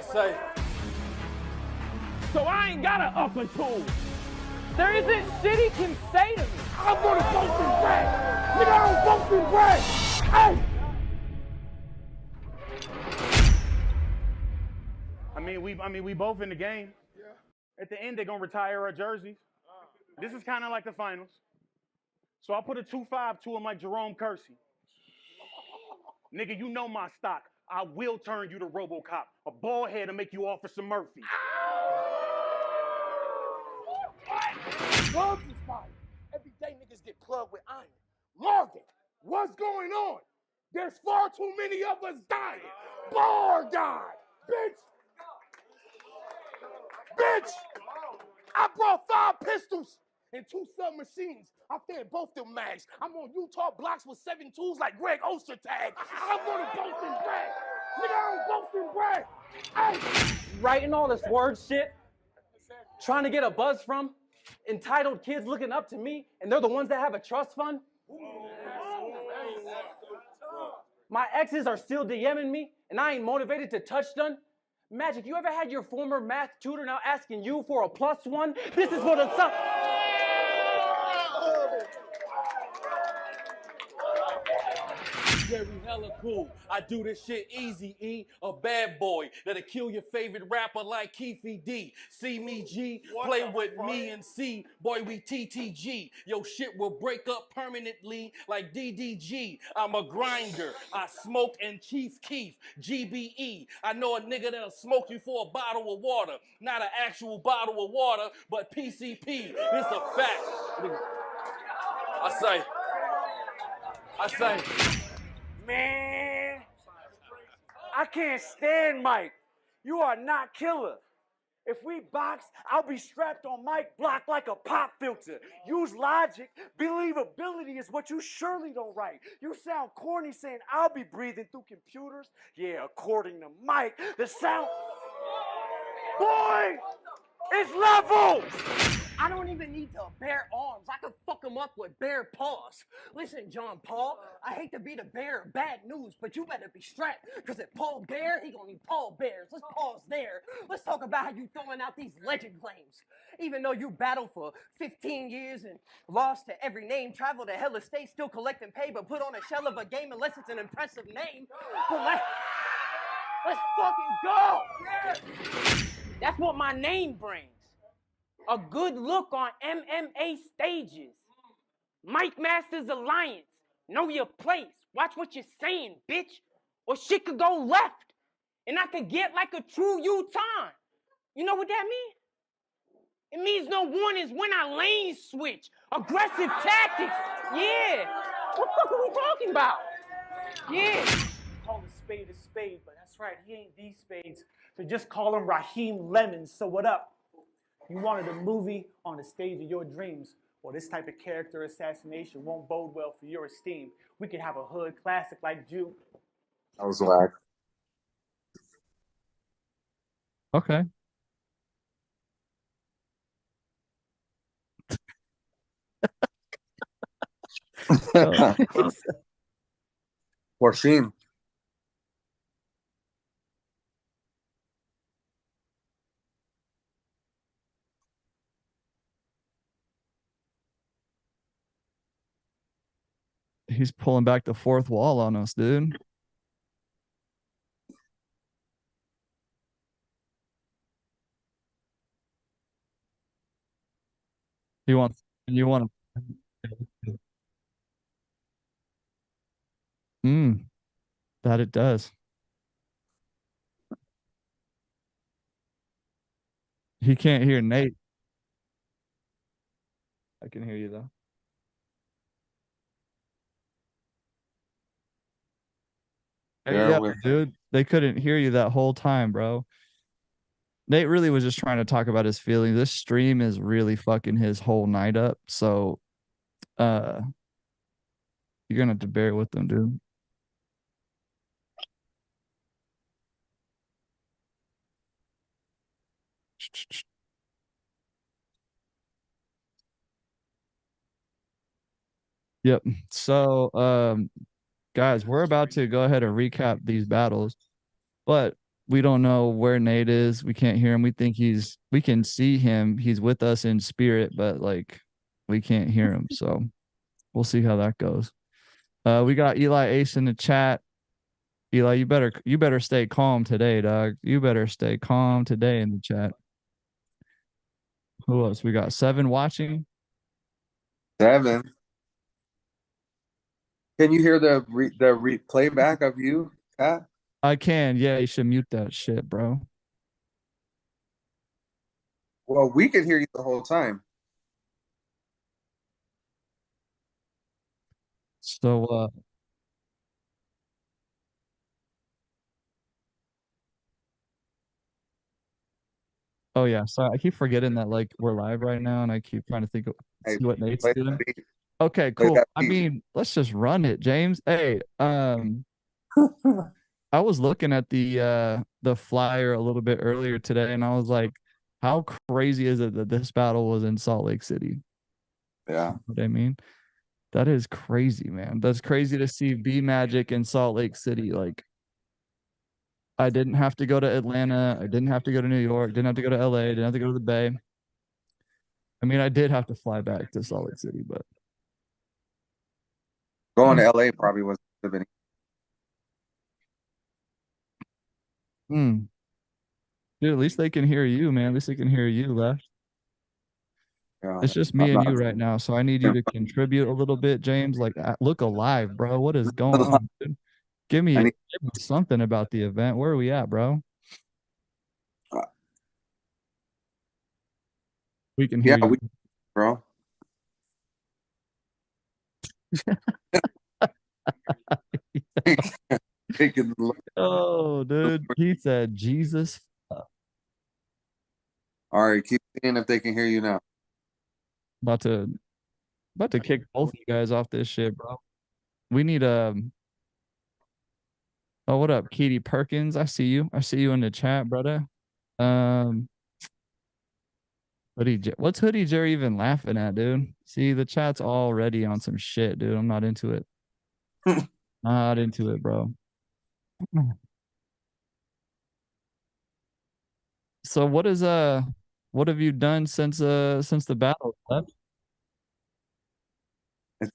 say. So I ain't got an upper tool. There isn't shit he can say to me. I'm gonna boast in bread. Nigga, I don't boast in bread. Hey! I mean, we both in the game. At the end, they're gonna retire our jerseys. This is kind of like the finals. So I put a 2-5 to him like Jerome Kersey. Nigga, you know my stock. I will turn you to RoboCop. A bald head to make you Officer Murphy. Drugs is fire. Every day niggas get plugged with iron. Marvin, what's going on? There's far too many of us dying. Bar died. Bitch, I brought 5 pistols and 2 submachines. I fed both them mags. I'm on Utah blocks with 7 tools like Greg Ostertag. I'm gonna boast in bread. Nigga, I don't boast in bread. Hey. Writing all this word shit, trying to get a buzz from entitled kids looking up to me, and they're the ones that have a trust fund. My exes are still DMing me, and I ain't motivated to touch none. Magic, you ever had your former math tutor now asking you for a +1? This is for the son. Very hella cool. I do this shit easy, E. A bad boy that'll kill your favorite rapper like Keefy D. See me, G. Play with me and C. Boy, we TTG. Yo, shit will break up permanently like DDG. I'm a grinder. I smoke and Chief Keef. GBE. I know a nigga that'll smoke you for a bottle of water. Not an actual bottle of water, but PCP. It's a fact. I say. Man, I can't stand Mike. You are not killer. If we box, I'll be strapped on Mike block like a pop filter. Use logic. Believability is what you surely don't write. You sound corny saying I'll be breathing through computers. Yeah, according to Mike, the sound... Boy, it's levels! I don't even need to bare arms. I can fuck him up with bare paws. Listen, John Paul, I hate to be the bearer of bad news, but you better be strapped. Because if Paul Bear, he gonna need Paul Bears. Let's pause there. Let's talk about how you throwing out these legend claims. Even though you battled for 15 years and lost to every name, traveled to hella states, still collecting pay, but put on a shell of a game unless it's an impressive name. But let's fucking go! Yeah. That's what my name brings. A good look on MMA stages. Mike Masters Alliance. Know your place. Watch what you're saying, bitch. Or shit could go left. And I could get like a true U-turn. You know what that means? It means no warnings when I lane switch. Aggressive tactics. Yeah. What the fuck are we talking about? Yeah. Call a spade, but that's right, he ain't these spades. So just call him Raheem Lemons. So what up? You wanted a movie on the stage of your dreams. Well, this type of character assassination won't bode well for your esteem. We could have a hood classic like Juke. That was whack. Okay. Wasim. He's pulling back the fourth wall on us, dude. You want that it does. He can't hear Nate. I can hear you though. Yeah, dude. They couldn't hear you that whole time, bro. Nate really was just trying to talk about his feelings. This stream is really fucking his whole night up. So you're gonna have to bear with them, dude. Yep. So guys, we're about to go ahead and recap these battles. But we don't know where Nate is. We can't hear him. We think we can see him. He's with us in spirit, but like we can't hear him. So we'll see how that goes. We got Eli Ace in the chat. Eli, you better stay calm today, dog. You better stay calm today in the chat. Who else? We got 7 watching. 7. Can you hear the playback of you, Pat? I can. Yeah, you should mute that shit, bro. Well, we could hear you the whole time. So oh yeah, sorry. I keep forgetting that like we're live right now, and I keep trying to Hey, see what Nate's play doing. that beat. Okay, Play cool. that I beat. mean, let's just run it, James. Hey, I was looking at the flyer a little bit earlier today, and I was like, how crazy is it that this battle was in Salt Lake City? Yeah. You know what I mean? That is crazy, man. That's crazy to see B Magic in Salt Lake City. Like, I didn't have to go to Atlanta. I didn't have to go to New York. Didn't have to go to LA. Didn't have to go to the Bay. I mean, I did have to fly back to Salt Lake City, but going to LA probably was been. Dude, at least they can hear you, man. At least they can hear you, Left. Yeah. It's just me and you right now, so I need you to contribute a little bit, James. Like, look alive, bro. What is going on, dude? Give me something about the event. Where are we at, bro? We can hear you, bro. Oh, dude. He said, Jesus. All right, keep seeing if they can hear you now. About to kick both of you guys off this shit, bro. We need oh, what up, Katie Perkins? I see you. I see you in the chat, brother. What's Hoodie Jerry even laughing at, dude? See, the chat's already on some shit, dude. I'm not into it. Not into it, bro. So what have you done since the battle left?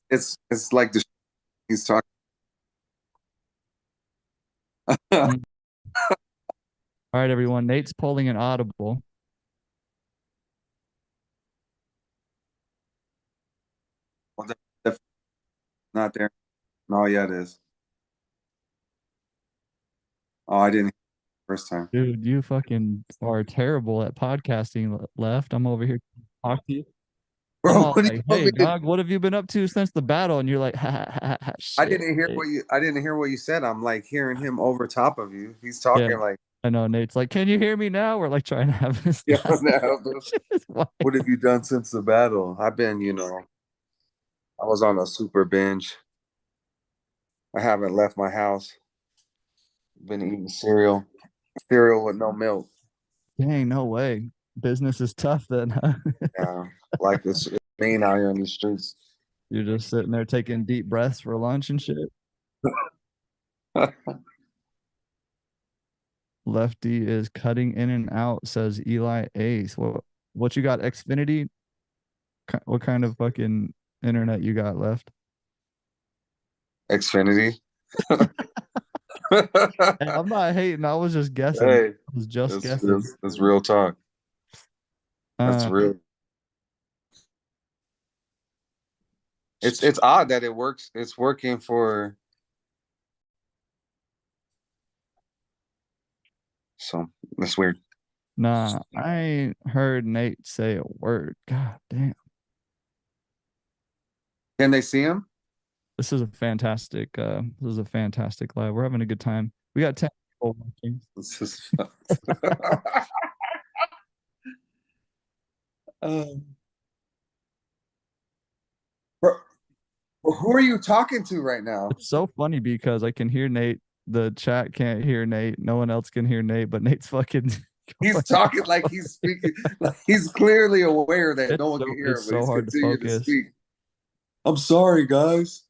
It's like he's talking. All right, everyone. Nate's pulling an audible. Not there. No, yeah, it is. Oh, I didn't first time. Dude, you fucking are terrible at podcasting, Left. I'm over here to talk to you. Bro, I'm all like, hey, dog, what have you been up to since the battle? And you're like, shit. I didn't hear what you said. I'm like hearing him over top of you. He's talking like, I know. Nate's like, can you hear me now? We're like trying to have this. Yeah, what have you done since the battle? I've been, I was on a super binge. I haven't left my house. Been eating cereal with no milk. Dang, no way. Business is tough then, huh? Yeah, like it's Maine out here in the streets. You're just sitting there taking deep breaths for lunch and shit. Lefty is cutting in and out, says Eli Ace. What you got, Xfinity? What kind of fucking internet you got left? Xfinity. Hey, I'm not hating. I was just guessing. Hey, I was just guessing. That's real talk. That's real. It's odd that it works. It's working for. So that's weird. Nah, I ain't heard Nate say a word. God damn. Can they see him? This is a fantastic live. We're having a good time. We got 10 people watching. Bro, who are you talking to right now? It's so funny because I can hear Nate. The chat can't hear Nate. No one else can hear Nate, but Nate's fucking. He's talking like he's speaking. Like he's clearly aware that no one can hear him, but he's continuing to speak. I'm sorry, guys.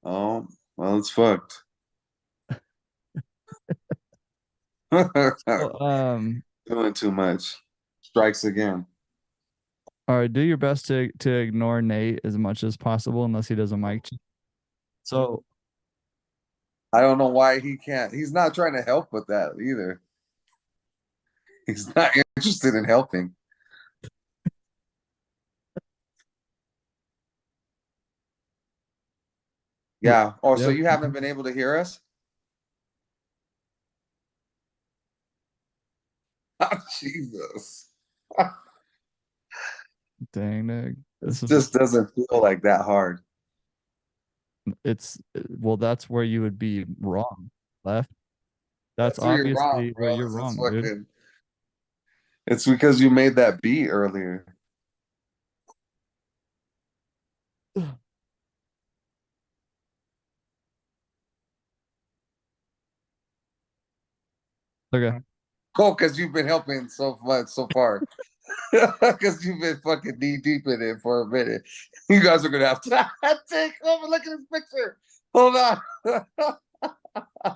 Oh, well, it's fucked. Doing too much. Strikes again. All right, do your best to ignore Nate as much as possible unless he does a mic check. So I don't know why he can't. He's not trying to help with that either. He's not interested in helping. Yeah. Oh, so you haven't been able to hear us? Oh, Jesus. Dang, Nick. This just doesn't feel like that hard. It's well, that's where you would be wrong. Left. That's where you're obviously wrong, where bro. you're wrong, dude. It's because you made that beat earlier. Okay. Cool, because you've been helping so much so far. Because you've been fucking knee deep in it for a minute. You guys are gonna have to take over. Look at this picture. Hold on.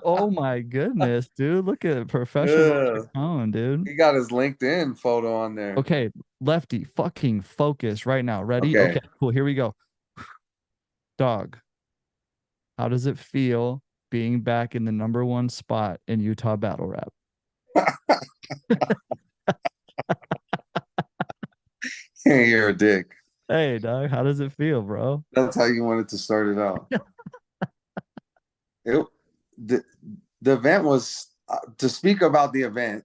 Oh my goodness, dude. Look at professional tone, dude. He got his LinkedIn photo on there. Okay, Lefty, fucking focus right now. Ready? Okay, cool. Here we go. Dog, how does it feel being back in the #1 spot in Utah battle rap? Hey, you're a dick. Hey, dog, how does it feel, bro? That's how you wanted to start it out. The event was to speak about the event.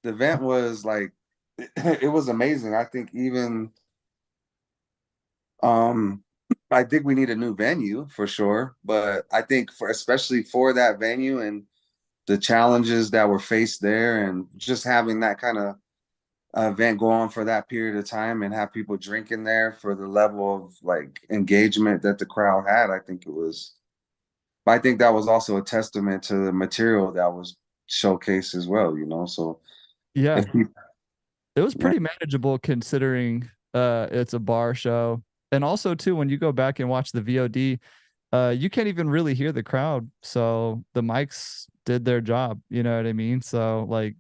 The event was like it was amazing. I think even I think we need a new venue for sure, but I think for especially for that venue and the challenges that were faced there and just having that kind of event go on for that period of time and have people drinking there for the level of like engagement that the crowd had, I think it was. But I think that was also a testament to the material that was showcased as well, you know. So yeah, it was pretty manageable considering it's a bar show. And also too, when you go back and watch the VOD, you can't even really hear the crowd. So the mics did their job, you know what I mean? So like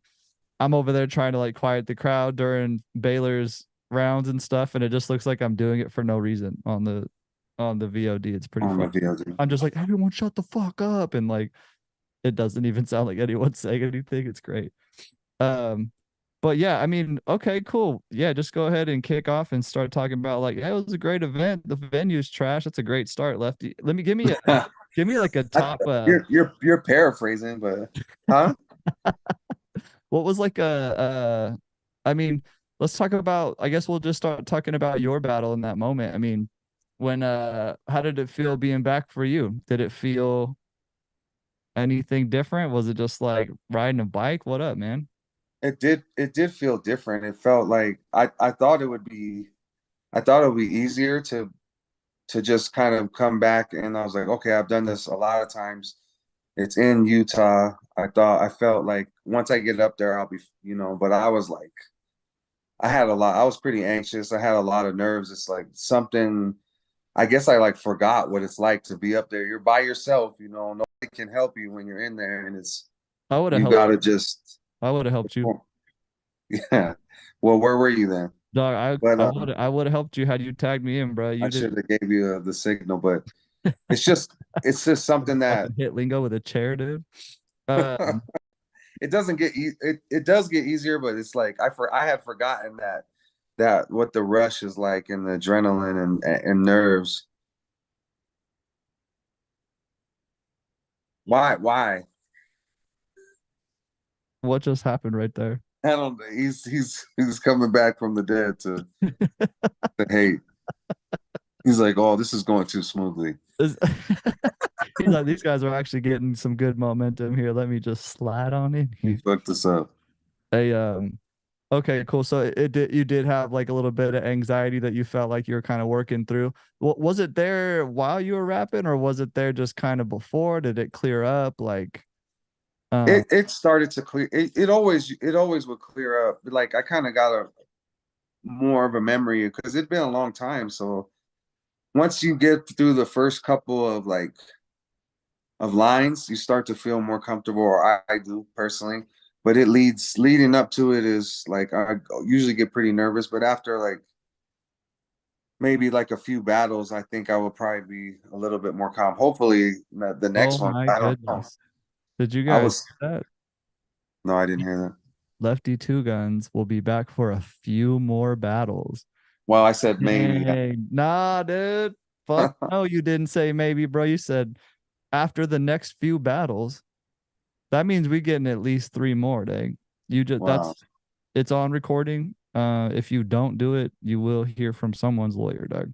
I'm over there trying to like quiet the crowd during Baylor's rounds and stuff, and it just looks like I'm doing it for no reason on the VOD. It's pretty fun. I'm just like, everyone shut the fuck up, and like it doesn't even sound like anyone's saying anything. It's great. But yeah, I mean, okay, cool. Yeah, just go ahead and kick off and start talking about like, hey, it was a great event. The venue's trash. That's a great start, Lefty. Let me give me like a top. You're paraphrasing, but huh? What was like I mean, let's talk about. I guess we'll just start talking about your battle in that moment. I mean, when how did it feel being back for you? Did it feel anything different? Was it just like riding a bike? What up, man? It did feel different. It felt like I thought it would be easier to just kind of come back, and I was like, okay, I've done this a lot of times. It's in Utah. I felt like once I get up there, I'll be, you know, but I was like, I was pretty anxious. I had a lot of nerves. It's like something, I guess I like forgot what it's like to be up there. You're by yourself, you know, nobody can help you when you're in there. And I would have you gotta just, I would have helped you. Yeah. Well, where were you then? Dog, I would have helped you had you tagged me in, bro. I should have gave you the signal, but it's just something that hit lingo with a chair, dude. It doesn't get it does get easier, but it's like I had forgotten that what the rush is like and the adrenaline and nerves. Why? What just happened right there? I don't know. He's coming back from the dead to hate. He's like, oh, this is going too smoothly. He's like, these guys are actually getting some good momentum here. Let me just slide on in here. He fucked us up. Hey, okay, cool. So you did have like a little bit of anxiety that you felt like you were kind of working through. Was it there while you were rapping, or was it there just kind of before? Did it clear up? Like, it started to clear. It always would clear up. Like I kind of got a more of a memory because it'd been a long time. So once you get through the first couple of like of lines, you start to feel more comfortable, or I do personally. But leading up to it is like I usually get pretty nervous, but after like maybe like a few battles, I think I will probably be a little bit more calm. Hopefully, the Oh next one, my I don't know. goodness. Did you I guys was hear that? no, I didn't hear that. Lefty Two Guns will be back for a few more battles. Well, I said maybe. Dang. Nah, dude. Fuck no, you didn't say maybe, bro. You said after the next few battles. That means we getting at least 3 more, dang. You just Wow. it's on recording. If you don't do it, you will hear from someone's lawyer, dog.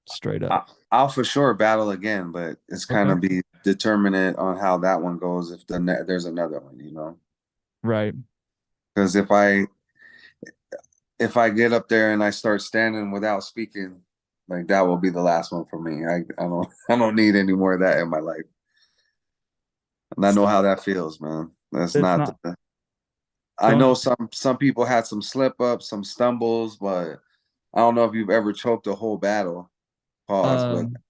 Straight up. I'll for sure battle again, but it's kind Okay. of be determinant on how that one goes if there's another one, you know. Right. Because if I get up there and I start standing without speaking, like that will be the last one for me. I don't need any more of that in my life. And I know how that feels, man. That's It's not not I don't know some people had some slip ups, some stumbles, but I don't know if you've ever choked a whole battle. Pause, but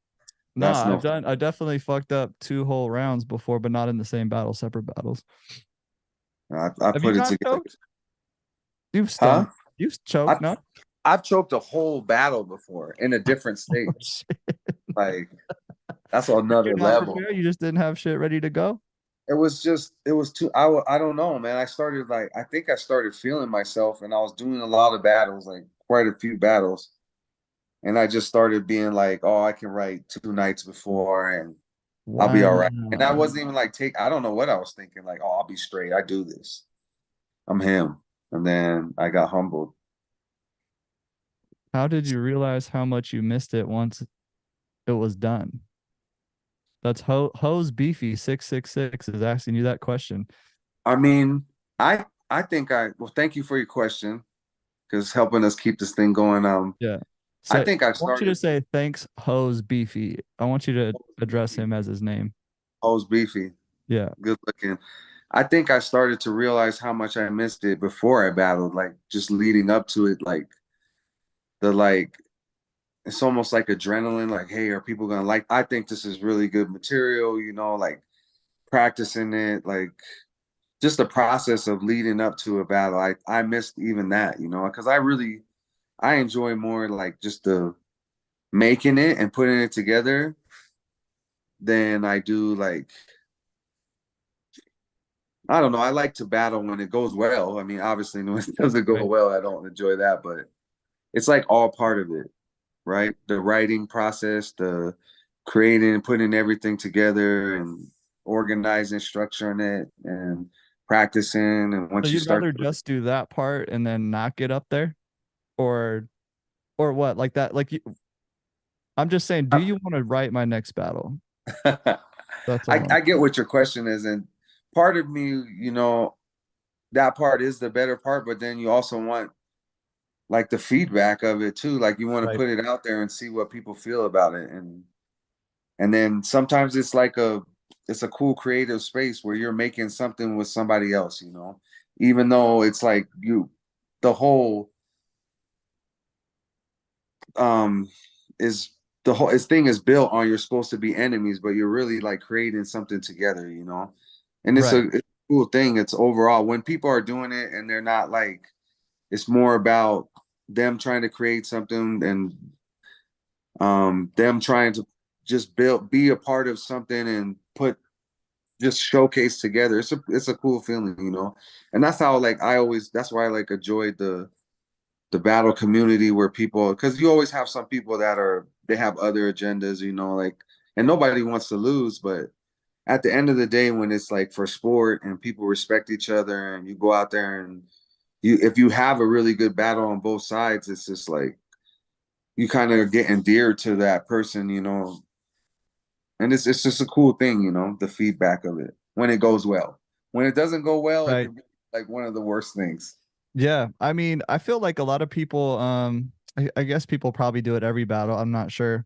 no, that's no I definitely fucked up 2 whole rounds before, but not in the same battle, separate battles. I Have you put it not together. choked? You've Huh? stung. You've choked, no? I've choked a whole battle before in a different state. Oh, shit. Like that's You're another not level. prepared. You just didn't have shit ready to go. It was too I don't know, man. I think I started feeling myself and I was doing a lot of battles, like quite a few battles. And I just started being like, oh, I can write 2 nights before and I'll be all right. And I Wow. wasn't even like I don't know what I was thinking, like, oh, I'll be straight. I do this. I'm him. And then I got humbled. How did you realize how much you missed it once it was done? That's Hose Beefy 666 is asking you that question. I mean, I think well, thank you for your question, because helping us keep this thing going. Yeah. I Say, think I I want you to started say thanks, Hose Beefy. I want you to address him as his name. Hose Beefy, Yeah. good looking. I think I started to realize how much I missed it before I battled, like just leading up to it, like it's almost like adrenaline, like, hey, are people gonna like I think this is really good material, you know, like practicing it, like just the process of leading up to a battle. I missed even that, you know, because I enjoy more like just the making it and putting it together than I do like I don't know. I like to battle when it goes well. I mean, obviously, when it doesn't go Right. well, I don't enjoy that, but it's like all part of it, right? The writing process, the creating, putting everything together and organizing, structuring it and practicing. And So once you you'd start, rather just do that part and then not get up there? Or what? Like that, like you I'm just saying, do you want to write my next battle? That's all I'm I get what your question is. And part of me, you know, that part is the better part, but then you also want like the feedback of it too. Like you want to right. put it out there and see what people feel about it. And then sometimes it's a cool creative space where you're making something with somebody else, you know, even though it's like the whole um is the whole thing is built on you're supposed to be enemies, but you're really like creating something together, you know. And Right. it's a cool thing. It's overall when people are doing it and they're not like it's more about them trying to create something and them trying to just be a part of something and just showcase together. It's a cool feeling, you know. And that's how like that's why I like enjoyed the battle community where people because you always have some people they have other agendas, you know, like and nobody wants to lose, but at the end of the day when it's like for sport and people respect each other and you go out there and if you have a really good battle on both sides, it's just like you kind of get endeared to that person, you know. And it's just a cool thing, you know, the feedback of it when it goes well. When it doesn't go well, it Right. can be like one of the worst things. Yeah. I mean, I feel like a lot of people, I guess people probably do it every battle. I'm not sure.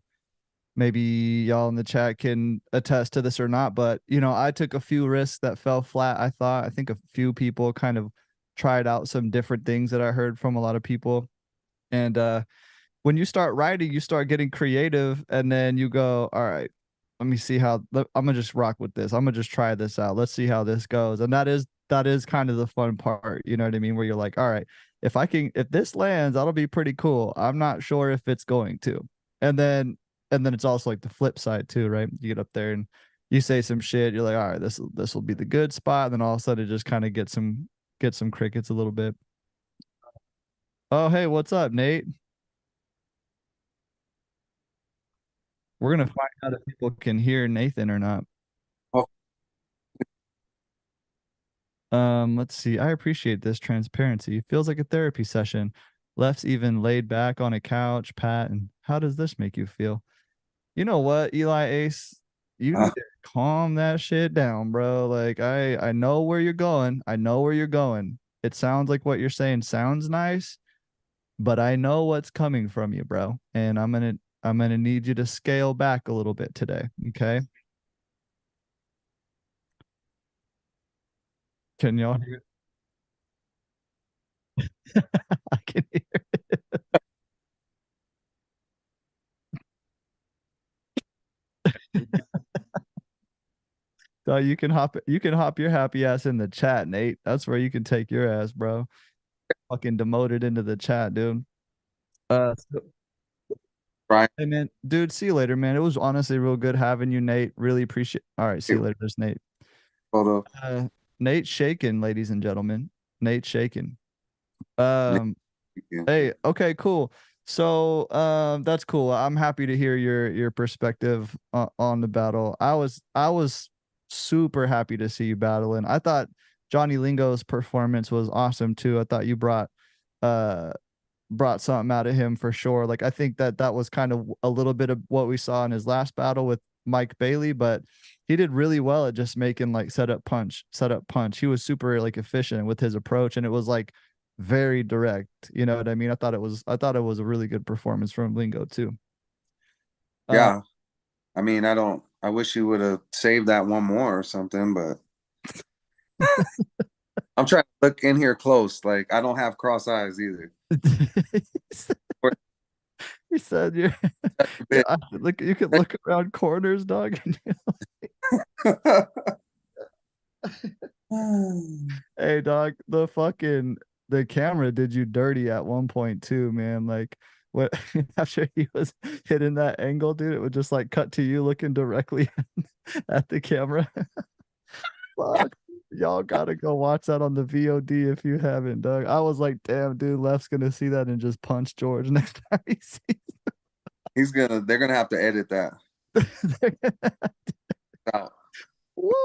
Maybe y'all in the chat can attest to this or not, but you know, I took a few risks that fell flat. I think a few people kind of tried out some different things that I heard from a lot of people. And when you start writing, you start getting creative and then you go, all right, let me see how I'm gonna just rock with this. I'm gonna just try this out. Let's see how this goes. And that is kind of the fun part, you know what I mean? Where you're like, all right, if this lands, that'll be pretty cool. I'm not sure if it's going to. And then it's also like the flip side too, right? You get up there and you say some shit, you're like, all right, this will be the good spot. And then all of a sudden it just kind of get some crickets a little bit. Oh, hey, what's up, Nate? We're gonna find out if people can hear Nathan or not. Oh, Let's see. I appreciate this transparency. Feels like a therapy session. Left's even laid back on a couch, Pat. And how does this make you feel? You know what, Eli Ace? You uh, need to calm that shit down, bro. Like I know where you're going. I know where you're going. It sounds like what you're saying sounds nice, but I know what's coming from you, bro. And I'm gonna need you to scale back a little bit today. Okay. Can y'all hear? I can hear. So you can hop your happy ass in the chat, Nate. That's where you can take your ass, bro. Fucking demoted into the chat, dude. So, Brian, hey man, dude, see you later, man. It was honestly real good having you, Nate. Really appreciate. All right, see you later, there's Nate. photo. Nate Shaken, ladies and gentlemen. Nate Shaken. Nick, Um, hey, okay, cool. So, that's cool. I'm happy to hear your perspective on the battle. I was super happy to see you battling. I thought Johnny Lingo's performance was awesome too. I thought you uh brought something out of him for sure. Like I think that was kind of a little bit of what we saw in his last battle with Mike Bailey, but he did really well at just making like set up punch. He was super like efficient with his approach, and it was like very direct. You know what I mean? I thought it was a really good performance from Lingo too. Uh, Yeah. I mean, I wish you would have saved that one more or something, but I'm trying to look in here close. Like I don't have cross eyes either. he said you're yeah, look, you can look around corners, dog. Hey, dog, the camera did you dirty at one point too, man. Like what after he was hitting that angle, dude, it would just like cut to you looking directly at the camera. Fuck. Y'all gotta go watch that on the VOD if you haven't, dog. I was like, damn, dude, Left's gonna see that and just punch George next time he sees. They're gonna have to edit that out.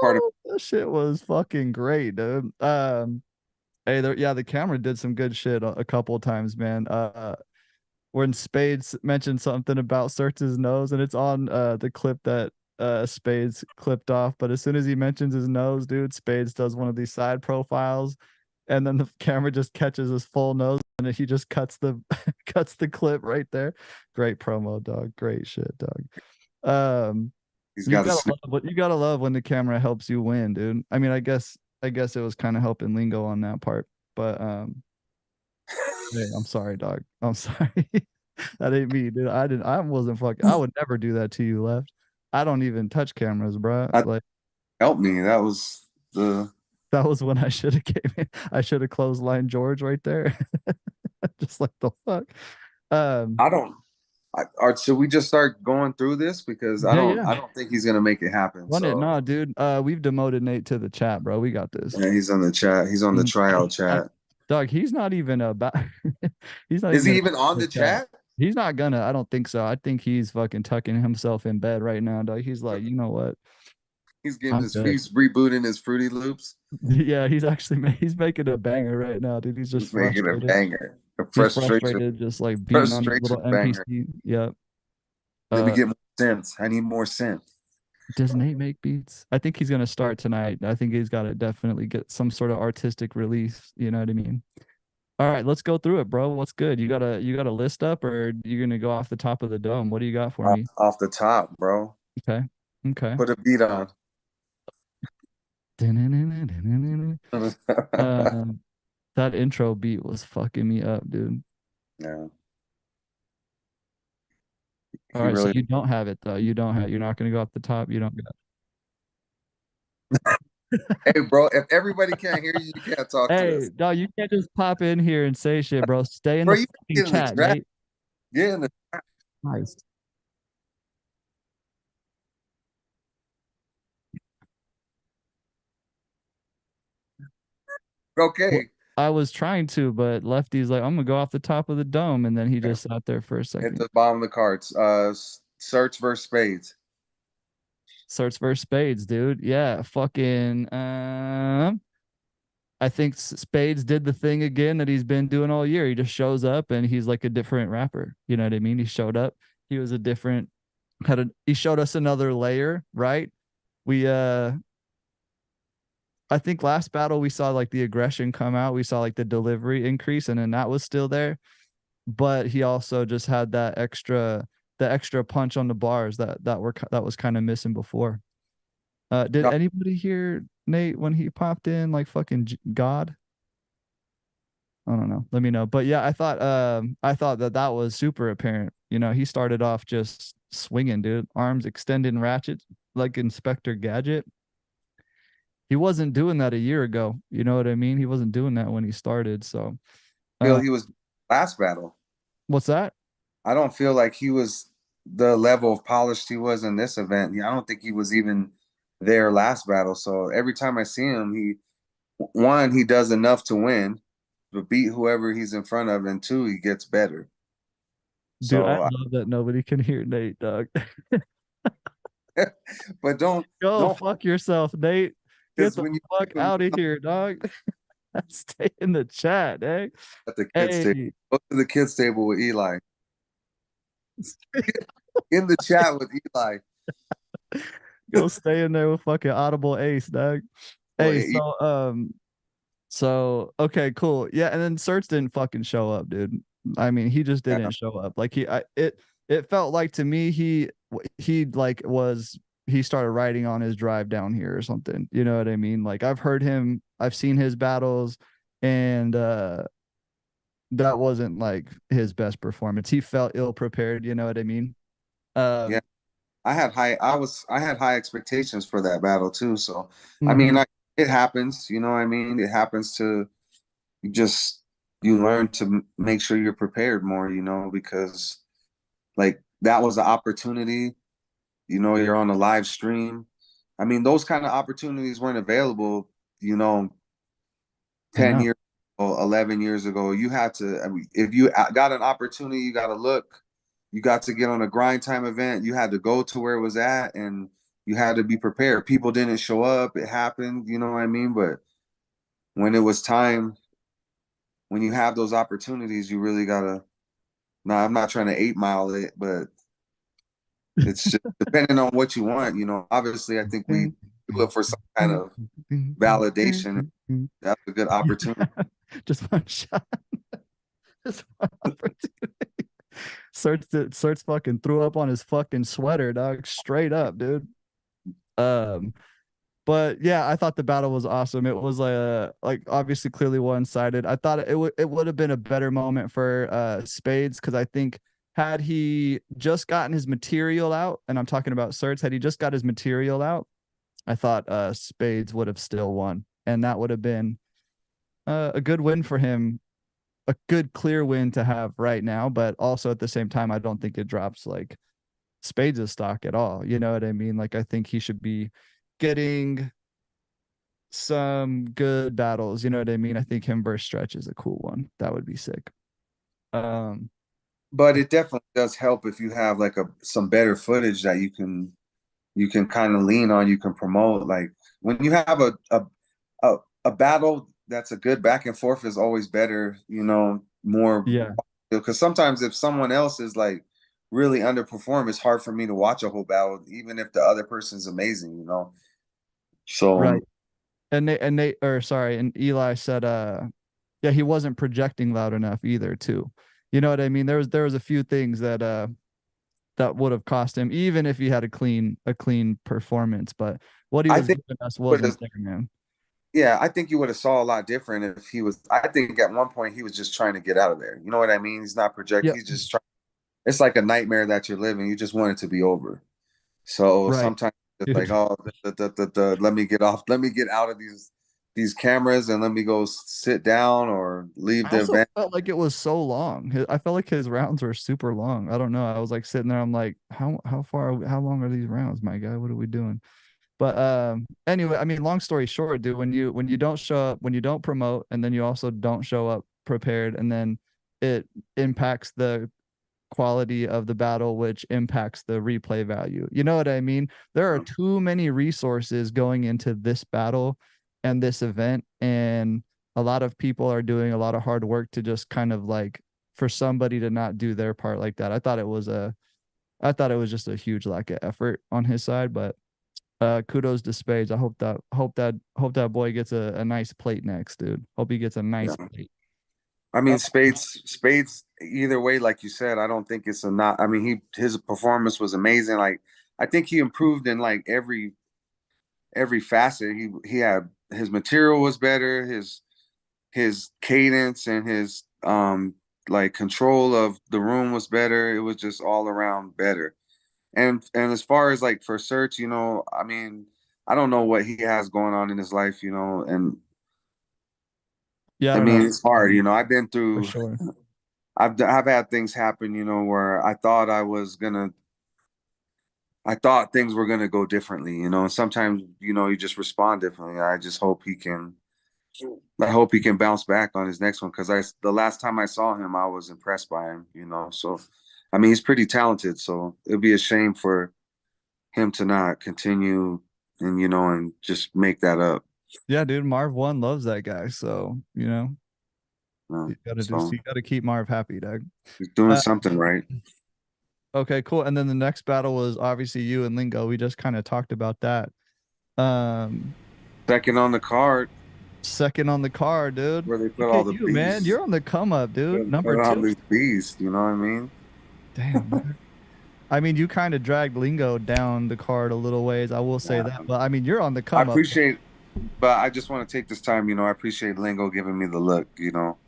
Part of Whoa, that shit was fucking great, dude. Hey, yeah, the camera did some good shit a couple of times, man. When Spades mentioned something about Sertz's nose, and it's on the clip that Spades clipped off, but as soon as he mentions his nose, dude, Spades does one of these side profiles, and then the camera just catches his full nose, and he just cuts the cuts the clip right there. Great promo, dog. Great shit, dog. he's You got a gotta snap. love, you gotta love when the camera helps you win, dude. I mean, I guess it was kind of helping Lingo on that part, but hey, I'm sorry, dog. I'm sorry. That ain't me, dude. I wasn't fucking. I would never do that to you, Left. I don't even touch cameras, bro. Like Help me. that was when I should have came in. I should have clotheslined George right there. Just like the fuck. I don't. Should we just start going through this because Yeah. I don't think he's gonna make it happen. Run it, So nah, dude. We've demoted Nate to the chat, bro. We got this. yeah, he's on the chat. He's on the tryout chat. Dog, he's not even about. He's not Is even he gonna even on the chat? He's not gonna. I don't think so. I think he's fucking tucking himself in bed right now, dog. He's like, you know what? He's getting I'm good. he's rebooting his Fruity Loops. Yeah, he's making a banger right now, dude. He's just He's making a frustrated. banger. A He's frustration, frustrated, just like beating on his little banger. NPC. Yep. Let me get more synth. I need more synth. Does Nate make beats? I think he's gonna start tonight. I think he's got to definitely get some sort of artistic release. You know what I mean? All right, let's go through it, bro. What's good? You got a list up, or you gonna go off the top of the dome? What do you got for me? Off the top, bro. Okay. Okay. Put a beat on. That intro beat was fucking me up, dude. Yeah. All right, so you don't have it though. You're not gonna go off the top. You don't got Hey, bro, if everybody can't hear you, you can't talk to Hey, us. no, you can't just pop in here and say shit, bro. Stay in Bro, the you fucking get in the chat, draft. Nate. Get in the Nice. Well, okay. I was trying to, but Lefty's like, I'm gonna go off the top of the dome, and then he just sat there for a At second. the bottom of the cards. Search versus Spades. Search versus Spades, dude. Yeah, fucking. I think Spades did the thing again that he's been doing all year. He just shows up and he's like a different rapper. You know what I mean? He showed up. He was a different. He showed us another layer, right? We I think last battle we saw like the aggression come out. We saw like the delivery increase, and then that was still there. But he also just had the extra punch on the bars that was kind of missing before. Did No, anybody hear Nate when he popped in like fucking God? I don't know. Let me know. But yeah, I thought that was super apparent. You know, he started off just swinging, dude. Arms extending ratchet like Inspector Gadget. He wasn't doing that a year ago. You know what I mean? He wasn't doing that when he started. So, feel he was last battle. what's that? I don't feel like he was the level of polished he was in this event. I don't think he was even there last battle. So every time I see him, he does enough to win, to beat whoever he's in front of, and two, he gets better. Dude, I So, love that nobody can hear Nate, dog. but Go don't fuck yourself, Nate. Get because the when you fuck out of here, dog. Stay in the chat, eh? at the kids table, Hey, go to the kids table with Eli. In the chat with Eli. go stay in there with fucking Audible Ace, dog. Hey, Boy, so okay, cool. Yeah, and then Search didn't fucking show up, dude. I mean, he just yeah, didn't show up. Like it felt like to me he started writing on his drive down here or something. You know what I mean? Like I've seen his battles, and that wasn't like his best performance. He felt ill prepared, you know what I mean? yeah. Um I had high expectations for that battle too. So I mean, mhm. it happens. You know what I mean? It happens to you. Just you learn to make sure you're prepared more. You know, because like that was an opportunity. You know, you're on a live stream. I mean, those kind of opportunities weren't available. You know, I 10 know. years ago, 11 years ago. You had to. I mean, if you got an opportunity, you got to look. You got to get on a grind time event. You had to go to where it was at, and you had to be prepared. People didn't show up. It happened. You know what I mean? But when it was time, when you have those opportunities, you really gotta. No, I'm not trying to 8 mile it, but it's just depending on what you want. You know, obviously, I think we do it for some kind of validation. That's a good opportunity. Just one shot. Just one opportunity. Search fucking threw up on his fucking sweater, dog. Straight up, dude. Um, but yeah, I thought the battle was awesome. It was like obviously clearly one-sided. I thought it would have been a better moment for Spades, because I think had he just gotten his material out, and I'm talking about Search, had he just got his material out, I thought Spades would have still won, and that would have been a good win for him, a good clear win to have right now. But also at the same time, I don't think it drops like Spades' stock at all. You know what I mean? Like I think he should be getting some good battles. You know what I mean? I think him versus Stretch is a cool one. That would be sick. But it definitely does help if you have like some better footage that you can kind of lean on, you can promote. Like when you have a battle that's a good back and forth is always better, you know, more Yeah. because sometimes if someone else is like really underperform, it's hard for me to watch a whole battle, even if the other person's amazing, you know. So Right. And Eli said yeah, he wasn't projecting loud enough either, too. You know what I mean? There was a few things that would have cost him, even if he had a clean performance. But what he I was think giving us wasn't there, man. yeah, I think you would have saw a lot different if he was. I think at one point he was just trying to get out of there. You know what I mean? He's not projecting. Yeah, He's just trying. it's like a nightmare that you're living. You just want it to be over. So Right, sometimes it's like, dude. oh, let me get off, let me get out of these cameras and let me go sit down or leave I the also event. felt like it was so long. I felt like his rounds were super long. I don't know. I was like sitting there. I'm like, how long are these rounds, my guy? What are we doing? But anyway, I mean, long story short, dude, when you don't show up, when you don't promote, and then you also don't show up prepared, and then it impacts the quality of the battle, which impacts the replay value. You know what I mean? There are too many resources going into this battle and this event, and a lot of people are doing a lot of hard work to just kind of like for somebody to not do their part like that. I thought it was just a huge lack of effort on his side, but kudos to Spades. I hope that boy gets a nice plate next, dude. Hope he gets a nice plate. I mean, Spades. Either way, like you said, I don't think it's a not. I mean, his performance was amazing. Like, I think he improved in like every facet. He had his material was better. His cadence and his like control of the room was better. It was just all around better. And as far as like for Search, you know, I mean, I don't know what he has going on in his life, you know, and Yeah, I I don't know mean, it's hard, you know. I've been for through sure. I've had things happen, you know, where I thought things were gonna go differently, you know. And sometimes, you know, you just respond differently. I hope he can bounce back on his next one because the last time I saw him, I was impressed by him, you know. So I mean, he's pretty talented, so it'd be a shame for him to not continue and you know and just make that up. Yeah, dude, Marv one loves that guy, so you know So you gotta keep Marv happy, Doug. he's doing Uh, something right. okay, cool. And then the next battle was obviously you and Lingo. We just kind of talked about that. Um, Second on the card second on the card, dude. where they put Look all at the you, man. beasts. You're on the come up, dude. Number Put all two. these beasts, you know what I mean? Damn, man. I mean, you kind of dragged Lingo down the card a little ways. I will say Yeah. that, but I mean, you're on the I come up. appreciate, but I just want to take this time, you know. I appreciate Lingo giving me the look, you know,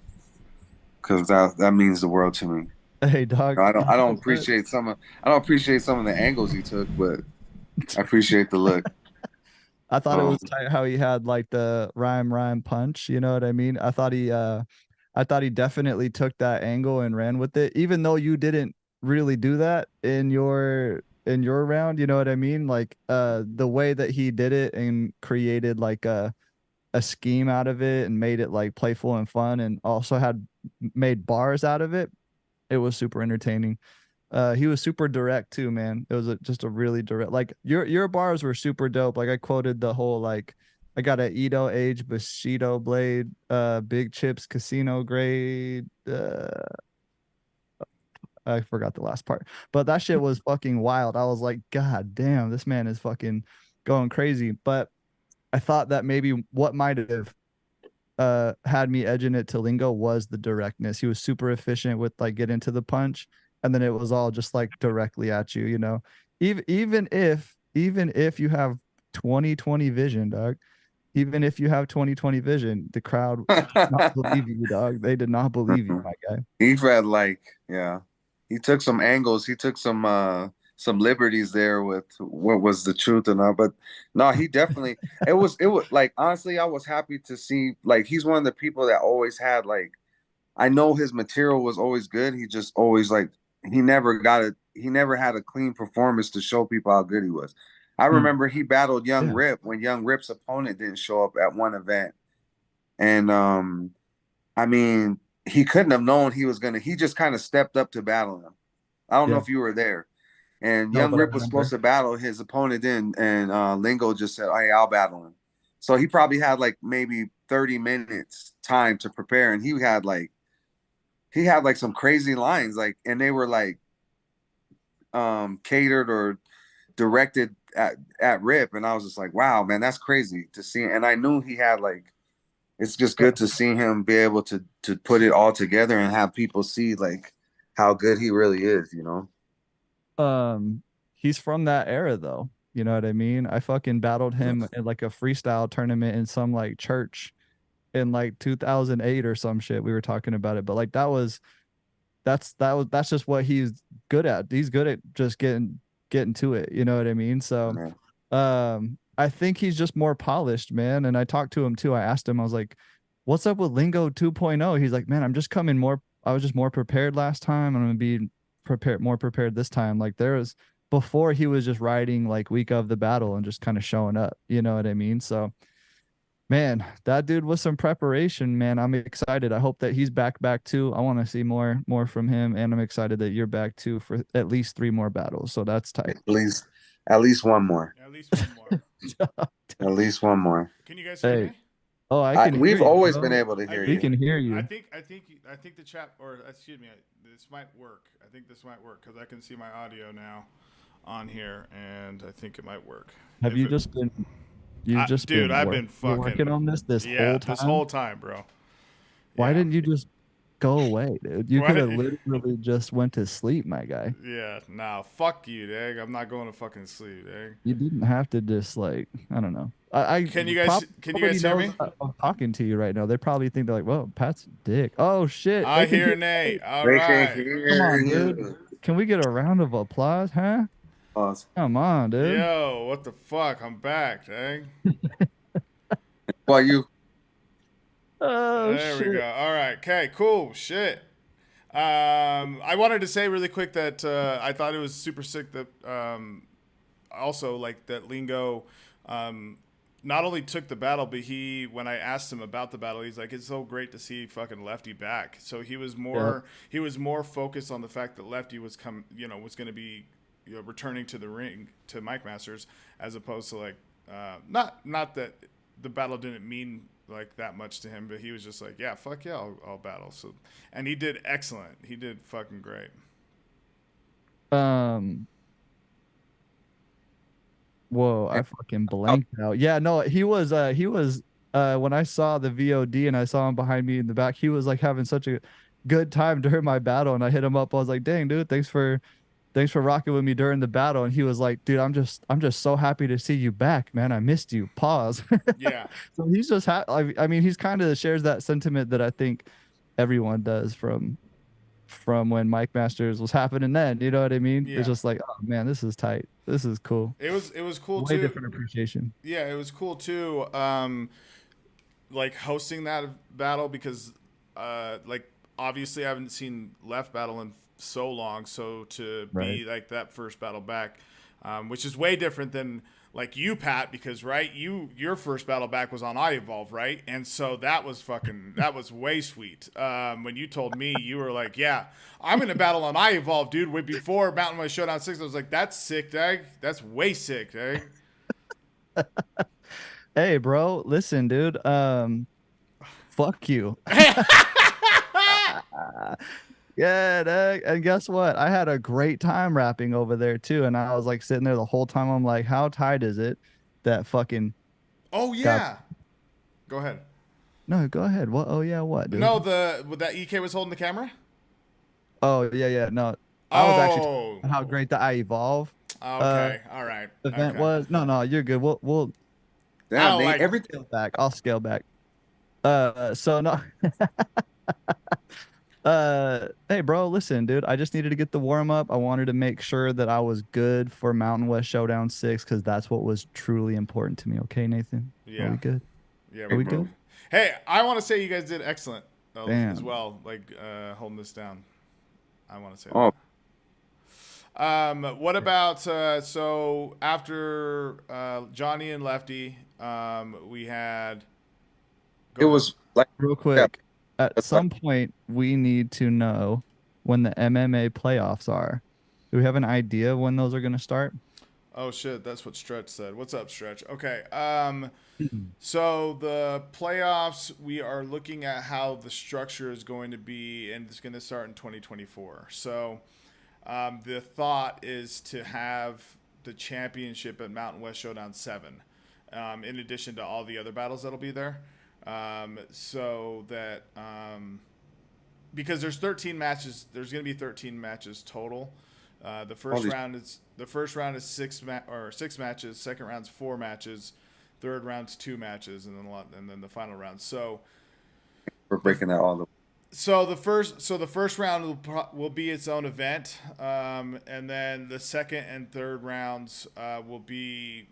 because that means the world to me. Hey, dog. I don't appreciate some of the angles he took, but I appreciate the look. I thought it Um, was tight how he had like the rhyme punch. You know what I mean? I thought he definitely took that angle and ran with it, even though you didn't really do that in your round. You know what I mean? Like the way that he did it and created like a scheme out of it and made it like playful and fun, and also had made bars out of it. It was super entertaining. He was super direct too, man. It was just a really direct. Like your bars were super dope. Like I quoted the whole like, I got a Edo Age Bushido blade, big chips casino grade. I forgot the last part, but that shit was fucking wild. I was like, God damn, this man is fucking going crazy. But I thought that maybe what might have had me edging it to Lingo was the directness. He was super efficient with like getting to the punch, and then it was all just like directly at you, you know. Even if you have 20/20 vision, dog. Even if you have 20/20 vision, the crowd did not believe you, dog. They did not believe you, my guy. he had like, yeah, he took some angles. He took some liberties there with what was the truth and all. But no, he definitely. It was like honestly, I was happy to see. Like he's one of the people that always had like. I know his material was always good. He just always like he never got it. He never had a clean performance to show people how good he was. I Mm, remember he battled Young yeah. Rip when Young Rip's opponent didn't show up at one event, and I mean, he couldn't have known he was gonna. He just kind of stepped up to battle him. I don't know Yeah. if you were there. And No, Young but I Rip was supposed remember. to battle his opponent then, and Lingo just said, "Hey, I'll battle him." So he probably had like maybe 30 minutes time to prepare, and he had like some crazy lines, like, and they were like catered or directed at Rip, and I was just like, wow, man, that's crazy to see. And I knew he had like it's just good to see him be able to put it all together and have people see like how good he really is, you know. He's from that era though. You know what I mean? I fucking battled him in like a freestyle tournament in some like church in like 2008 or some shit. We were talking about it, but like that was that's just what he's good at. He's good at just getting to it. You know what I mean? So, I think he's just more polished, man. And I talked to him too. I asked him, I was like, "What's up with Lingo 2.0?" He's like, "Man, I'm just coming more. I was just more prepared last time. I'm gonna be more prepared this time." Like there was before he was just riding like week of the battle and just kind of showing up. You know what I mean? So, man, that dude with some preparation, man. I'm excited. I hope that he's back too. I want to see more from him, and I'm excited that you're back too for at least 3 more battles. So that's tight. At least one more. At least one more. At least one more. Can you guys hear me? Oh, I can. We've hear always you, been able to hear you. We can hear you. I think the chat, or excuse me, this might work. I think this might work because I can see my audio now on here, and I think it might work. Have you just been? You've just dude, been I've been fucking working on this whole time. This whole time, bro. Why didn't you just go away, dude? You could have literally just went to sleep, my guy. Yeah, nah, fuck you, Dag. I'm not going to fucking sleep, Dag. You didn't have to just like, I don't know. Can you guys hear me? I'm talking to you right now. They probably think they're like, "Whoa, Pat's dick." Oh shit! I hear Nate. All right, come on, dude. Can we get a round of applause, huh? Awesome. Come on, dude. Yo, what the fuck? I'm back, Dag. Well, you. Oh, there shit. we go. All right. Okay, cool. Shit. I wanted to say really quick that I thought it was super sick that also like that Lingo not only took the battle, but when I asked him about the battle, he's like, "It's so great to see fucking Lefty back." So he was more focused on the fact that Lefty was going to be returning to the ring to Mike Masters, as opposed to like not that the battle didn't mean like that much to him, but he was just like, yeah, fuck yeah, I'll battle. So, and he did excellent. He did fucking great. Whoa, I fucking blanked out. Yeah, no, he was when I saw the VOD and I saw him behind me in the back, he was like having such a good time during my battle, and I hit him up. I was like, "Dang, dude, thanks for rocking with me during the battle." And he was like, "Dude, I'm just so happy to see you back, man. I missed you." Pause. Yeah. So he's just I mean, he's kind of shares that sentiment that I think everyone does from when Mike Masters was happening then. You know what I mean? Yeah. It's just like, oh man, this is tight. This is cool. It was cool Way too. different appreciation. Yeah, it was cool too. Like hosting that battle because like obviously I haven't seen Left battle in so long, so to be like that first battle back, which is way different than like you, Pat, because your first battle back was on iEvolve, right? And so that was way sweet. When you told me, you were like, yeah, I'm gonna battle on iEvolve, dude. Way before Mountain West Showdown 6, I was like, that's sick, Dag. That's way sick, Dag. Hey bro, listen, dude. Fuck you. Yeah, and guess what? I had a great time rapping over there too, and I was like sitting there the whole time. I'm like, how tight is it that fucking? Oh yeah. Go ahead. No, go ahead. What? Oh yeah, what? Dude? No, that EK was holding the camera. Oh yeah. No, I was actually how great the iEvolve. Okay, all right. Event was. No, you're good. We'll. Damn, like everything back. I'll scale back. So no. Hey bro, listen, dude, I just needed to get the warm up. I wanted to make sure that I was good for Mountain West Showdown 6 because that's what was truly important to me. Okay, Nathan? Yeah. Are we good? Yeah, are we good? Hey, I want to say you guys did excellent as well, like holding this down. I want to say that. What about so after Johnny and Lefty, we had it was like real quick. At some point, we need to know when the MMA playoffs are. Do we have an idea when those are going to start? Oh, shit. That's what Stretch said. What's up, Stretch? Okay. So the playoffs, we are looking at how the structure is going to be, and it's going to start in 2024. So the thought is to have the championship at Mountain West Showdown 7, in addition to all the other battles that'll be there. So that because there's 13 matches, there's going to be 13 matches total. The first round is six matches. Second round's 4 matches. Third round's 2 matches, and then the final round. So we're breaking that all the. So the first round will be its own event, and then the second and third rounds will be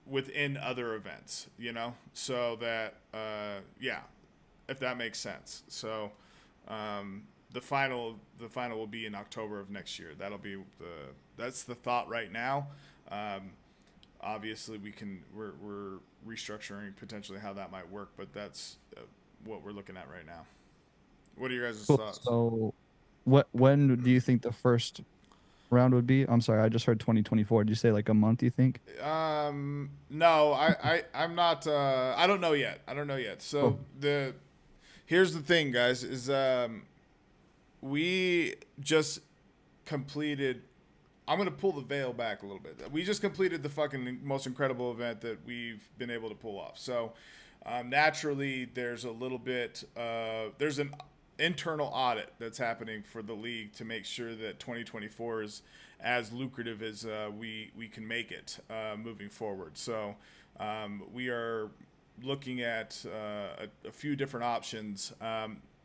within other events. So that if that makes sense. So the final will be in October of next year. That's the thought right now. Obviously, we're restructuring potentially how that might work, but that's what we're looking at right now. What are your guys' thoughts? So, when do you think the first round would be? I'm sorry, I just heard 2024. Did you say like a month? You think? No, I'm not. I don't know yet. So here's the thing, guys, is we just completed. I'm gonna pull the veil back a little bit. We just completed the fucking most incredible event that we've been able to pull off. So naturally, there's a little bit. There's an internal audit that's happening for the league to make sure that 2024 is as lucrative as we can make it moving forward. So we are looking at a few different options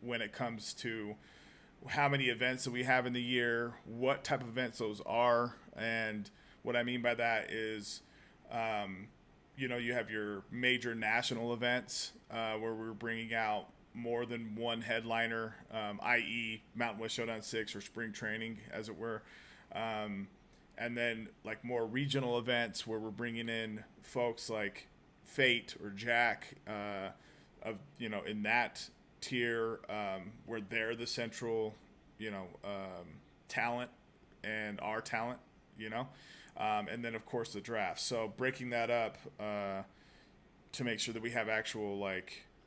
when it comes to how many events that we have in the year, what type of events those are, and what I mean by that is, you have your major national events where we're bringing out more than one headliner, i.e. Mountain West Showdown 6 or spring training, as it were. And then like more regional events where we're bringing in folks like Fate or Jack, in that tier, where they're the central, talent and our talent, and then of course the draft. So breaking that up to make sure that we have actual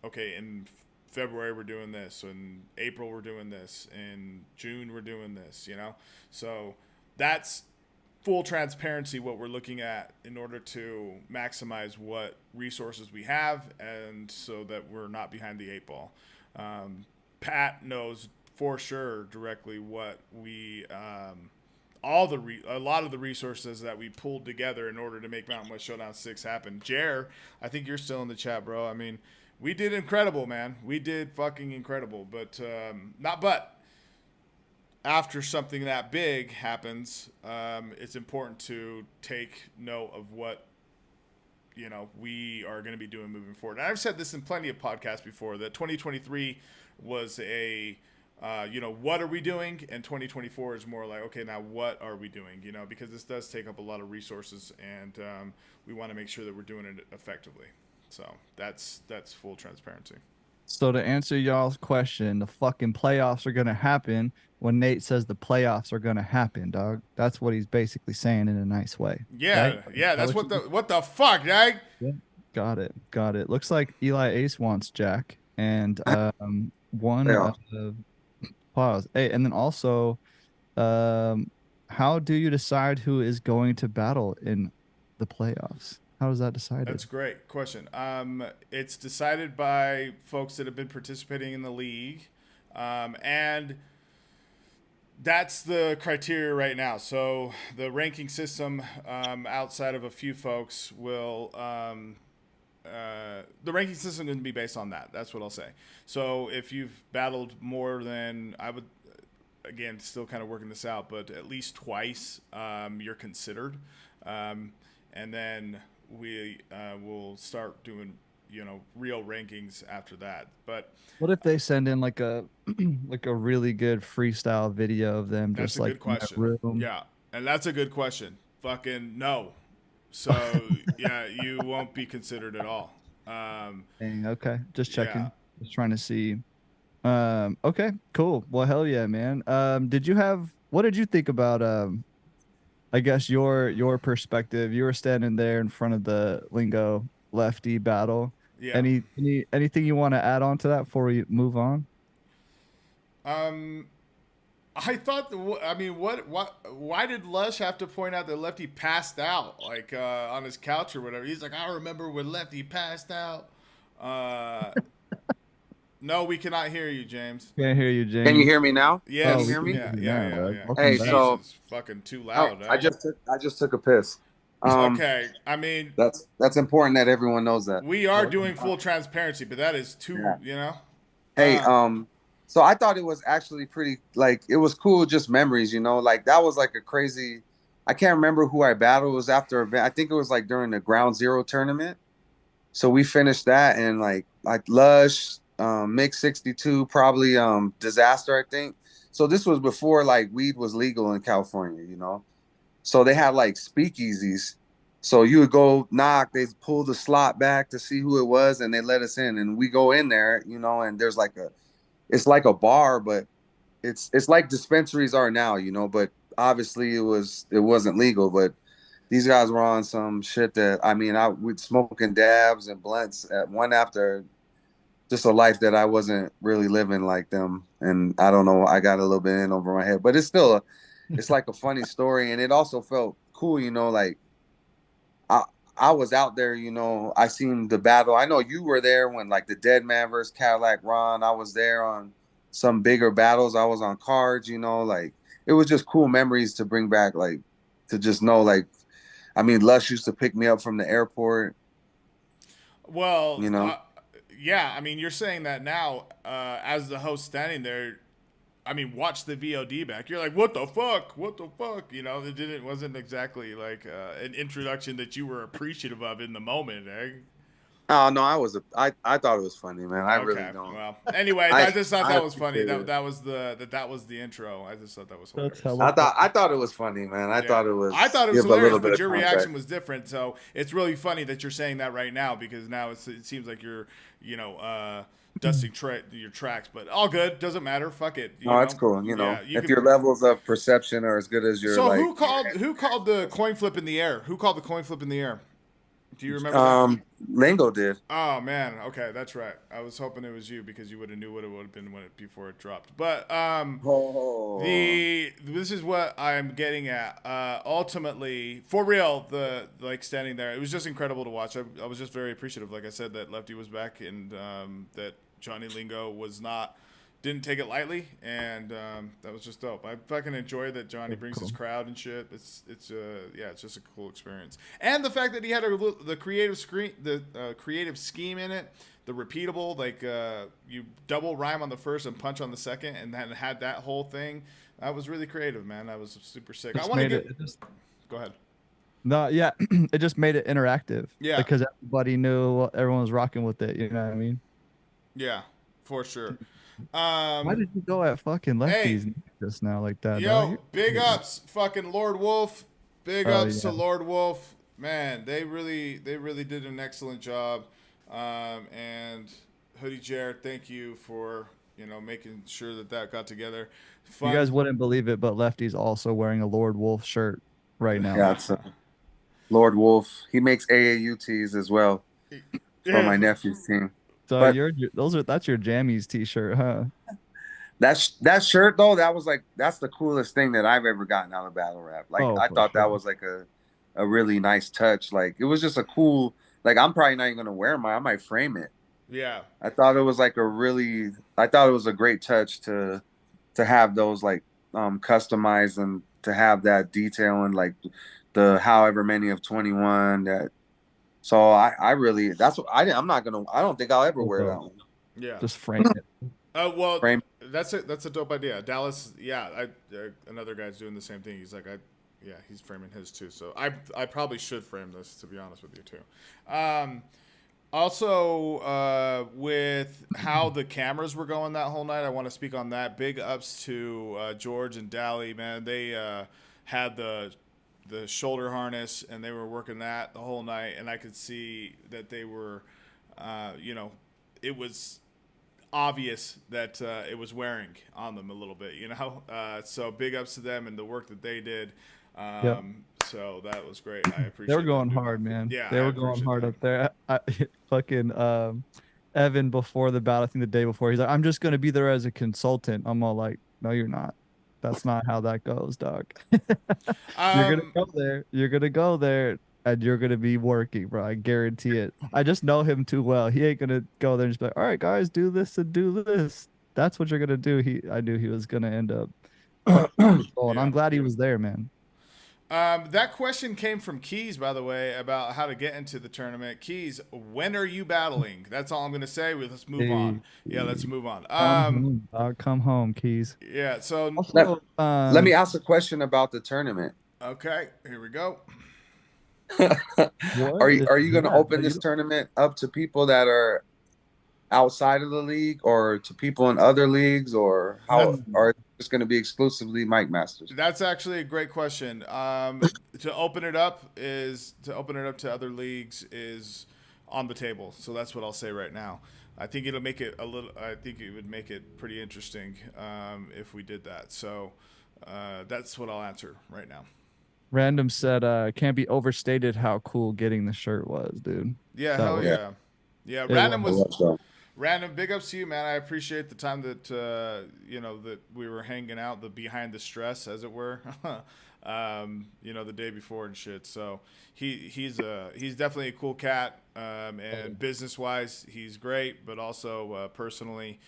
in February we're doing this, in April we're doing this, in June we're doing this, So that's full transparency what we're looking at in order to maximize what resources we have, and so that we're not behind the eight ball. Pat knows for sure directly what we a lot of the resources that we pulled together in order to make Mountain West Showdown 6 happen. Jer, I think you're still in the chat, bro. I mean, we did incredible, man. We did fucking incredible, but after something that big happens, it's important to take note of what we are going to be doing moving forward. And I've said this in plenty of podcasts before, that 2023 was a what are we doing, and 2024 is more like, okay, now what are we doing, because this does take up a lot of resources, and we want to make sure that we're doing it effectively. So that's full transparency. So to answer y'all's question, the fucking playoffs are gonna happen when Nate says the playoffs are gonna happen, dog. That's what he's basically saying in a nice way. Yeah, right? Yeah. That's what the fuck, dog. Yeah. Got it. Looks like Eli Ace wants Jack, and one pause. Hey, and then also, how do you decide who is going to battle in the playoffs? How is that decided? That's a great question. It's decided by folks that have been participating in the league, and that's the criteria right now. So the ranking system, outside of a few folks, will the ranking system is going to be based on that. That's what I'll say. So if you've battled more than, I would, again, still kind of working this out, but at least twice, you're considered, and then we will start doing real rankings after that. But what if they send in like a really good freestyle video of them? That's just a like good question. In that room? Yeah, and that's a good question. Fucking no. So yeah, you won't be considered at all. Dang, okay, just checking. Yeah. Just trying to see. Okay, cool. Well, hell yeah, man. What did you think about I guess your perspective? You were standing there in front of the Lingo lefty battle. Yeah. Anything you want to add on to that before we move on? I thought, why did Lush have to point out that Lefty passed out, on his couch or whatever? He's like, I remember when Lefty passed out. No, we cannot hear you, James. Can't hear you, James. Can you hear me now? Yes. Can you hear me? Yeah. Hey, so it's fucking too loud. I just took a piss. Okay, I mean, that's important that everyone knows that. We are doing full transparency, but that is too, Hey, so I thought it was actually pretty, like, it was cool, just memories, you know, like that was like a crazy. I can't remember who I battled. It was after event. I think it was like during the Ground Zero tournament. So we finished that and like Lush, Mix 62, probably Disaster, I think. So this was before like weed was legal in California, you know. So they had like speakeasies. So you would go knock, they pull the slot back to see who it was, and they let us in. And we go in there, you know, and there's like it's like a bar, but it's like dispensaries are now, you know, but obviously it wasn't legal, but these guys were on some shit that, I mean, we'd smoking dabs and blunts at one after, just a life that I wasn't really living like them. And I don't know, I got a little bit in over my head, but it's like a funny story. And it also felt cool, you know, like I, I was out there, you know, I seen the battle. I know you were there when like the Dead Man versus Cadillac Ron, I was there on some bigger battles. I was on cards, you know, like it was just cool memories to bring back, like to just know, like, I mean, Lush used to pick me up from the airport. Well, You know, yeah. I mean, you're saying that now as the host standing there. I mean, watch the VOD back. You're like, what the fuck? What the fuck? You know, it wasn't exactly like an introduction that you were appreciative of in the moment, eh? oh no, I thought it was funny, man. I really Okay. don't. Well, anyway, I just thought I that was funny. appreciate it. That was the intro. I just thought that was That's hilarious. hella I thought it was funny, man. I Yeah. thought it was I thought it was give a hilarious, little bit but of your reaction context. was different. So it's really funny that you're saying that right now because now it seems like you're, you know, dusting your tracks. But all good, doesn't matter. Fuck it. You No, it's know. cool. You know, Yeah, you if can. your levels of perception are as good as your So like, who called the coin flip in the air? Who called the coin flip in the air? Do you remember that? Lingo did. Oh man, okay, that's right. I was hoping it was you because you would have knew what it would have been before it dropped. But Oh, this is what I'm getting at. Ultimately, for real, the like standing there, it was just incredible to watch. I was just very appreciative, like I said, that Lefty was back and that Johnny Lingo didn't take it lightly, and that was just dope. I fucking enjoy that Johnny brings his crowd and shit. It's just a cool experience, and the fact that he had the creative scheme in it, the repeatable, like you double rhyme on the first and punch on the second, and then had that whole thing. That was really creative, man. That was super sick. I want to get. Go ahead. No, yeah, it just made it interactive. Yeah. Because everybody knew everyone was rocking with it. You know what I mean? Yeah, for sure. Why did you go at fucking lefties just now like that? Yo, big ups, fucking Lord Wolf. Big ups to Lord Wolf. Man, they really did an excellent job. And Hoodie Jared, thank you for making sure that got together. You guys wouldn't believe it, but Lefty's also wearing a Lord Wolf shirt right now. Yeah, it's Lord Wolf. He makes AAU tees as well for my nephew's team. So that's your Jammies t-shirt, huh? That shirt though, that's the coolest thing that I've ever gotten out of battle rap. Like I thought that was like a really nice touch. Like it was just a cool. Like I'm probably not even gonna wear mine. I might frame it. Yeah. I thought it was a great touch to have those like customized and to have that detail and like the however many of 21 that. So I really I don't think I'll ever wear that one. Yeah. Just frame it. Well, that's a dope idea. Dallas, another guy's doing the same thing. He's like, he's framing his too. So I probably should frame this, to be honest with you too. Also, with how the cameras were going that whole night, I want to speak on that. Big ups to George and Dally, man. They had the shoulder harness and they were working that the whole night, and I could see that they were, it was obvious that it was wearing on them a little bit, so big ups to them and the work that they did. So that was great. I appreciate they were going hard, man. Yeah, they were going hard up there. Fucking Evan before the battle, I think the day before, he's like, I'm just gonna be there as a consultant. I'm all like, no, you're not. That's not how that goes, dog. You're gonna go there. You're gonna go there, and you're gonna be working, bro. I guarantee it. I just know him too well. He ain't gonna go there and just be like, all right, guys, do this and do this. That's what you're gonna do. I knew he was gonna end up. And I'm glad he was there, man. That question came from Keys, by the way, about how to get into the tournament. Keys, when are you battling? That's all I'm going to say. Let's move on. Yeah, let's move on. Come home, Keys. Yeah, so Also, let me ask a question about the tournament. Okay, here we go. Are you going to open this tournament up to people that are outside of the league, or to people in other leagues, or how are just going to be exclusively Mike Masters? That's actually a great question. To open it up to other leagues is on the table. So that's what I'll say right now. I think it'll make it I think it would make it pretty interesting if we did that. So that's what I'll answer right now. Random said, "Can't be overstated how cool getting the shirt was, dude." Yeah, hell yeah, yeah. Random was. Random, big ups to you, man. I appreciate the time that that we were hanging out, the behind the stress, as it were. The day before and shit. So he's definitely a cool cat, and business wise, he's great. But also personally,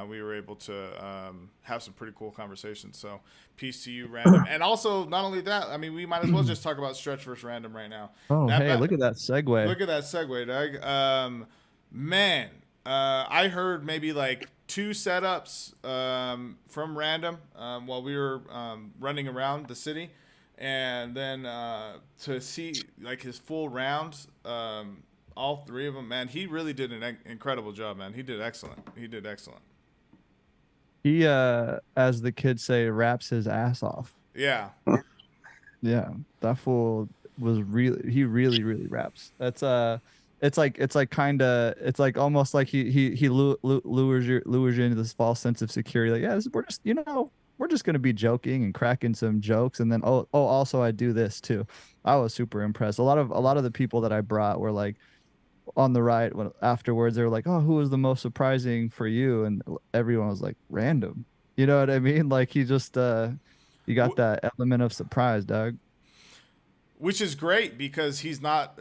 we were able to have some pretty cool conversations. So peace to you, Random. And also, not only that, I mean, we might as well just talk about Stretch versus Random right now. Oh, hey, look at that segue. Look at that segue, Doug. Man. I heard maybe like 2 setups from Random while we were running around the city, and then to see like his full rounds, all 3 of them. Man, he really did an incredible job, man. He did excellent. He, as the kids say, raps his ass off. Yeah. Yeah, that fool was he really raps. That's it's like almost like he lures you into this false sense of security. Like, yeah, we're just gonna be joking and cracking some jokes, and then also I do this too. I was super impressed. A lot of the people that I brought were like on the right when afterwards they were like, oh, who was the most surprising for you? And everyone was like, Random. You know what I mean? Like he just you got that element of surprise, Doug. Which is great because he's not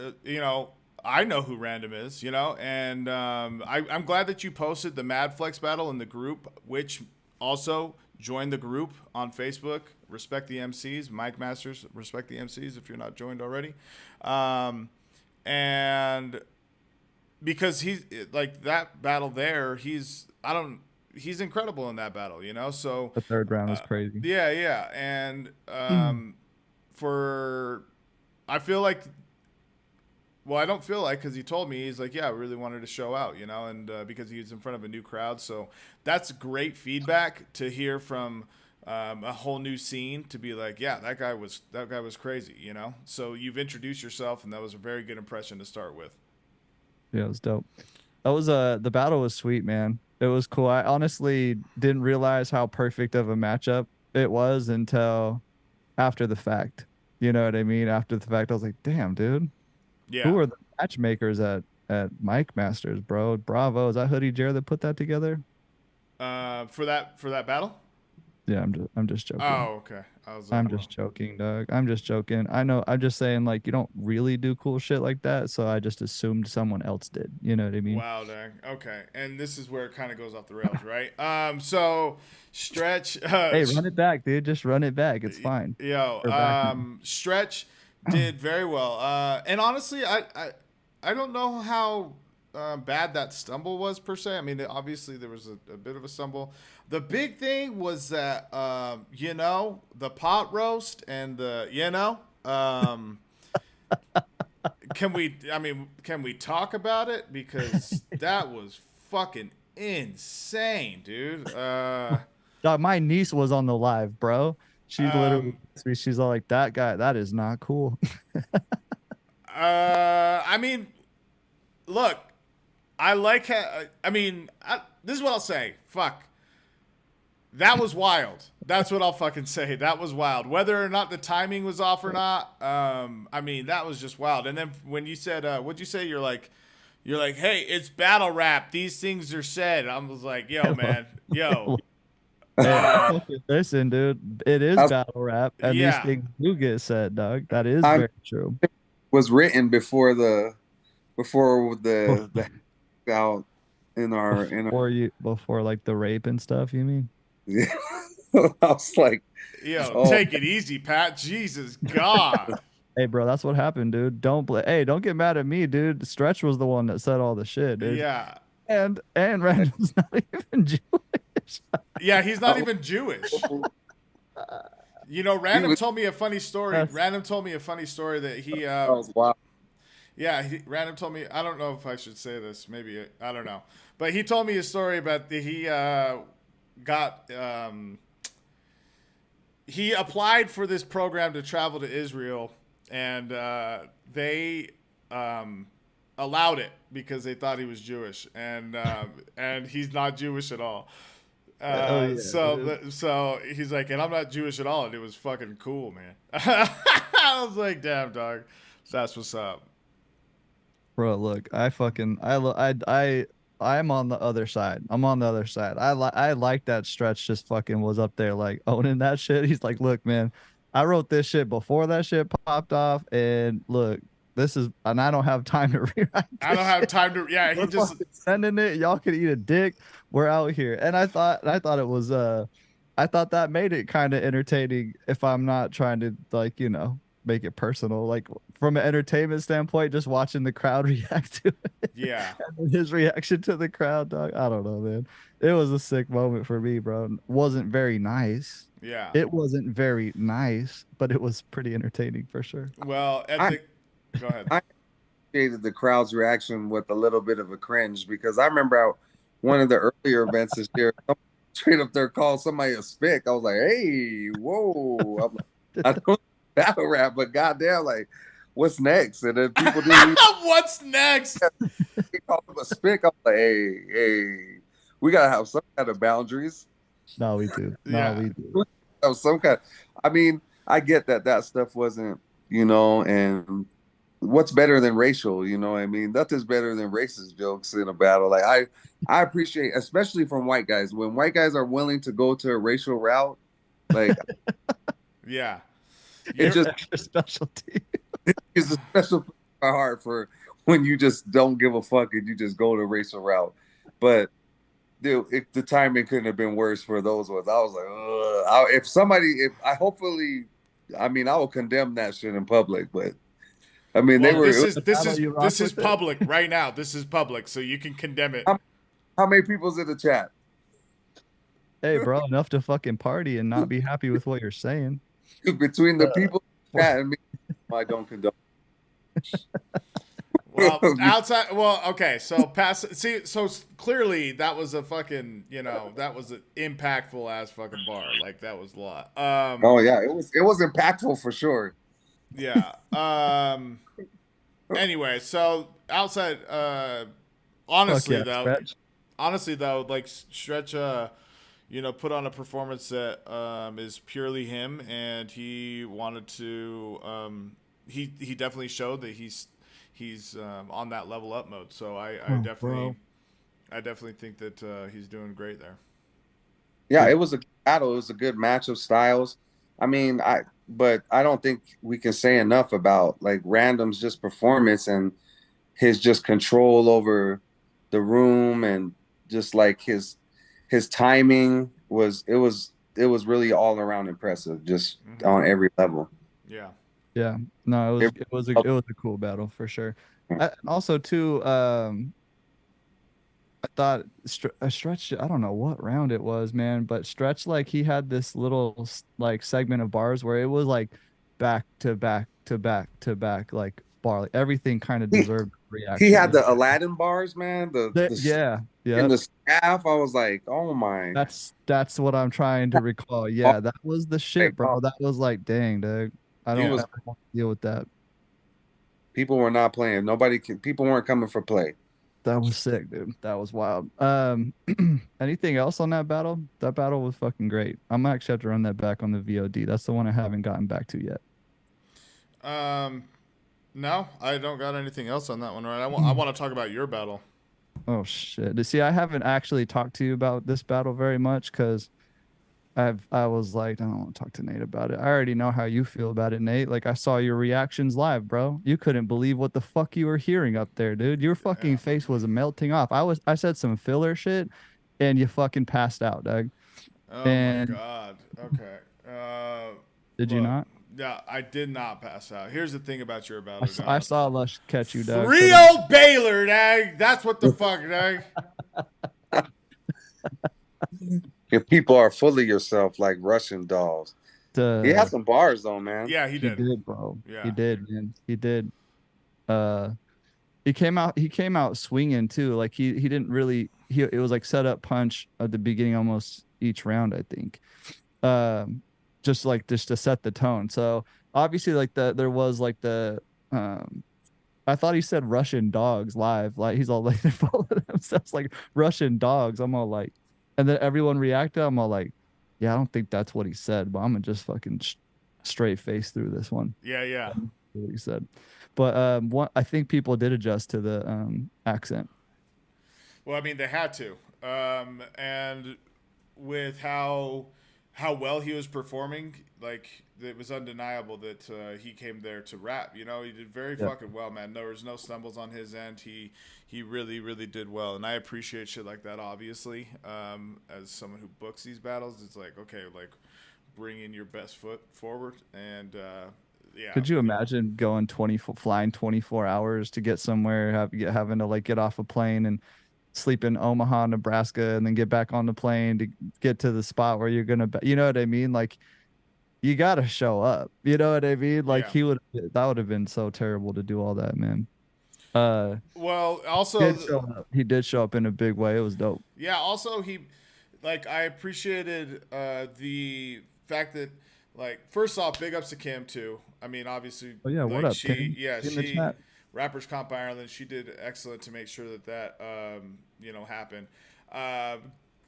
I know who Random is, and I'm glad that you posted the Mad Flex battle in the group, which also joined the group on Facebook. Respect the MCs, Mike Masters. Respect the MCs if you're not joined already, and because he's like that battle there, he's incredible in that battle, So the 3rd round was crazy. Yeah, and I feel like. Well, I don't feel like, because he told me, he's like, yeah, I really wanted to show out, and because he was in front of a new crowd. So that's great feedback to hear from a whole new scene, to be like, yeah, that guy was crazy, So you've introduced yourself, and that was a very good impression to start with. Yeah, it was dope. That was the battle was sweet, man. It was cool. I honestly didn't realize how perfect of a matchup it was until after the fact. You know what I mean? After the fact, I was like, damn, dude. Yeah. Who are the matchmakers at Mike Masters, bro? Bravo. Is that Hoodie Jared that put that together? For that battle? Yeah, I'm just joking. Oh, okay. I'm just joking, Doug. I'm just joking. I know. I'm just saying, like, you don't really do cool shit like that, so I just assumed someone else did. You know what I mean? Wow, Doug. Okay, and this is where it kind of goes off the rails, right? So Stretch. Hey, run it back, dude. Just run it back. It's fine. Yo, Stretch did very well. And honestly, I don't know how bad that stumble was per se. I mean, obviously there was a bit of a stumble. The big thing was that the pot roast and the can we talk about it, because that was fucking insane, dude. Dog, my niece was on the live, bro. She literally, she's all like, that guy, that is not cool. I mean, look, I like how, this is what I'll say. Fuck. That was wild. That's what I'll fucking say. That was wild. Whether or not the timing was off or not, that was just wild. And then when you said, what'd you say? You're like, hey, it's battle rap. These things are said. I was like, yo, man, yo. Listen, dude, it is battle rap, and these things do get said, dog. That is very true. Was written before the out in our before like the rape and stuff. You mean? Yeah. I was like, take it easy, Pat. Jesus God. Hey, bro, that's what happened, dude. Don't get mad at me, dude. Stretch was the one that said all the shit, dude. Yeah. And Randall's not even Jewish. Yeah, he's not even Jewish. You know, Random told me a funny story. Random told me a funny story that he. That was wild. Yeah, Random told me. I don't know if I should say this. Maybe I don't know. But he told me a story about he got. He applied for this program to travel to Israel, and they allowed it because they thought he was Jewish, and he's not Jewish at all. So he's like, and I'm not Jewish at all, and it was fucking cool, man. I was like, damn, dog, that's what's up, bro. Look, I'm on the other side. I'm on the other side. I like that Stretch just fucking was up there like owning that shit. He's like, look, man, I wrote this shit before that shit popped off, and look, and I don't have time to rewrite. I don't have time to. Yeah, he just sending it. Y'all can eat a dick. We're out here, and I thought it was I thought that made it kind of entertaining. If I'm not trying to like make it personal, like from an entertainment standpoint, just watching the crowd react to it. Yeah, and his reaction to the crowd, dog. I don't know, man. It was a sick moment for me, bro. Wasn't very nice. Yeah, it wasn't very nice, but it was pretty entertaining for sure. Well, go ahead. I appreciated the crowd's reaction with a little bit of a cringe because I remember one of the earlier events this year, straight up there called somebody a spick. I was like, hey, whoa. I'm like, I don't battle rap, but goddamn, like, what's next? And then people didn't what's next? He called him a spick. I was like, hey, we gotta have some kind of boundaries. No, we do. We do. Have some kind. I mean, I get that stuff wasn't, and what's better than racial? I mean, nothing's better than racist jokes in a battle. Like I appreciate, especially from white guys, when white guys are willing to go to a racial route. Like, yeah, it's just extra specialty. It's a special heart for when you just don't give a fuck and you just go the racial route. But dude, the timing couldn't have been worse for those ones. I was like, I will condemn that shit in public, but I mean, this is public right now. This is public, so you can condemn it. How many people's in the chat? Hey, bro, enough to fucking party and not be happy with what you're saying. Between the people in the chat and me, I don't condone. Well, outside. Well, okay. So so clearly that was a fucking, that was an impactful ass fucking bar. Like that was a lot. Oh yeah, it was impactful for sure. Yeah. Anyway, so outside. Honestly though, like Stretch, put on a performance that is purely him, and he wanted to. He definitely showed that he's on that level up mode. So I definitely think that he's doing great there. Yeah, it was a battle. It was a good match of styles. I mean, but I don't think we can say enough about like Random's just performance and his just control over the room, and just like his timing was really all around impressive, just on every level. Yeah. Yeah, no, it was a cool battle for sure. Also, too, I thought Stretch. I don't know what round it was, man, but Stretch, like, he had this little like segment of bars where it was like back to back to back to back, like bar. Like, everything kind of deserved reaction. He had the Aladdin bars, man. Yeah. And the staff. I was like, oh my. That's what I'm trying to recall. Yeah, that was the shit, bro. That was like, dang, dude. I don't ever want to deal with that. People were not playing. People weren't coming for play. That was sick, dude. That was wild. Anything else on that battle? That battle was fucking great. I might actually have to run that back on the VOD. That's the one I haven't gotten back to yet. No, I don't got anything else on that one, right? I want to talk about your battle. Oh shit. See, I haven't actually talked to you about this battle very much because I was like, I don't want to talk to Nate about it. I already know how you feel about it, Nate. Like, I saw your reactions live, bro. You couldn't believe what the fuck you were hearing up there, dude. Your fucking face was melting off. I said some filler shit, and you fucking passed out, Doug. Oh And my God. Okay. did you Look. not? Yeah, I did not pass out. Here's the thing about your battle, I dog. saw Lush catch you, dog. 3-0 Baylor, dog. That's what the fuck, dog. Your people are full of yourself like Russian dolls. He had some bars though, man. Yeah, he He did. did, bro. Yeah. He did, man. He did. Uh, he came out swinging too. Like he didn't really. It was like set up punch at the beginning almost each round, I think. Just to set the tone. So obviously, like there was like the I thought he said Russian dogs live. Like he's all like they follow themselves like Russian dogs. I'm all like, and then everyone reacted. I'm all like, yeah, I don't think that's what he said, but I'm gonna just fucking straight face through this one. Yeah, yeah. What he said, but I think people did adjust to the accent. Well, I mean, they had to, and with how well he was performing, like it was undeniable that he came there to rap. You know, he did very fucking well, man. There was no stumbles on his end. He really, really did well, and I appreciate shit like that. Obviously, as someone who books these battles, it's like, okay, like bring in your best foot forward, and yeah. Could you imagine going flying 24 hours to get somewhere, having to like get off a plane and sleep in Omaha, Nebraska, and then get back on the plane to get to the spot where you're gonna, you know what I mean? Like you gotta show up. You know what I mean? Like that would have been so terrible to do all that, man. Well, also he did show up in a big way. It was dope. Yeah. Also, I appreciated the fact that, like, first off, big ups to Kim too. I mean, obviously, oh yeah, like, what up, she, Kim? yeah, she Rappers Comp Ireland. She did excellent to make sure that happened.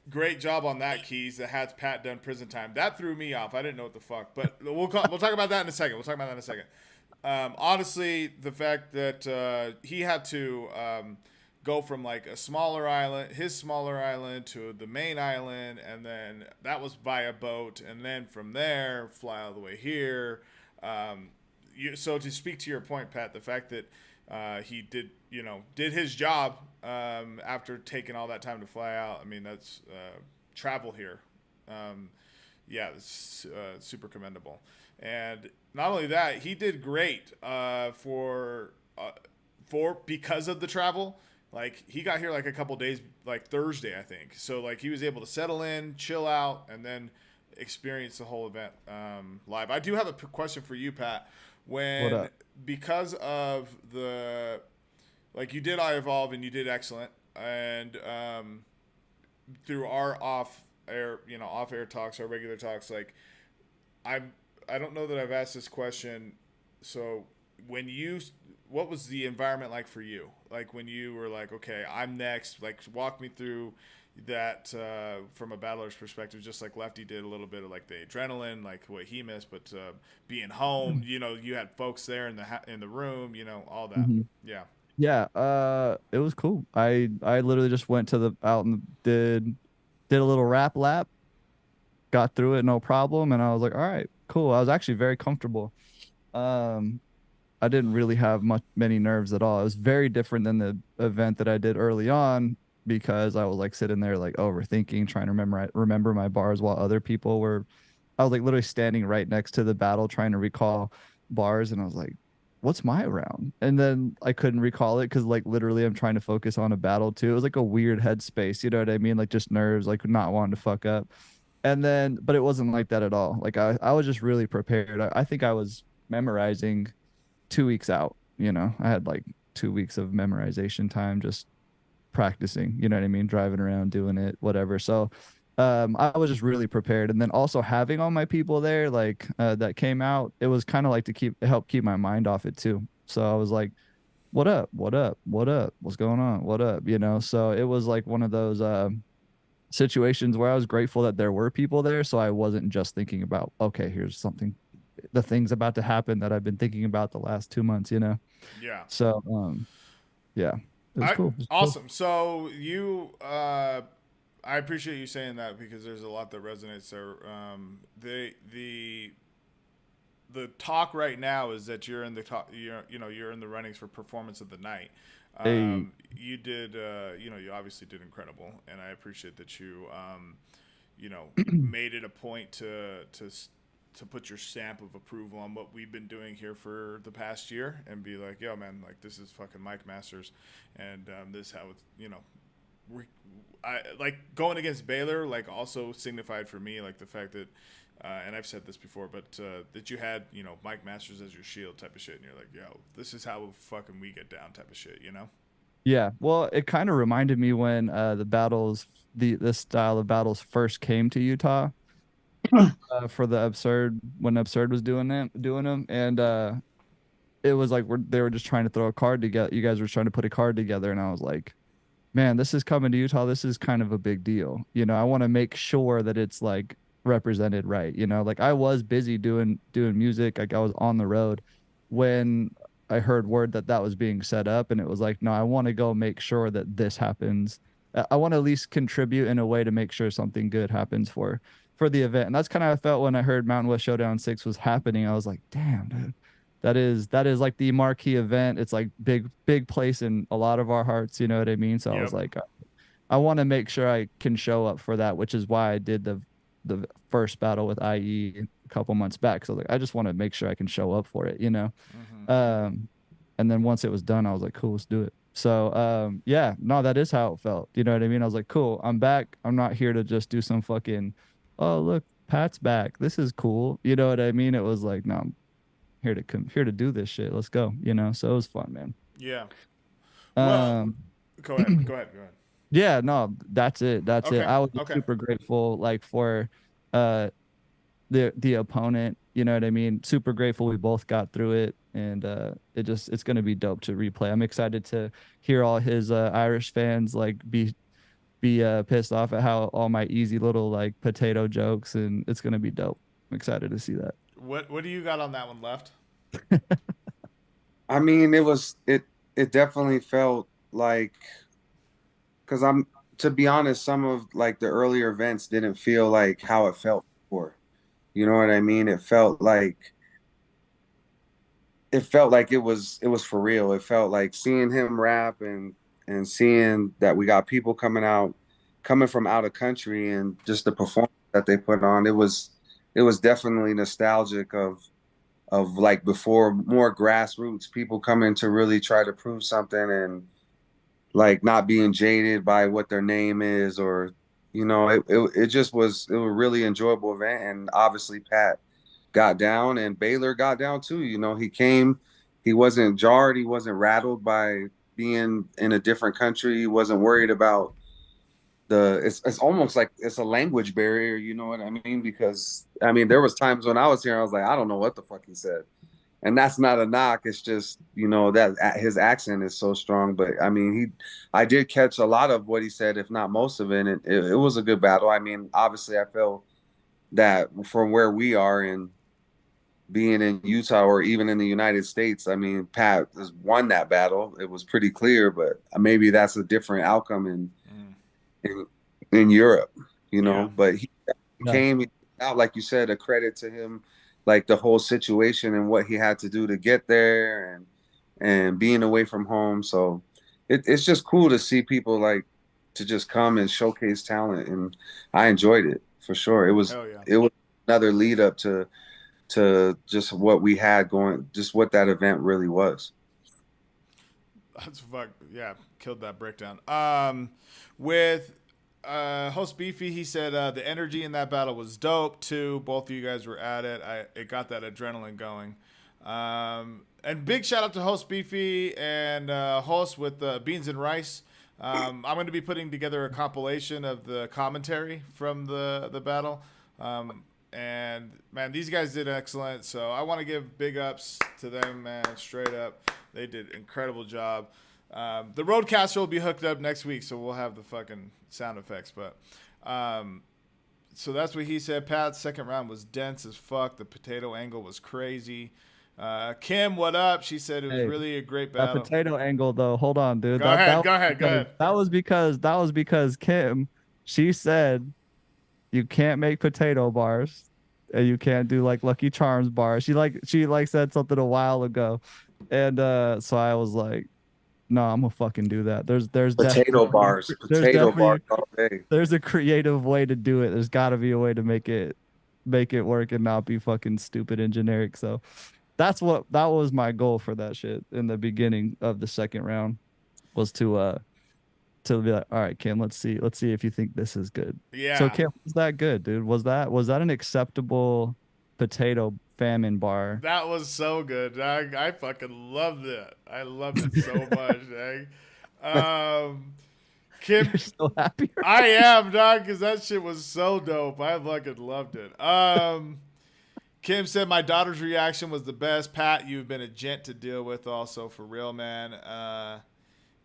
Great job on that, Keys. That has Pat done prison time. That threw me off. I didn't know what the fuck, but we'll talk about that in a second. Honestly, the fact that he had to go from like his smaller island to the main island, and then that was by a boat, and then from there fly all the way here. So to speak to your point, Pat, the fact that he did his job after taking all that time to fly out. I mean, that's travel here. It's super commendable. And not only that, he did great for because of the travel. Like he got here like a couple days, like Thursday, I think. So like he was able to settle in, chill out, and then experience the whole event live. I do have a question for you, Pat. Because of the, like, you did iEvolve and you did excellent, and through our off air talks, our regular talks, like I don't know that I've asked this question. So what was the environment like for you? Like when you were like, okay, I'm next, like walk me through that from a battler's perspective, just like Lefty did a little bit of like the adrenaline, like what he missed, but being home, you had folks there in the room, all that. Mm-hmm. Yeah. It was cool. I literally just went to out and did a little rap lap, got through it, no problem. And I was like, all right, cool. I was actually very comfortable. I didn't really have many nerves at all. It was very different than the event that I did early on, because I was like sitting there like overthinking, trying to remember my bars while other people were. I was like literally standing right next to the battle trying to recall bars, and I was like, what's my round? And then I couldn't recall it because like literally I'm trying to focus on a battle too. It was like a weird headspace, you know what I mean? Like just nerves, like not wanting to fuck up. And then, but it wasn't like that at all. Like I was just really prepared. I think I was memorizing 2 weeks out. I had like 2 weeks of memorization time, just practicing, you know what I mean? Driving around, doing it, whatever. So I was just really prepared. And then also having all my people there, like that came out, it was kind of like to help keep my mind off it too. So I was like, what up? What's going on? What up? So it was like one of those situations where I was grateful that there were people there. So I wasn't just thinking about, okay, here's the things about to happen that I've been thinking about the last 2 months, Yeah. So, yeah, it was cool. Awesome. Cool. So you, I appreciate you saying that because there's a lot that resonates there. The talk right now is that you're in the talk, you're in the runnings for performance of the night. You did, you obviously did incredible, and I appreciate that you you know, made it a point to put your stamp of approval on what we've been doing here for the past year and be like, yo, man, like this is fucking Mike Masters, and this is how it's, you know, I like going against Baylor, like also signified for me like the fact that, and I've said this before, but that you had, you know, Mike Masters as your shield type of shit, and you're like, yo, this is how fucking we get down type of shit, you know? Yeah, well, it kind of reminded me when the battles, this style of battles first came to Utah for the Absurd, when Absurd was doing them, and it was like they were just trying to throw a card together. You guys were trying to put a card together, and I was like, man, this is coming to Utah. This is kind of a big deal. You know, I want to make sure that it's like represented right. You know, like I was busy doing music, like I was on the road when I heard word that that was being set up, and it was like, no, I want to go make sure that this happens. I want to at least contribute in a way to make sure something good happens for the event. And that's kind of how I felt when I heard Mountain West Showdown 6 was happening. I was like, damn, dude. That is like the marquee event. It's like big place in a lot of our hearts, you know what I mean? So I was like, I want to make sure I can show up for that, which is why I did the first battle with IE a couple months back. So like, I just want to make sure I can show up for it, you know? And then once it was done, I was like, cool, let's do it. So yeah, no, that is how it felt. You know what I mean? I was like, cool, I'm back. I'm not here to just do some fucking, oh look, Pat's back, this is cool. You know what I mean? It was like, no, I'm here to do this shit. Let's go. You know? So it was fun, man. Yeah. Well, go ahead. Yeah, no, that's it. That's it. I was Okay. super grateful, like, for the opponent. You know what I mean? Super grateful we both got through it, and it's gonna be dope to replay. I'm excited to hear all his Irish fans like be pissed off at how all my easy little like potato jokes, and it's gonna be dope. I'm excited to see that. What do you got on that one left? I mean, it definitely felt like, because to be honest, some of like the earlier events didn't feel like how it felt before. You know what I mean? It felt like it was for real. It felt like seeing him rap and seeing that we got people coming from out of country, and just the performance that they put on. It was definitely nostalgic of like before, more grassroots people coming to really try to prove something, and like not being jaded by what their name is, or you know, it just was a really enjoyable event. And obviously Pat got down, and Baylor got down too. You know, he wasn't jarred, he wasn't rattled by being in a different country. He wasn't worried about it's almost like it's a language barrier, you know what I mean? Because I mean, there was times when I was here, I was like, I don't know what the fuck he said. And that's not a knock. It's just, you know, that his accent is so strong. But I mean, I did catch a lot of what he said, if not most of it. And it was a good battle. I mean, obviously I feel that from where we are, and being in Utah or even in the United States, I mean, Pat has won that battle. It was pretty clear, but maybe that's a different outcome in Europe, you know. Yeah. But he came out, like you said, a credit to him, like the whole situation and what he had to do to get there, and being away from home. So it's just cool to see people like to just come and showcase talent, and I enjoyed it for sure. It was another lead up to just what we had going, just what that event really was. That's killed that breakdown. With host Beefy, he said the energy in that battle was dope too. Both of you guys were at it. It got that adrenaline going. And big shout out to host Beefy and host with Beans and Rice. I'm going to be putting together a compilation of the commentary from the battle. And man, these guys did excellent. So I want to give big ups to them, man. Straight up, they did an incredible job. The Roadcaster will be hooked up next week, so we'll have the fucking sound effects. But so that's what he said. Pat's second round was dense as fuck. The potato angle was crazy. Kim, what up? She said it was really a great battle. That potato angle, though. Hold on, dude. Go ahead. That was because Kim, she said you can't make potato bars, and you can't do like Lucky Charms bars. She said something a while ago, and so I was like, no, I'm gonna fucking do that. There's Potato definitely bars. there's Potato bars definitely all day. there's a creative way to do it. There's got to be a way to make it work and not be fucking stupid and generic. So that was my goal for that shit in the beginning of the second round, was to be like, all right, Kim, let's see if you think this is good. So Yeah. Kim, was that good, dude? Was that an acceptable potato famine bar? That was so good, dog. I fucking loved it. I loved it so much, dog. Kim, You're so happy. I am, dog, because that shit was so dope. I fucking loved it. Kim said my daughter's reaction was the best. Pat, you've been a gent to deal with, also for real, man.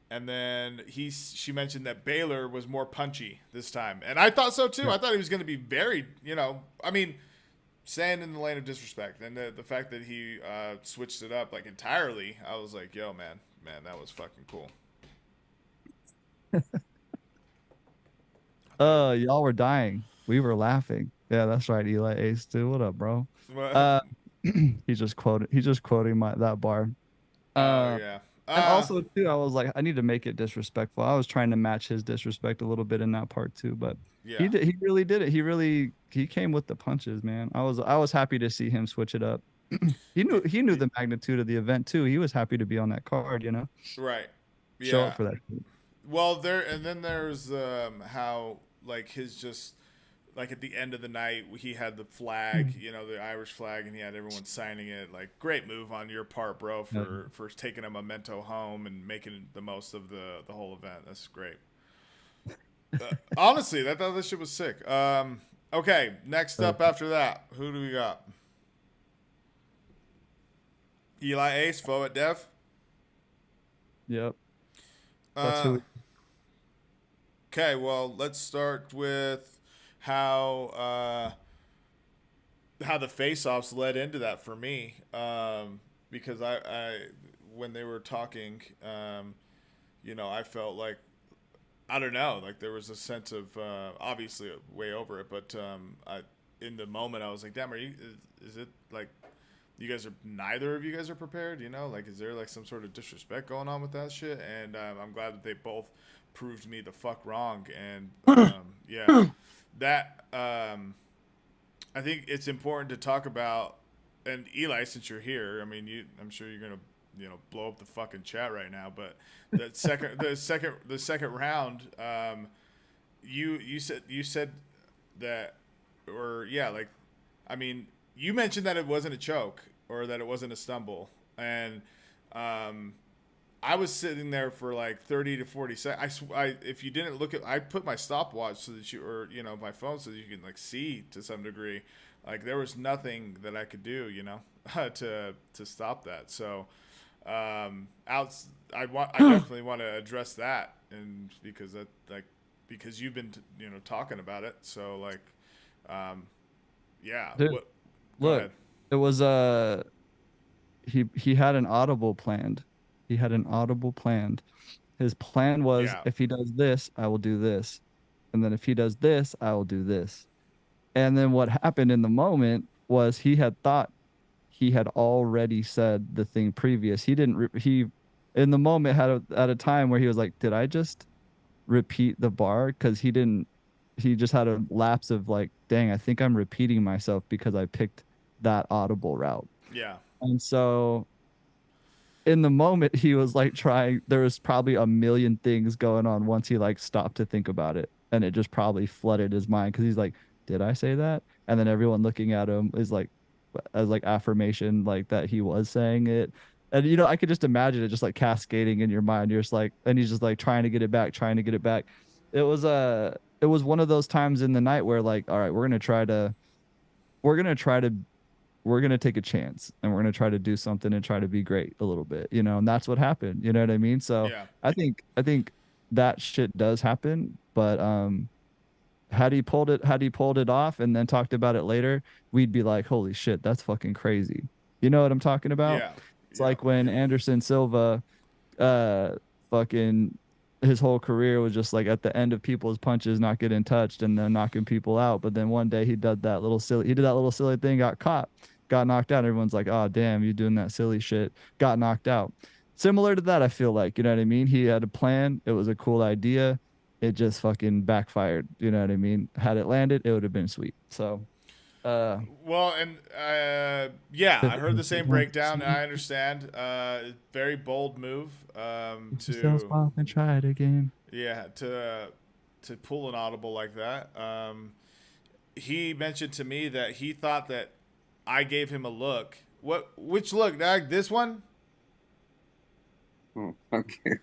And then she mentioned that Baylor was more punchy this time, and I thought so too. I thought he was going to be very, I mean, saying in the lane of disrespect, and the fact that he switched it up like entirely, I was like, yo, man, that was fucking cool. Y'all were dying. We were laughing. Yeah, that's right. Eli Ace too. What up, bro? He's just quoting that bar. Yeah. And also too, I was like, I need to make it disrespectful. I was trying to match his disrespect a little bit in that part too, but yeah. He really did it. He came with the punches, man. I was happy to see him switch it up. he knew the magnitude of the event too. He was happy to be on that card, Right. Yeah. Show up for that. Well, there's how like his just like at the end of the night he had the flag, the Irish flag, and he had everyone signing it. Like, great move on your part, bro, for taking a memento home and making the most of the whole event. That's great. Honestly, I thought this shit was sick. Okay, next up after that, who do we got? Eli Ace, Foe at Dev. Yep. That's who. Okay, well, let's start with how the face-offs led into that for me, because I when they were talking, I felt like, I don't know, like there was a sense of obviously way over it, but in the moment I was like, damn, is it like neither of you guys are prepared? Like, is there like some sort of disrespect going on with that shit? And I'm glad that they both proved me the fuck wrong. And yeah, that I think it's important to talk about. And Eli, since you're here, I mean, I'm sure you're gonna blow up the fucking chat right now. But the second round, you said that, or yeah, like, I mean, you mentioned that it wasn't a choke or that it wasn't a stumble, and I was sitting there for like 30 to 40 seconds. If you didn't look at, I put my stopwatch so that my phone so that you can like see to some degree. Like, there was nothing that I could do, to stop that. So, I definitely want to address that, and because you've been talking about it. So like, yeah. Dude, look, it was he had an audible planned. He had an audible planned. His plan was, if he does this, I will do this. And then if he does this, I will do this. And then what happened in the moment was he had thought he had already said the thing previous. He didn't, in the moment had at a time where he was like, did I just repeat the bar? Because he just had a lapse of like, dang, I think I'm repeating myself because I picked that audible route. Yeah. And so in the moment he was like there was probably a million things going on once he like stopped to think about it, and it just probably flooded his mind because he's like, did I say that? And then everyone looking at him is like, as like affirmation, like that he was saying it. And I could just imagine it just like cascading in your mind. You're just like, and he's just like trying to get it back. It was one of those times in the night where like, all right, we're gonna take a chance, and we're gonna try to do something and try to be great a little bit, and that's what happened. You know what I mean? So yeah. I think that shit does happen, but had he pulled it off and then talked about it later, we'd be like, holy shit, that's fucking crazy. You know what I'm talking about? Yeah. It's like when Anderson Silva fucking his whole career was just like at the end of people's punches not getting touched and then knocking people out, but then one day he did that little silly thing, got caught, got knocked out. Everyone's like, oh damn, you doing that silly shit, got knocked out. similar to that, I feel like, you know what I mean? He had a plan. It was a cool idea. It just fucking backfired. You know what I mean? Had it landed, it would have been sweet. So, well, and yeah, I heard the same breakdown, and I understand. Very bold move to and try it again. Yeah, to pull an audible like that. He mentioned to me that he thought that I gave him a look. Which look, Doug? This one? Okay.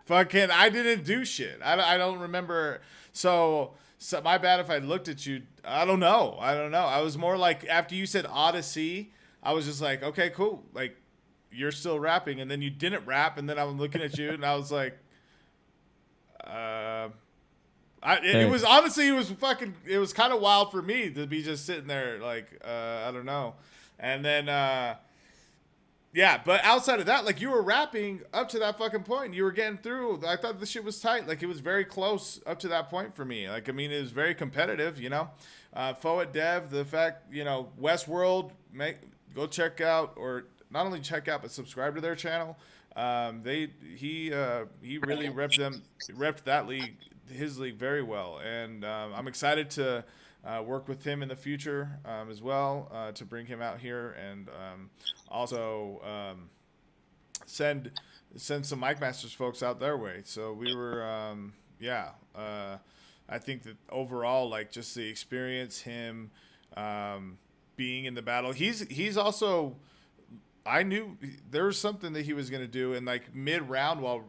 Fucking, I didn't do shit. I don't remember. So my bad if I looked at you. I don't know. I was more like, after you said Odyssey, I was just like, okay, cool. Like, you're still rapping, and then you didn't rap, and then I was looking at you, and I was like, it was honestly, it was kind of wild for me to be just sitting there like, I don't know. And then, yeah, but outside of that, like, you were rapping up to that fucking point. You were getting through. I thought the shit was tight. Like, it was very close up to that point for me. Like, I mean, it was very competitive, you know. Foet Dev, the fact, you know, Westworld, go check out, or not only check out, but subscribe to their channel. He really repped that league, his league, very well, and I'm excited to work with him in the future as well, to bring him out here, and also send some Mike Masters folks out their way. So we were, I think that overall, like, just the experience, him being in the battle, he's also. I knew there was something that he was going to do, and like mid-round while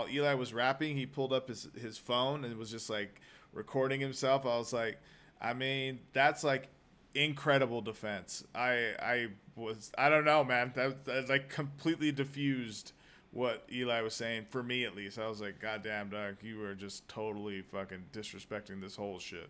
Eli was rapping, he pulled up his phone and was just like recording himself. I was like, I mean, that's like incredible defense. I don't know, man. That like completely diffused what Eli was saying, for me at least. I was like, God damn, dog, you were just totally fucking disrespecting this whole shit.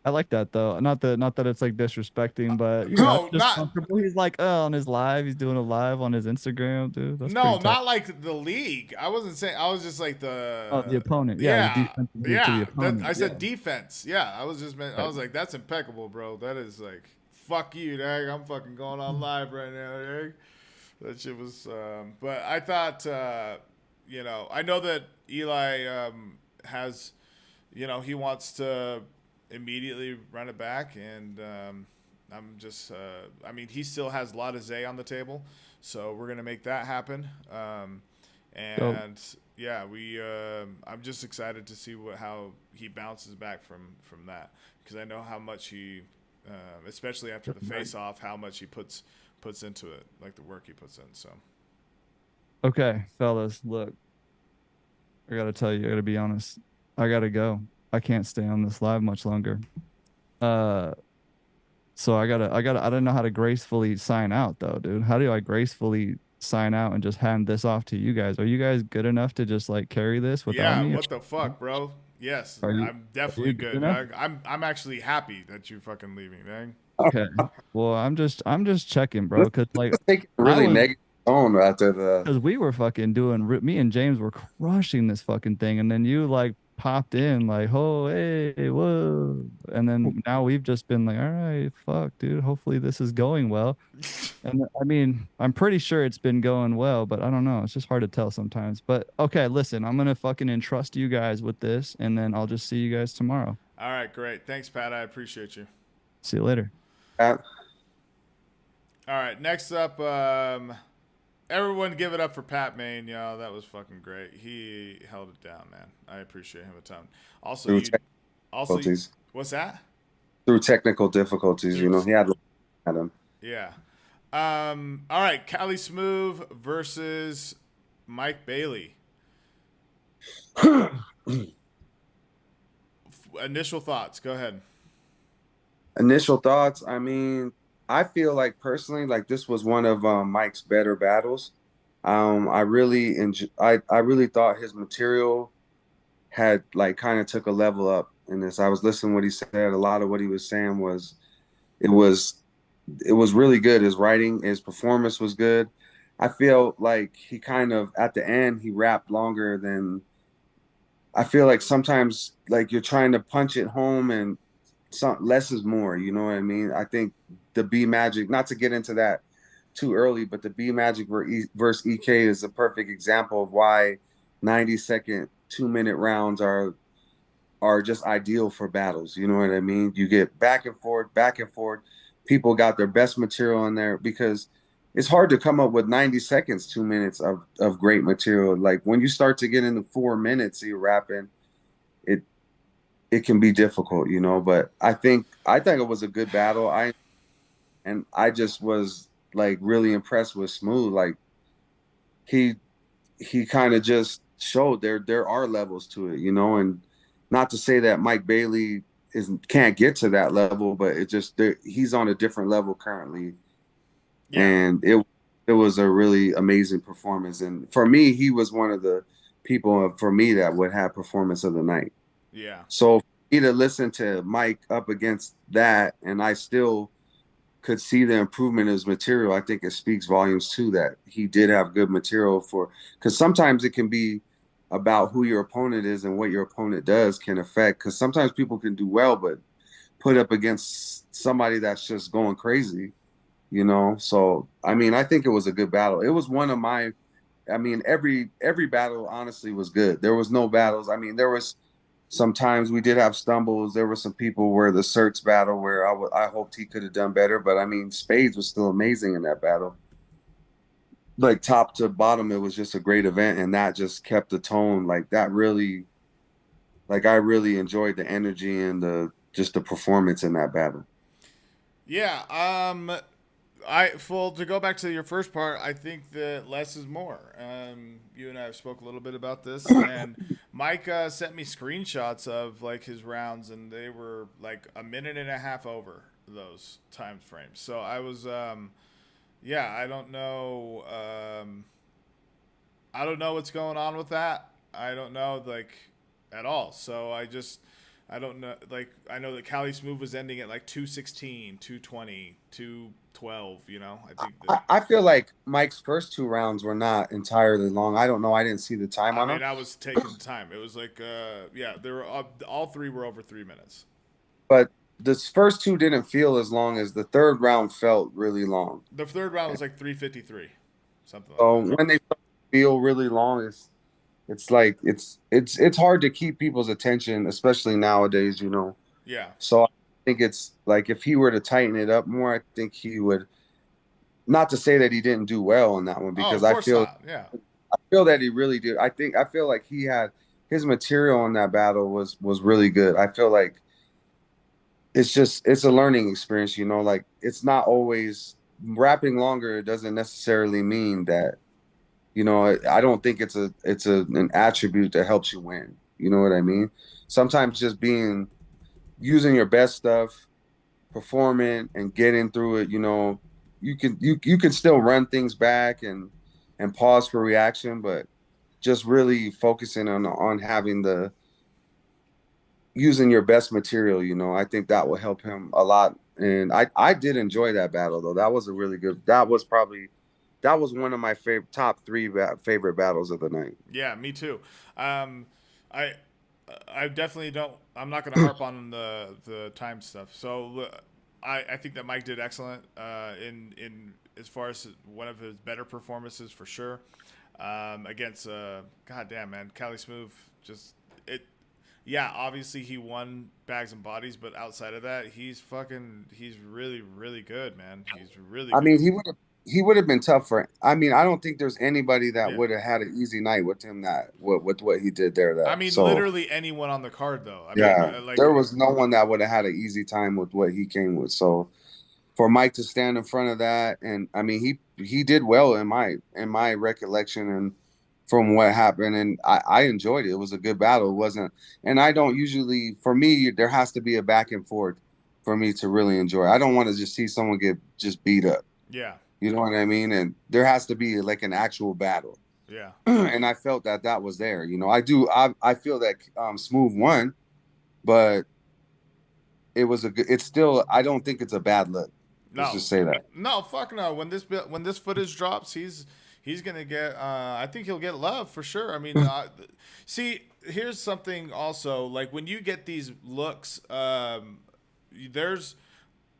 I like that though. Not that it's like disrespecting, but you know, just comfortable. He's like, on his live, he's doing a live on his Instagram, dude. That's not like the league. I wasn't saying. I was just like the opponent. Yeah, I said defense. Yeah, I was just. I was like, that's impeccable, bro. That is like, fuck you, dang. I'm fucking going on live right now, dang. That shit was. But I thought, you know, I know that Eli has, you know, he wants to immediately run it back, and I'm just I mean, he still has La de Zay on the table, so we're gonna make that happen, and yeah, I'm just excited to see how he bounces back from that, because I know how much he especially after the face off, how much he puts into it, like the work he puts in. So okay, fellas, look, I gotta tell you, I gotta be honest, I gotta go. I can't stay on this live much longer. So I don't know how to gracefully sign out though, dude. How do I gracefully sign out and just hand this off to you guys? Are you guys good enough to just like carry this without me? Yeah, what the fuck, bro? Yes, I'm definitely good. I'm actually happy that you're fucking leaving, dang. Okay. Well, I'm just checking, bro, because like really negative tone after because we were fucking doing, me and James were crushing this fucking thing, and then you like popped in like, oh, hey, whoa, and then now we've just been like, all right, fuck, dude, hopefully this is going well. And I mean, I'm pretty sure it's been going well, but I don't know, it's just hard to tell sometimes. But okay, listen, I'm gonna fucking entrust you guys with this, and then I'll just see you guys tomorrow. All right, great, thanks, Pat. I appreciate you. See you later. All right, next up, everyone give it up for Pat Maine, y'all. That was fucking great. He held it down, man. I appreciate him a ton. Also, what's that? Through technical difficulties, you know, he had him. Yeah. All right, Cali Smooth versus Mike Bailey. Initial thoughts. Go ahead. Initial thoughts. I mean, I feel like personally, like this was one of Mike's better battles. I really thought his material had like kind of took a level up in this. I was listening to what he said. A lot of what he was saying was really good. His writing, his performance was good. I feel like he kind of at the end he rapped longer than. I feel like sometimes like you're trying to punch it home and less is more. You know what I mean? I think the B Magic, not to get into that too early, but the B Magic versus EK is a perfect example of why 90-second 2-minute rounds are just ideal for battles. You know what I mean? You get back and forth, back and forth. People got their best material in there because it's hard to come up with 90 seconds, 2 minutes of great material. Like when you start to get into 4 minutes of rapping, it can be difficult, you know. But I think it was a good battle. I just was like really impressed with Smooth. Like he kind of just showed there are levels to it, you know, and not to say that Mike Bailey can't get to that level, but it just he's on a different level currently. Yeah. And it was a really amazing performance. And for me, he was one of the people for me that would have performance of the night. Yeah. So for me to listen to Mike up against that, and I still could see the improvement in his material, I think it speaks volumes too that he did have good material because sometimes it can be about who your opponent is and what your opponent does can affect, because sometimes people can do well, but put up against somebody that's just going crazy, you know? So, I mean, I think it was a good battle. It was one of my, I mean, every battle honestly was good. There was no battles. I mean, there was sometimes we did have stumbles. There were some people where the Cirques battle where I hoped he could have done better, but I mean, Spades was still amazing in that battle. Like top to bottom, it was just a great event, and that just kept the tone. Like that really, like I really enjoyed the energy and the performance in that battle. Yeah. To go back to your first part, I think that less is more. You and I have spoke a little bit about this, and Mike sent me screenshots of like his rounds, and they were like a minute and a half over those time frames. So I was, yeah, I don't know, I don't know what's going on with that. I don't know like at all. So I don't know. Like I know that Cali Smooth was ending at like 216, 220, 212. You know, I think that. I feel like Mike's first 2 rounds were not entirely long. I don't know. I didn't see the time I on mean, them. I was taking time. It was like, yeah, they were all three were over 3 minutes. But the first two didn't feel as long as the third round felt really long. The third round was like 3:53, something like So that. when they feel really long, it's like it's hard to keep people's attention, especially nowadays, you know. Yeah. So I think it's like if he were to tighten it up more, I think he would. Not to say that he didn't do well in that one, Oh, because of course not. Yeah. I feel that he really did. I feel like he had his material in that battle was really good. I feel like it's a learning experience, you know. Like it's not always rapping longer. It doesn't necessarily mean that, you know. I don't think it's an attribute that helps you win. You know what I mean? Sometimes just using your best stuff, performing and getting through it, you know, you can still run things back and pause for reaction, but just really focusing on having using your best material, you know, I think that will help him a lot. And I did enjoy that battle though. That was a really good. That was one of my top three favorite battles of the night. Yeah, me too. I I definitely don't. I'm not going to harp on the time stuff. So I think that Mike did excellent in as far as one of his better performances for sure. Against goddamn man, Cali Smooth. Just it. Yeah, obviously he won Bags and Bodies, but outside of that, he's really really good, man. He's really I good. mean, he would have been tough for. I mean, I don't think there's anybody that Yeah. would have had an easy night with him with what he did there. I That mean, so literally anyone on the card, though. I mean, yeah, like there was no one that would have had an easy time with what he came with. So for Mike to stand in front of that, and I mean, he did well in my recollection and from what happened, and I enjoyed it. It was a good battle. It wasn't, and I don't usually. For me, there has to be a back and forth for me to really enjoy. I don't want to just see someone get just beat up. yeah, You know what I mean? And there has to be like an actual battle. yeah. And I felt that was there. You know, I feel that Smooth won, but it was a good. It's still. I don't think it's a bad look. Let's No, just say that. no, fuck no. When this footage drops, he's gonna get. I think he'll get love for sure. I mean, see, here's something also. Like when you get these looks, there's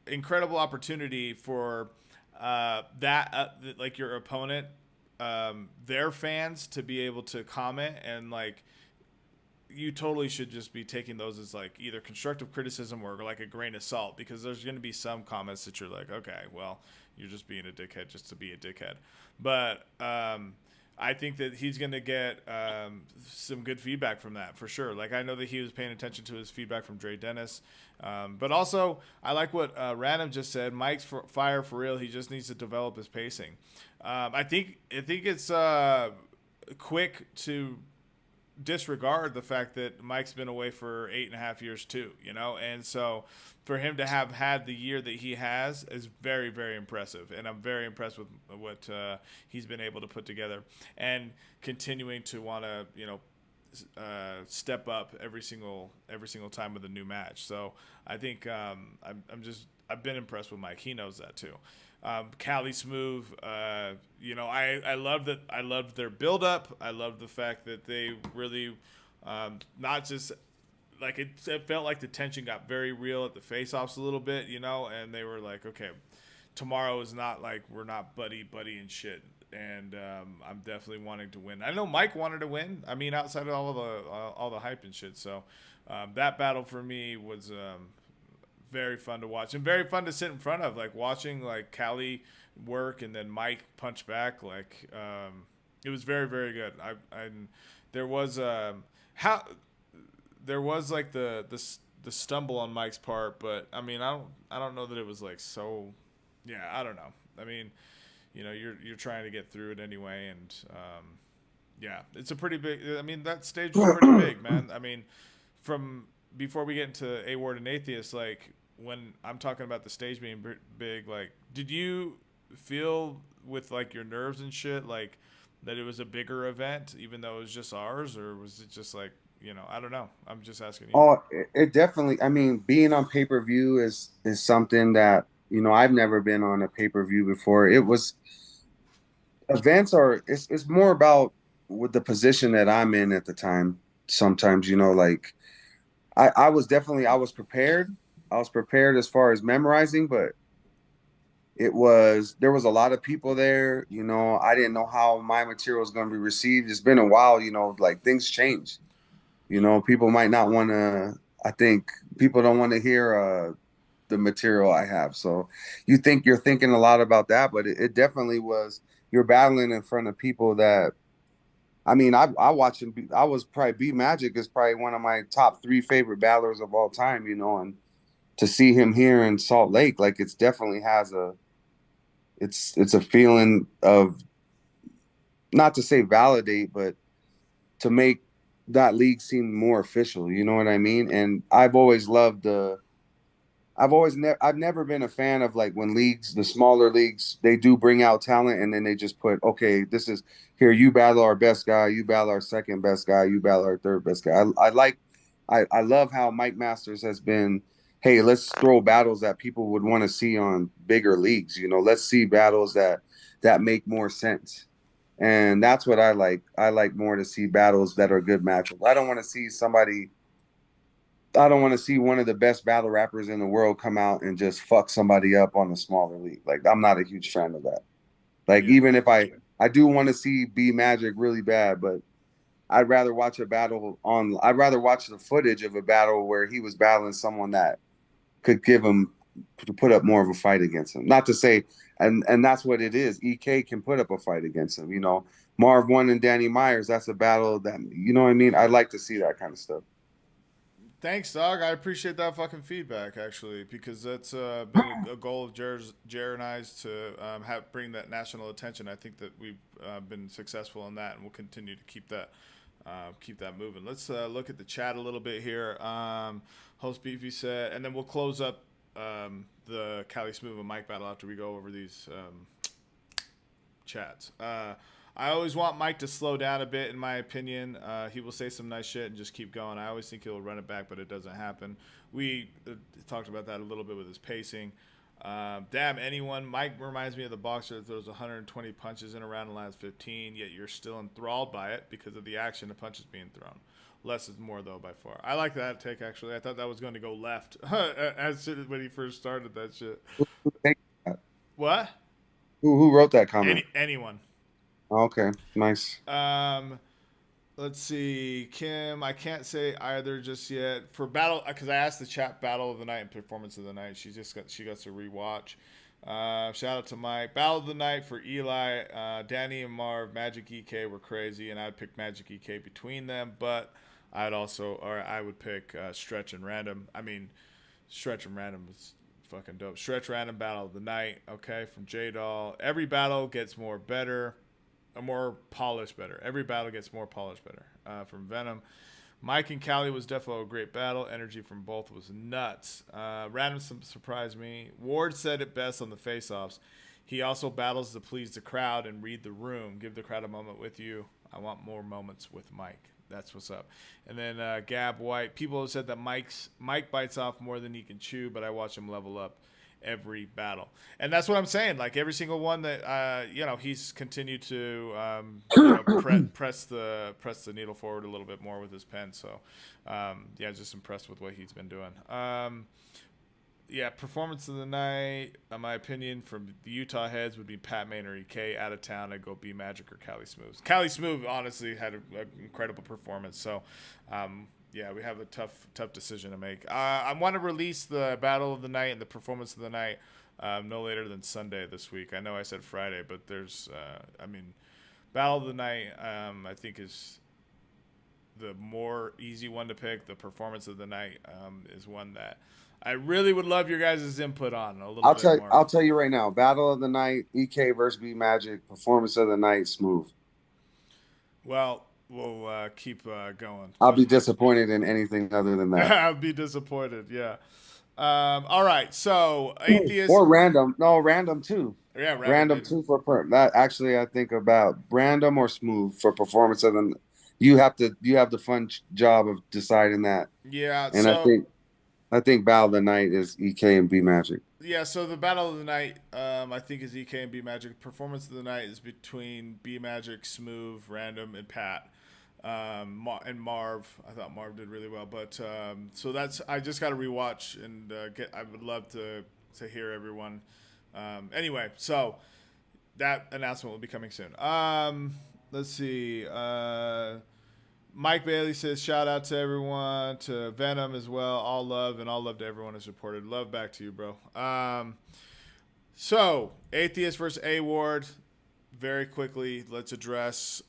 incredible opportunity for like your opponent, their fans to be able to comment, and like you totally should just be taking those as like either constructive criticism or like a grain of salt, because there's going to be some comments that you're like, okay, well, you're just being a dickhead just to be a dickhead. But I think that he's going to get some good feedback from that for sure. Like I know that he was paying attention to his feedback from Dre Dennis. But also, I like what Random just said. Mike's fire for real. He just needs to develop his pacing. I think it's quick to disregard the fact that Mike's been away for 8.5 years too, you know? And so for him to have had the year that he has is very, very impressive. And I'm very impressed with what he's been able to put together, and continuing to want to, you know, step up every single time with a new match. So I think I've been impressed with Mike. He knows that too. Cali Smooth, you know, I love that. I loved their build up. I love the fact that they really, not just like it felt like the tension got very real at the face-offs a little bit, you know, and they were like, okay, tomorrow is not like we're not buddy and shit. And I'm definitely wanting to win. I know Mike wanted to win. I mean, outside of all the hype and shit. So that battle for me was very fun to watch and very fun to sit in front of. Like watching like Cali work and then Mike punch back. Like it was very, very good. There was like the stumble on Mike's part, but I mean I don't know that it was like so. Yeah, I don't know. I mean, you know, you're trying to get through it anyway, and yeah, it's a pretty big. I mean, that stage was pretty big, man. I mean, from before we get into A Ward and Atheist, like when I'm talking about the stage being big, like, did you feel with like your nerves and shit, like that it was a bigger event, even though it was just ours, or was it just like, you know, I don't know. I'm just asking you. Oh, it definitely. I mean, being on pay-per-view is something that, you know, I've never been on a pay-per-view before. It was events are it's more about with the position that I'm in at the time. Sometimes, you know, like I was definitely I was prepared. I was prepared as far as memorizing, but there was a lot of people there. You know, I didn't know how my material was going to be received. It's been a while, you know, like things change. You know, people might not want to. I think people don't want to hear the material I have. So you think you're thinking a lot about that, but it definitely was. You're battling in front of people that. I mean, I watch him. I was probably B Magic is probably one of my top 3 favorite battlers of all time. You know, and to see him here in Salt Lake, like it's definitely has it's a feeling of, not to say validate, but to make that league seem more official. You know what I mean? And I've always loved I've never been a fan of like when the smaller leagues, they do bring out talent and then they just put, okay, this is here, you battle our best guy, you battle our second best guy, you battle our third best guy. I love how Mike Masters has been, hey, let's throw battles that people would want to see on bigger leagues. You know, let's see battles that make more sense. And that's what I like. I like more to see battles that are good matchups. I don't want to see one of the best battle rappers in the world come out and just fuck somebody up on a smaller league. Like, I'm not a huge fan of that. Like, even if I do want to see B Magic really bad, but I'd rather watch I'd rather watch the footage of a battle where he was battling someone that could put up more of a fight against him. Not to say, and that's what it is. EK can put up a fight against him. You know, Marv 1 and Danny Myers, that's a battle that, you know what I mean? I'd like to see that kind of stuff. Thanks, dog. I appreciate that fucking feedback, actually, because that's been a goal of Jer and I's to bring that national attention. I think that we've been successful in that, and we'll continue to keep that moving. Let's look at the chat a little bit here. Host Beefy said, and then we'll close up the Cali Smooth and Mike battle after we go over these chats. I always want Mike to slow down a bit, in my opinion. He will say some nice shit and just keep going. I always think he'll run it back, but it doesn't happen. We talked about that a little bit with his pacing. Damn anyone. Mike reminds me of the boxer that throws 120 punches in a round and lands 15, yet you're still enthralled by it because of the action of punches being thrown. Less is more, though, by far. I like that take, actually. I thought that was going to go left as soon as when he first started that shit. What? Who wrote that comment? Anyone. Okay, nice. Let's see, Kim. I can't say either just yet for battle because I asked the chat battle of the night and performance of the night. She got to rewatch. Shout out to Mike. Battle of the night for Eli, Danny and Marv. Magic EK were crazy, and I'd pick Magic EK between them, but I would pick Stretch and Random. I mean, Stretch and Random was fucking dope. Stretch Random battle of the night. Okay, from J Doll. Every battle gets more polished better. Every battle gets more polished better. From Venom. Mike and Callie was definitely a great battle. Energy from both was nuts. Random surprised me. Ward said it best on the face-offs. He also battles to please the crowd and read the room. Give the crowd a moment with you. I want more moments with Mike. That's what's up. And then Gab White. People have said that Mike bites off more than he can chew, but I watch him level up every battle. And that's what I'm saying. Like every single one that he's continued to press the needle forward a little bit more with his pen. So just impressed with what he's been doing. Performance of the night, in my opinion, from the Utah heads would be Pat Maine or EK. Out of town, I'd go B Magic or Cali Smooth. Cali Smooth honestly had an incredible performance. So we have a tough decision to make. I want to release the battle of the night and the performance of the night no later than Sunday this week. I know I said Friday, but there's, battle of the night I think is the more easy one to pick. The performance of the night is one that I really would love your guys' input on a little bit more. I'll tell you right now. Battle of the night, EK versus B Magic. Performance of the night, Smooth. Well, we'll keep going. I'll be disappointed in anything other than that. I'll be disappointed, yeah. All right, so Atheist... Or Random. No, Random too. Yeah, Random too for that. Actually, I think about Random or Smooth for performance of the... You have the fun job of deciding that. Yeah, and I think Battle of the Night is EK and B Magic. Yeah, so the Battle of the Night, I think, is EK and B Magic. Performance of the Night is between B Magic, Smooth, Random, and Pat. And Marv. I thought Marv did really well. But so that's, I just got to rewatch and I would love to hear everyone. Anyway, so that announcement will be coming soon. Let's see. Mike Bailey says, shout out to everyone, to Venom as well. All love to everyone who's supported. Love back to you, bro. So, Atheist versus A-Ward. Very quickly, let's address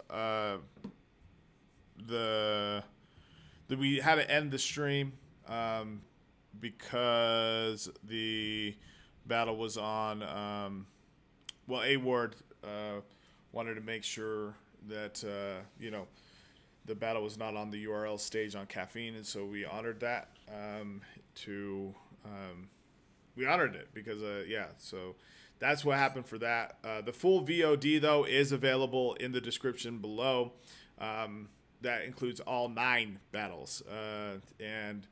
we had to end the stream because the battle was on, A-Ward wanted to make sure that, the battle was not on the URL stage on Caffeine, and so we honored that. We honored it because, so that's what happened for that. The full VOD, though, is available in the description below. That includes all 9 battles. And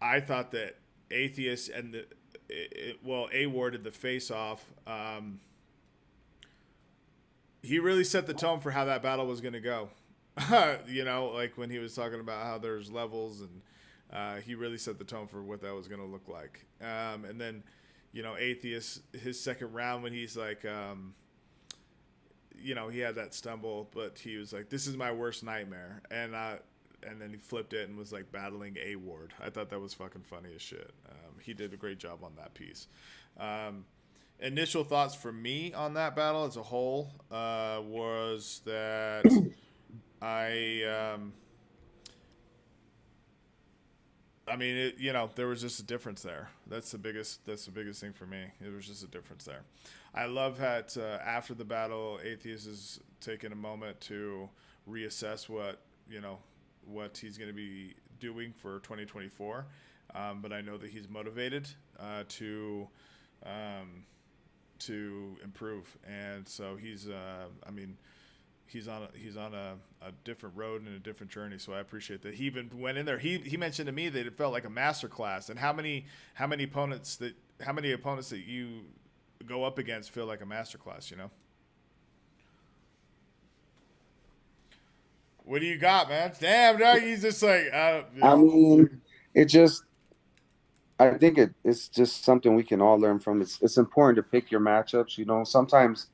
I thought that Atheist and A-Ward in the face-off, he really set the tone for how that battle was going to go. Like when he was talking about how there's levels, and he really set the tone for what that was going to look like. And then, Atheist, his second round when he's like, he had that stumble, but he was like, this is my worst nightmare. And then he flipped it and was like battling A-Ward. I thought that was fucking funny as shit. He did a great job on that piece. Initial thoughts for me on that battle as a whole was that there was just a difference there. That's the biggest thing for me. There was just a difference there. I love that after the battle, Atheist is taking a moment to reassess what he's going to be doing for 2024. But I know that he's motivated to improve, and so he's on a different road and a different journey. So I appreciate that. He even went in there. He mentioned to me that it felt like a master class. And how many opponents that you go up against feel like a master class, What do you got, man? Damn, dog, he's just like, I I think it's just something we can all learn from. It's important to pick your matchups. You know, sometimes,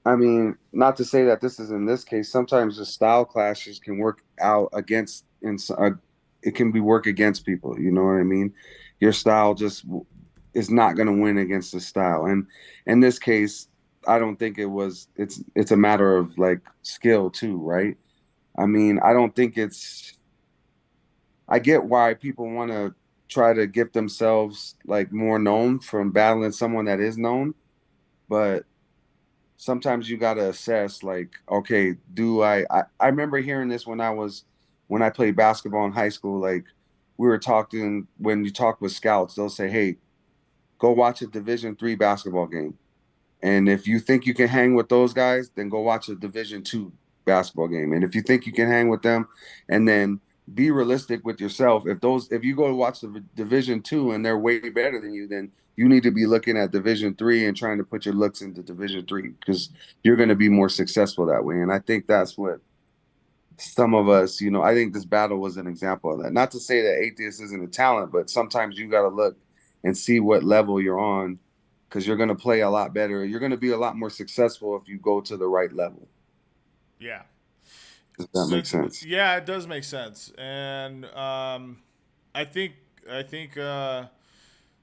I mean, not to say that this is in this case. Sometimes the style clashes can work out against, it can be work against people. You know what I mean? Your style just is not going to win against the style. And in this case, I don't think it was. It's a matter of like skill too, right? I mean, I don't think it's. I get why people want to try to get themselves like more known from battling someone that is known, but sometimes you got to assess like, okay, I remember hearing this when I played basketball in high school. Like we were talking, when you talk with scouts, they'll say, hey, go watch a Division 3 basketball game, and if you think you can hang with those guys, then go watch a Division 2 basketball game. And if you think you can hang with them, and then be realistic with yourself. If you go to watch the Division 2 and they're way better than you, then you need to be looking at Division 3 and trying to put your looks into Division 3, because you're going to be more successful that way. And I think that's what some of us, you know, I think this battle was an example of that. Not to say that Atheist isn't a talent, but sometimes you got to look and see what level you're on, because you're going to play a lot better. You're going to be a lot more successful if you go to the right level. Yeah. Does that make sense? Yeah, it does make sense. And I think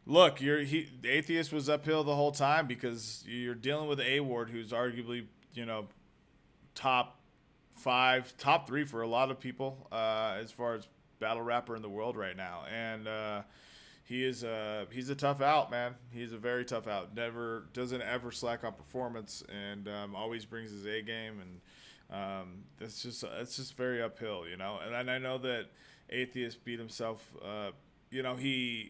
look, the Atheist was uphill the whole time because you're dealing with A Ward, who's arguably, you know, top 5, top 3 for a lot of people as far as battle rapper in the world right now. And he's a tough out, man. He's a very tough out. Doesn't ever slack on performance, and always brings his A game. And it's just very uphill, you know. And I know that Atheist beat himself. You know, he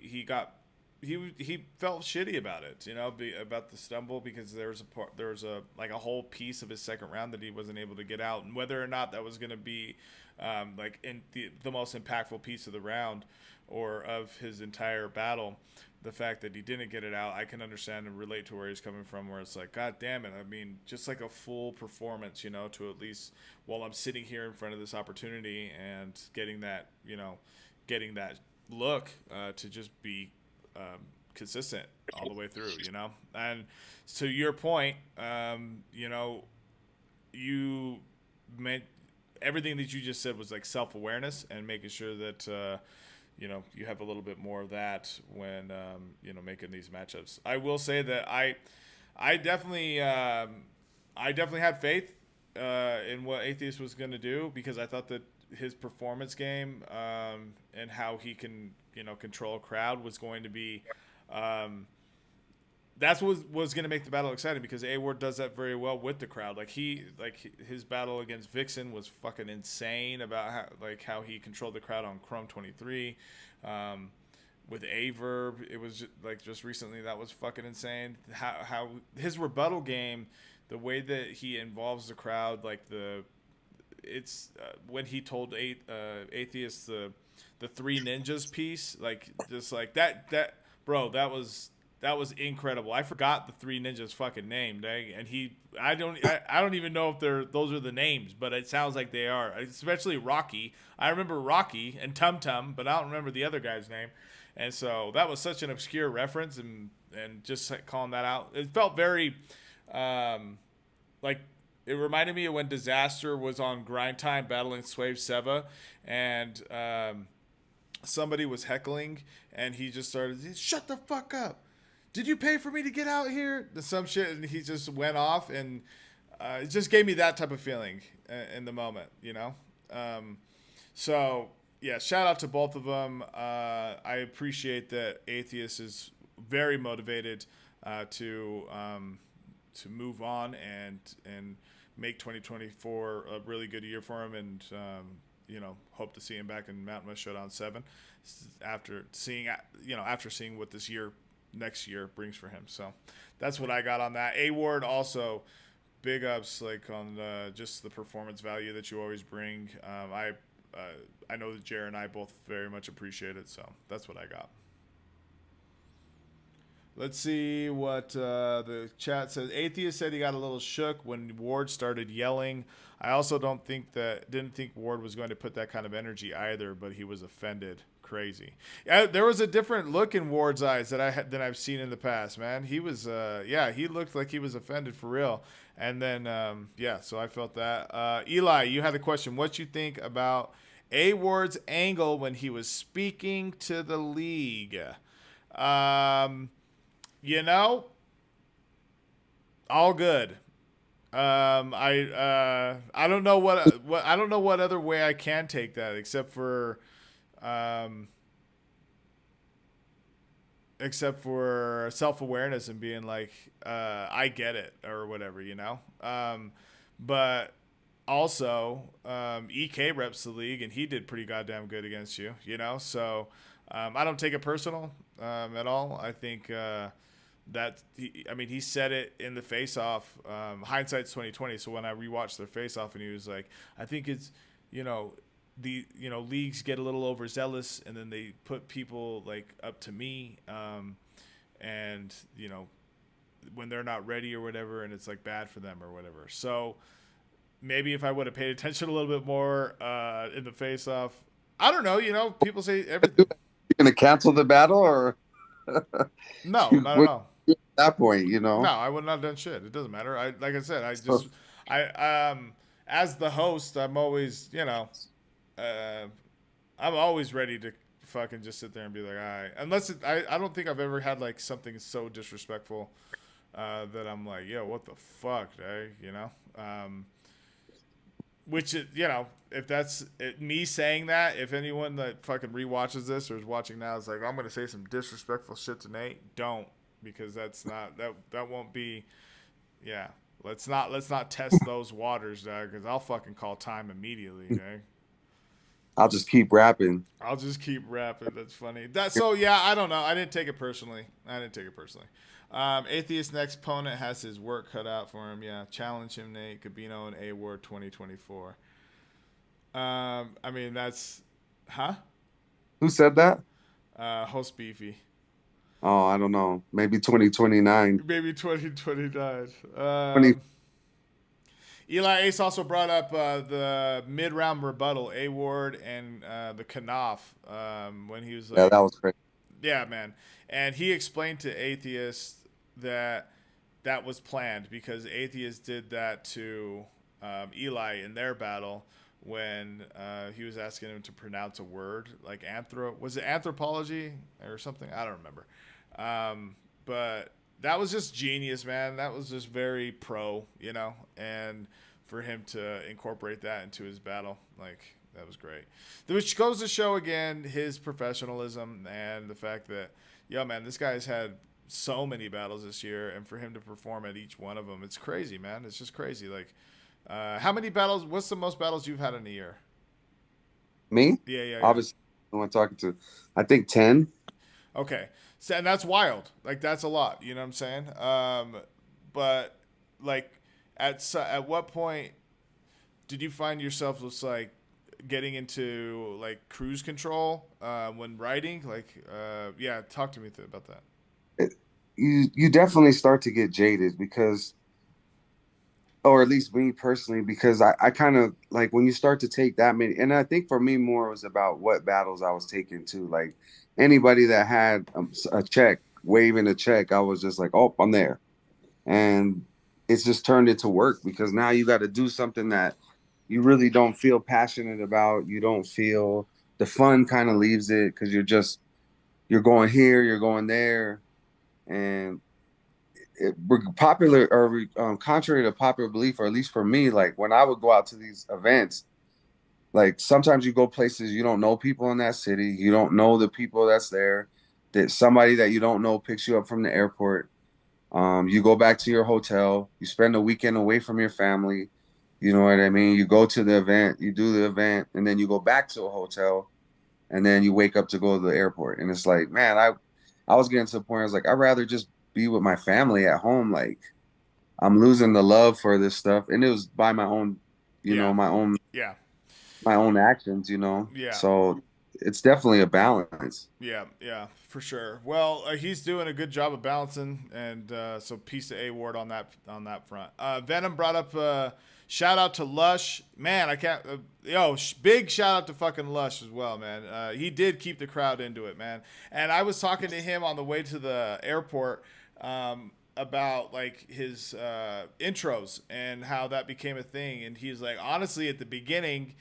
felt shitty about it, you know, about the stumble, because there was a whole piece of his second round that he wasn't able to get out, and whether or not that was going to be like in the most impactful piece of the round or of his entire battle, the fact that he didn't get it out, I can understand and relate to where he's coming from, where it's like, God damn it. I mean, just like a full performance, you know, to at least, while I'm sitting here in front of this opportunity and getting that look to just be consistent all the way through, you know. And to your point, you know, you meant everything that you just said was like self-awareness and making sure that you know, you have a little bit more of that when you know, making these matchups. I will say that I definitely had faith in what Atheist was going to do, because I thought that his performance game and how he can, you know, control a crowd was going to be that's what was going to make the battle exciting, because A Ward does that very well with the crowd. Like his battle against Vixen was fucking insane about how he controlled the crowd on Chrome 23. With Averb, it was just recently, that was fucking insane. How his rebuttal game, the way that he involves the crowd, like when he told Atheist the three ninjas piece, like just like that bro, that was incredible. I forgot the three ninjas fucking name, dang. And I don't even know if those are the names, but it sounds like they are. Especially Rocky. I remember Rocky and Tum Tum, but I don't remember the other guy's name. And so that was such an obscure reference, and just calling that out, it felt very like it reminded me of when Disaster was on Grind Time battling Swave Seva, and somebody was heckling, and he just started, shut the fuck up. Did you pay for me to get out here? Some shit, and he just went off, and it just gave me that type of feeling in the moment, you know? So, yeah, shout out to both of them. I appreciate that Atheist is very motivated to move on and make 2024 a really good year for him, and you know, hope to see him back in Mountain West Showdown 7 after seeing what this year, next year, brings for him. So that's what I got on that. A Ward also, big ups like on just the performance value that you always bring. I know that Jared and I both very much appreciate it, so that's what I got. Let's see what the chat says. Atheist said he got a little shook when Ward started yelling. I also didn't think Ward was going to put that kind of energy either, but he was offended. Crazy. There was a different look in Ward's eyes than I've seen in the past, man. He was he looked like he was offended for real. And then so I felt that. Eli, you had a question. What you think about A Ward's angle when he was speaking to the league? You know, all good. I don't know what other way I can take that except for self-awareness and being like, I get it or whatever, you know. But also, EK reps the league and he did pretty goddamn good against you, you know. So I don't take it personal at all. I think he said it in the face-off. Hindsight's 2020. So when I rewatched their face-off, and he was like, I think it's, leagues get a little overzealous, and then they put people like up to me, and when they're not ready or whatever, and it's like bad for them or whatever. So maybe if I would have paid attention a little bit more in the face-off, I don't know. People say everything. You're gonna cancel the battle, or no, not at all. At that point, No, I would not have done shit. It doesn't matter. As the host, I'm always, I'm always ready to fucking just sit there and be like, all right. Unless I don't think I've ever had like something so disrespectful that I'm like, yo, what the fuck, which is, if that's me saying that, if anyone that fucking rewatches this or is watching now is like, I'm gonna say some disrespectful shit to Nate, don't, because that's not that won't be, yeah. Let's not test those waters, dog, because I'll fucking call time immediately, okay? I'll just keep rapping. That's funny. I don't know. I didn't take it personally. Atheist next opponent has his work cut out for him. Yeah, challenge him, Nate. Gabino and A Ward 2024. That's, huh? Who said that? Host Beefy. Oh, I don't know. Maybe 2029. Maybe 2029. Eli Ace also brought up the mid-round rebuttal, A Ward and the Knopf when he was like, yeah, that was great. Yeah, man. And he explained to Atheist that was planned because Atheist did that to Eli in their battle when he was asking him to pronounce a word like was it anthropology or something? I don't remember. But that was just genius, man. That was just very pro, and for him to incorporate that into his battle, like, that was great. Which goes to show again his professionalism and the fact that, yo, man, this guy's had so many battles this year, and for him to perform at each one of them, it's crazy, man. It's just crazy. Like, how many battles? What's the most battles you've had in a year? Me? Yeah. Obviously, who I'm talking to. I think 10. Okay. So, and that's wild. Like, that's a lot. You know what I'm saying? But like, at what point did you find yourself just like getting into like cruise control when writing? Like, talk to me about that. You definitely start to get jaded because, or at least me personally, because I kind of like when you start to take that many, and I think for me more was about what battles I was taking too. Like anybody that had a check, waving a check, I was just like, oh, I'm there. And it's just turned into work because now you got to do something that you really don't feel passionate about. You don't feel the fun kind of leaves it because you're going here, you're going there. And contrary to popular belief, or at least for me, like when I would go out to these events, like sometimes you go places you don't know people in that city, you don't know the people that's there, that somebody that you don't know picks you up from the airport. You go back to your hotel, you spend a weekend away from your family, you know what I mean? You go to the event, you do the event, and then you go back to a hotel, and then you wake up to go to the airport. And it's like, man, I was getting to the point where I was like, I'd rather just be with my family at home. Like, I'm losing the love for this stuff. And it was by my own, my own actions, Yeah. So it's definitely a balance. Yeah, for sure. Well, he's doing a good job of balancing, and so peace to A Ward on that front. Venom brought up shout out to Lush, man. I can't. Big shout out to fucking Lush as well, man. He did keep the crowd into it, man. And I was talking to him on the way to the airport about like his intros and how that became a thing, and he's like, honestly, at the beginning,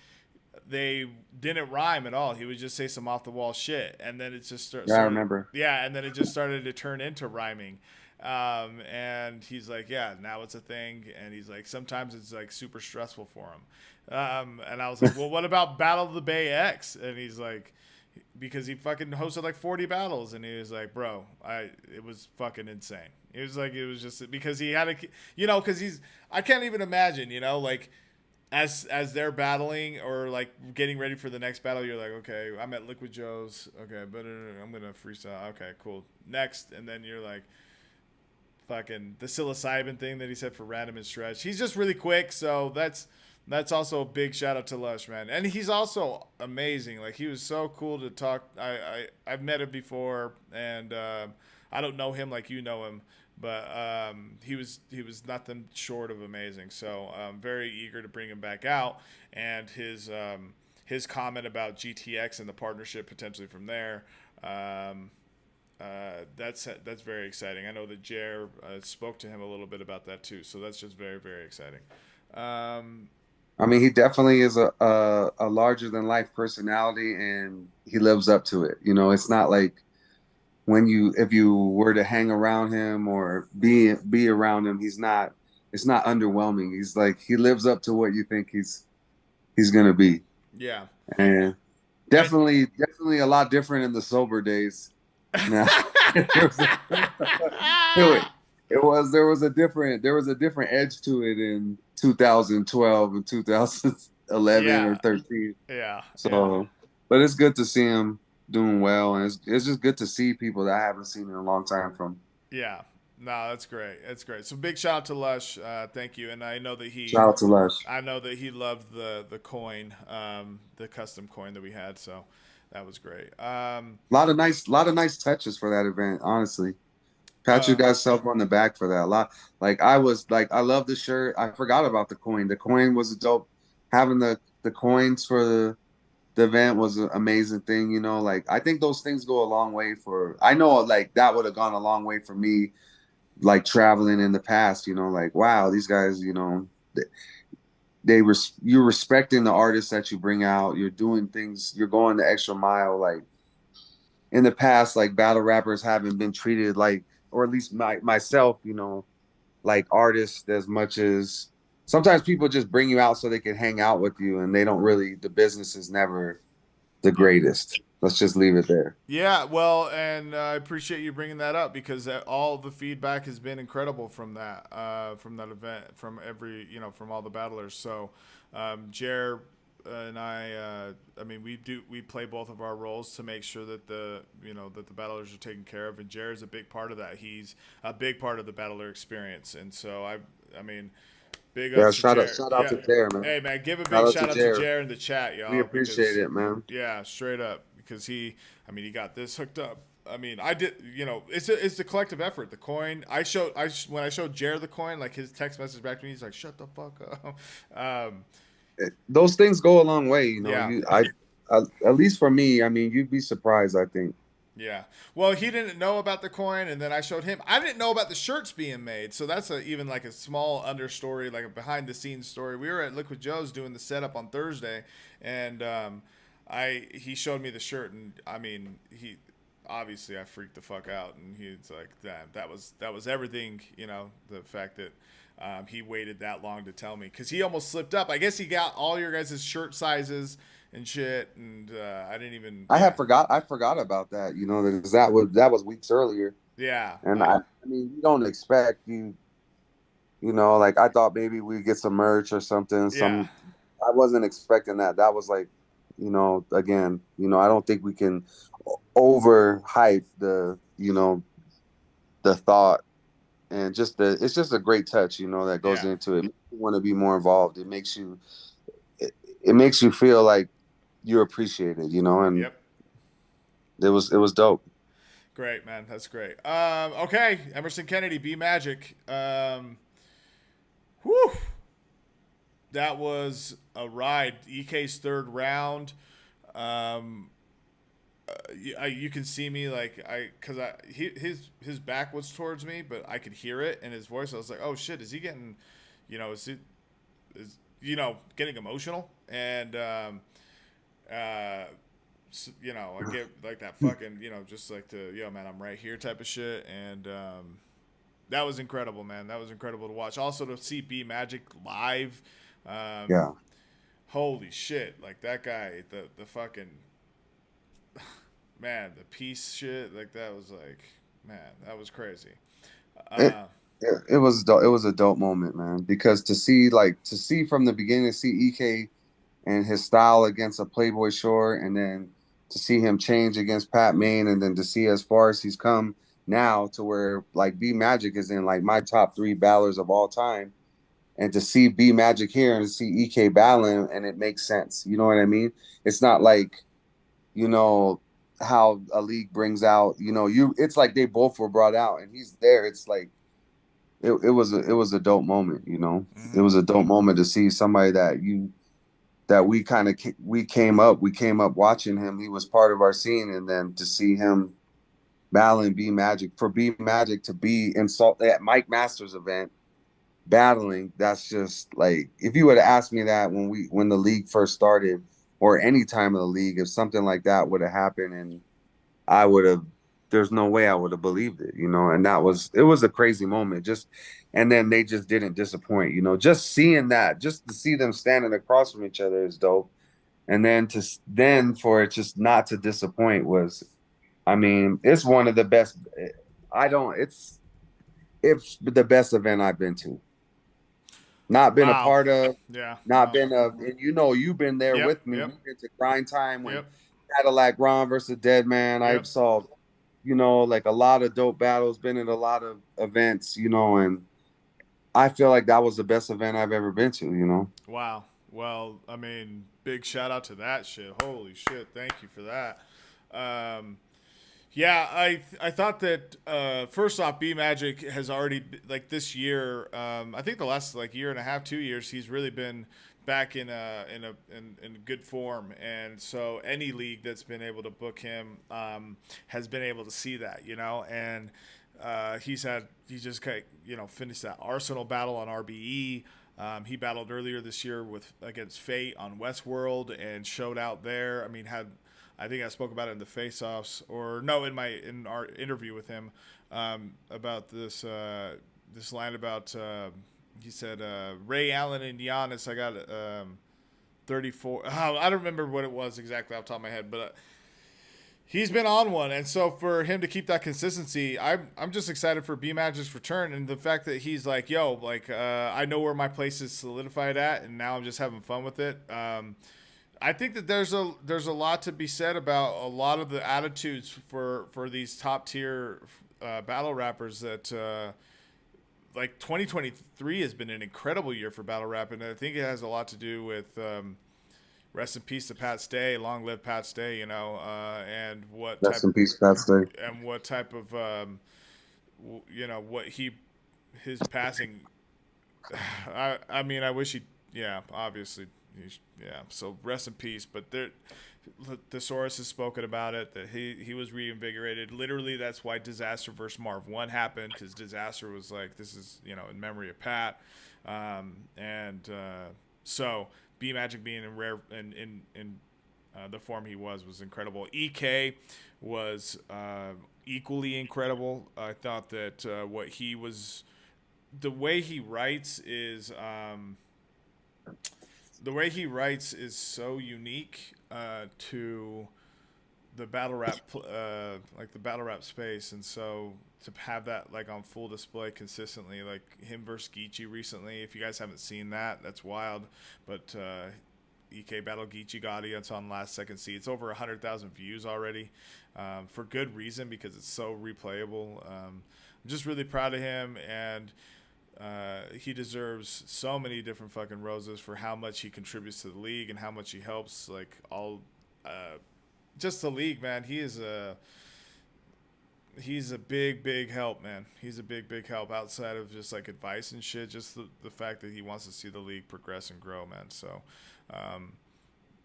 they didn't rhyme at all. He would just say some off the wall shit, and then it just started. Yeah, I remember. Yeah, and then it just started to turn into rhyming. And he's like, yeah, now it's a thing. And he's like, sometimes it's like super stressful for him. And I was like, well, what about Battle of the Bay X? And he's like, because he fucking hosted like 40 battles, and he was like, bro, it was fucking insane. It was like, it was just because he had because I can't even imagine, like. As they're battling or like getting ready for the next battle, you're like, okay, I'm at Liquid Joe's. Okay, but I'm gonna freestyle. Okay, cool. Next, and then you're like, fucking the psilocybin thing that he said for Random and Stretch. He's just really quick, so that's also a big shout out to Lush, man. And he's also amazing. Like, he was so cool to talk. I've met him before, and I don't know him like you know him. But he was nothing short of amazing. So I'm very eager to bring him back out. And his comment about GTX and the partnership potentially from there, that's very exciting. I know that Jer spoke to him a little bit about that too. So that's just very, very exciting. I mean, he definitely is a larger than life personality, and he lives up to it. It's not like if you were to hang around him or be around him, it's not underwhelming. He's like, he lives up to what you think he's gonna be. Yeah. And definitely a lot different in the sober days. Now, there was a different edge to it in 2012 and 2011 or 13. Yeah. So, but it's good to see him doing well, and it's just good to see people that I haven't seen in a long time from. Yeah, no, that's great. So big shout out to Lush. Thank you. And I know that shout out to Lush. I know that he loved the coin, the custom coin that we had. So that was great. A lot of nice touches for that event. Honestly, pat you guys self on the back for that. I love the shirt. I forgot about the coin. The coin was dope. Having the coins for the event was an amazing thing, I think those things go a long way I know like that would have gone a long way for me, like traveling in the past, like, wow, these guys, you're respecting the artists that you bring out. You're doing things, you're going the extra mile. Like in the past, like battle rappers haven't been treated like, or at least myself, like artists as much as sometimes people just bring you out so they can hang out with you, and the business is never the greatest. Let's just leave it there. Yeah, well, and I appreciate you bringing that up, because all the feedback has been incredible from that event, from from all the battlers. So, Jer and I mean, we play both of our roles to make sure that the battlers are taken care of, and Jer is a big part of that. He's a big part of the battler experience, and so I mean. Big shout out to Jer, man. Hey, man, give a big shout out to Jer in the chat, y'all. We appreciate it, man. Yeah, straight up, because he got this hooked up. I mean, I did, it's the collective effort. The coin, when I showed Jer the coin, like his text message back to me, he's like, "Shut the fuck up." Those things go a long way, Yeah. At least for me, I mean, you'd be surprised, I think. Yeah. Well, he didn't know about the coin, and then I showed him. I didn't know about the shirts being made, so that's even like a small understory, like a behind-the-scenes story. We were at Liquid Joe's doing the setup on Thursday, and he showed me the shirt, and I mean, I freaked the fuck out, and he's like, "Damn, that was everything." The fact that he waited that long to tell me, because he almost slipped up. I guess he got all your guys' shirt sizes and shit, and I didn't even. I forgot about that. That was weeks earlier. Yeah, and I mean, you don't expect like I thought maybe we'd get some merch or something. I wasn't expecting that. That was like, again, I don't think we can overhype the thought, and it's just a great touch, that goes into it. You want to be more involved. It makes you feel like you're appreciated, and yep. it was dope. Great, man. That's great. Okay, Emerson Kennedy, B Magic. Whew. That was a ride. EK's third round. Um, you can see me like his back was towards me, but I could hear it in his voice. I was like, oh shit, is he getting, getting emotional? And I get like that fucking, just like the yo man, I'm right here type of shit, and that was incredible, man. That was incredible to watch. Also to see B Magic live. Yeah. Holy shit, like that guy, the fucking man, the peace shit, like that was like, man, that was crazy. It, it was dope. It was a dope moment, man, because to see from the beginning, to see EK and his style against a Playboy Shore, and then to see him change against Pat Maine, and then to see as far as he's come now to where like B Magic is in like my top 3 ballers of all time, and to see B Magic here and to see EK battling, and it makes sense. You know what I mean? It's not like, you know, how a league brings out, it's like they both were brought out and he's there. It's like it was a dope moment. It was a dope moment to see somebody that we came up watching him. He was part of our scene, and then to see him battling B Magic, for B Magic to be insult at Mike Masters event battling, that's just like, if you would have asked me that when the league first started, or any time of the league, if something like that would have happened, and I would have, there's no way I would have believed it, and it was a crazy moment. And then they just didn't disappoint, just seeing that, just to see them standing across from each other is dope. And then for it just not to disappoint was, I mean, it's one of the best. I don't, it's the best event I've been to. Not been a Wow. part of, Yeah. not Wow. been and you've been there Yep. with me. Yep. We've been to Grind Time when Yep. Cadillac Ron versus Dead Man. I Yep. saw, like a lot of dope battles, been in a lot of events, and I feel like that was the best event I've ever been to. Wow. Well, I mean, big shout out to that shit. Holy shit. Thank you for that. Yeah, I thought that first off, B Magic has already like this year. I think the last like year and a half, 2 years, he's really been back in good form, and so any league that's been able to book him has been able to see that, and he just finished that Arsenal battle on RBE. He battled earlier this year against Fate on Westworld and showed out there. I mean, I think I spoke about it in the face-offs, or no, in our interview with him about this line about he said Ray Allen and Giannis. I got 34. I don't remember what it was exactly off the top of my head, but he's been on one, and so for him to keep that consistency, I'm just excited for B Magic's return, and the fact that he's like, yo, like I know where my place is solidified at, and now I'm just having fun with it. I think that there's a lot to be said about a lot of the attitudes for these top tier battle rappers that like 2023 has been an incredible year for battle rap, and I think it has a lot to do with rest in peace to Pat Stay, long live Pat Stay, and what Rest in peace, Pat Stay. and what type of his passing. I mean, I wish obviously. So rest in peace. But Thesaurus has spoken about it, that he was reinvigorated. Literally, that's why Disaster versus Marv 1 happened, because Disaster was like, this is, in memory of Pat. So B Magic being in rare in the form he was incredible. EK was equally incredible. I thought that the way he writes is so unique to the battle rap like the battle rap space, and so to have that like on full display consistently, like him versus Geechee recently, if you guys haven't seen that, that's wild. But EK battle Geechee Gotti, it's on Last Second Seat. It's over 100,000 views already, for good reason, because it's so replayable. I'm just really proud of him, and he deserves so many different fucking roses for how much he contributes to the league and how much he helps like all just the league, man. He's a big help, man. He's a big help outside of just like advice and shit. Just the fact that he wants to see the league progress and grow, man. So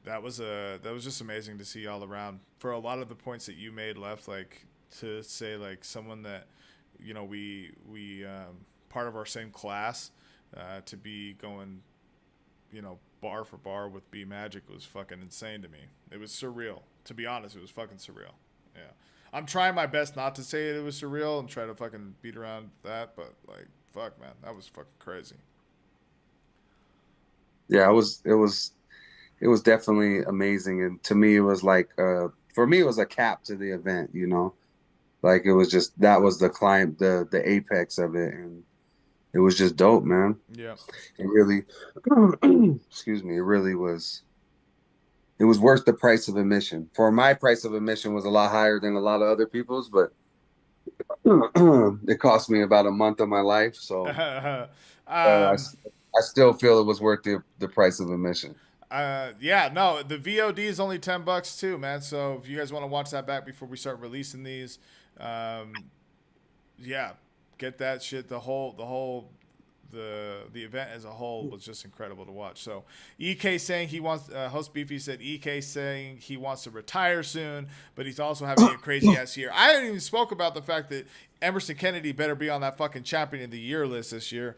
that was just amazing to see all around. For a lot of the points that you made left, like to say like someone that, you know, we part of our same class, to be going, you know, bar for bar with B Magic was fucking insane to me. It was surreal. To be honest, it was fucking surreal. Yeah. I'm trying my best not to say it was surreal and try to fucking beat around that, but like, fuck, man, that was fucking crazy. Yeah, it was definitely amazing, and to me, it was like, for me, it was a cap to the event, you know, like it was just that was the climb, the apex of it, and it was just dope, man. Yeah, it really, excuse me, it really was. It was worth the price of admission. For my price of admission was a lot higher than a lot of other people's, but it cost me about a month of my life. So I still feel it was worth the price of admission. Yeah, no, the VOD is only $10 too, man. So if you guys want to watch that back before we start releasing these, yeah, get that shit. The event as a whole was just incredible to watch. So EK saying he wants, host Beefy said EK saying he wants to retire soon, but he's also having a crazy ass year. I didn't even spoke about the fact that Emerson Kennedy better be on that fucking champion of the year list this year.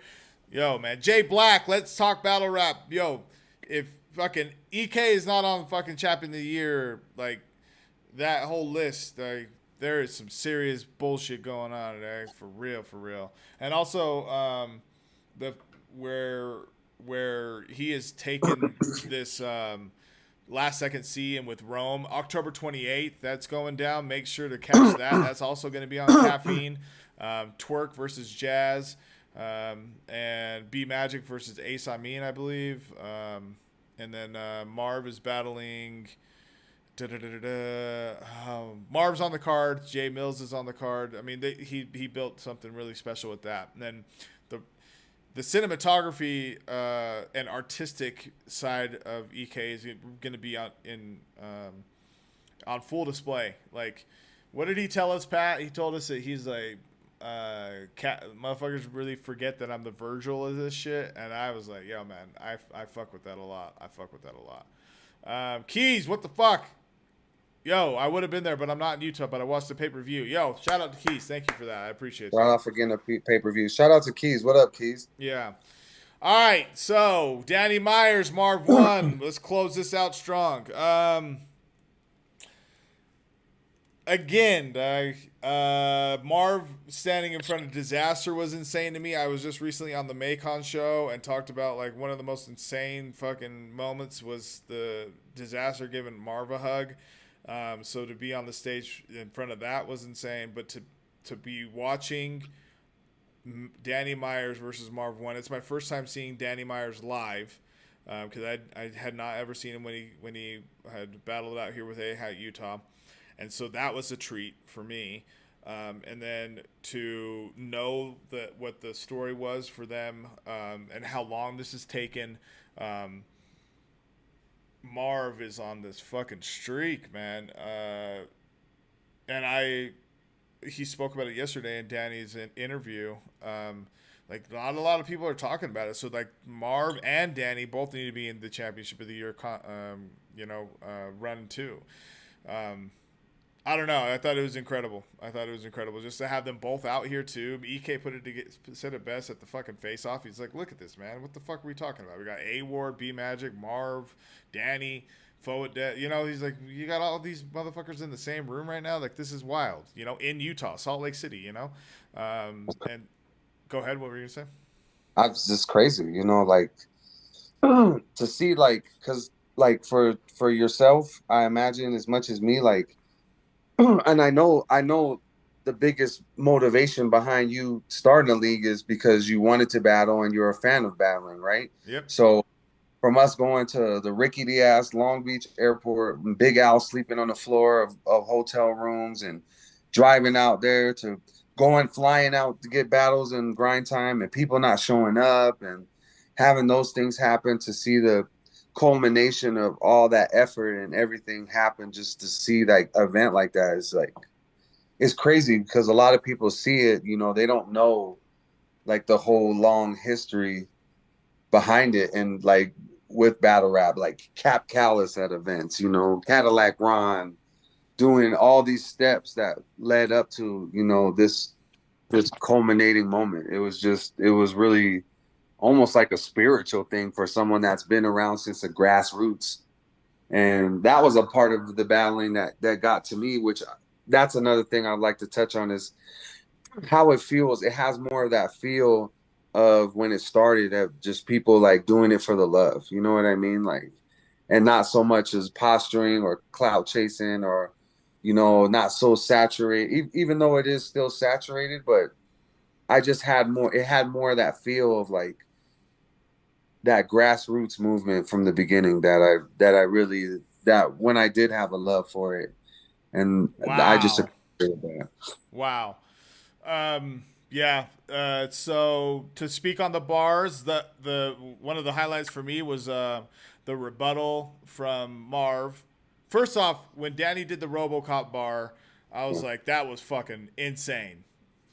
Yo, man, Jay Black, let's talk battle rap. Yo, if fucking EK is not on the fucking champion of the year, like that whole list, like there is some serious bullshit going on today, for real. And also, where he has taken this last second C and with Rome, October 28th, that's going down. Make sure to catch that. That's also going to be on Caffeine. Twerk versus Jazz, and B Magic versus Ace Amin, I believe. And then Marv is battling. Marv's on the card. Jay Mills is on the card. I mean, he built something really special with that. And then the cinematography and artistic side of EK is going to be on full display. Like, what did he tell us, Pat? He told us that he's like, motherfuckers really forget that I'm the Virgil of this shit. And I was like, yo, man, I fuck with that a lot. Keys, what the fuck? Yo, I would have been there, but I'm not in Utah, but I watched the pay-per-view. Yo, shout out to Keys. Thank you for that. I appreciate that. Shout out for getting a pay-per-view. Shout out to Keys. What up, Keys? Yeah. All right, so Danny Myers, Marv 1. Let's close this out strong. Again, Marv standing in front of Disaster was insane to me. I was just recently on the Macon show and talked about like one of the most insane fucking moments was the Disaster giving Marv a hug. So to be on the stage in front of that was insane. But to be watching Danny Myers versus Marv 1, it's my first time seeing Danny Myers live, because I had not ever seen him when he had battled out here with A-Hat Utah. And so that was a treat for me. And then to know what the story was for them, and how long this has taken. Marv is on this fucking streak, man. And he spoke about it yesterday in Danny's interview. Like not a lot of people are talking about it. So like Marv and Danny both need to be in the championship of the year, run too. I don't know. I thought it was incredible. Just to have them both out here too. EK said it best at the fucking face off. He's like, look at this, man. What the fuck are we talking about? We got A-Ward, B Magic, Marv, Danny, Foe Dead. You know, he's like, you got all these motherfuckers in the same room right now. Like, this is wild. You know, in Utah, Salt Lake City. You know, and go ahead. What were you gonna say? I was just crazy. You know, like to see, like, because like for yourself, I imagine as much as me, like. And I know the biggest motivation behind you starting a league is because you wanted to battle and you're a fan of battling, right? Yep. So from us going to the rickety-ass Long Beach airport, Big Al sleeping on the floor of hotel rooms and driving out there to flying out to get battles in grind time and people not showing up and having those things happen, to see the culmination of all that effort and everything happened just to see that event like that is like, it's crazy because a lot of people see it, you know, they don't know like the whole long history behind it. And like with battle rap, like Cap Callis at events, you know, Cadillac Ron doing all these steps that led up to, you know, this culminating moment. It was really almost like a spiritual thing for someone that's been around since the grassroots. And that was a part of the battling that got to me, which that's another thing I'd like to touch on is how it feels. It has more of that feel of when it started, of just people like doing it for the love. You know what I mean? Like, and not so much as posturing or clout chasing or, you know, not so saturated, even though it is still saturated, but I just had more, it had more of that feel of like that grassroots movement from the beginning that I really, that when I did have a love for it. And I just Wow. appreciated that. Wow. Yeah. So to speak on the bars, the one of the highlights for me was the rebuttal from Marv. First off, when Danny did the RoboCop bar, I was like, that was fucking insane.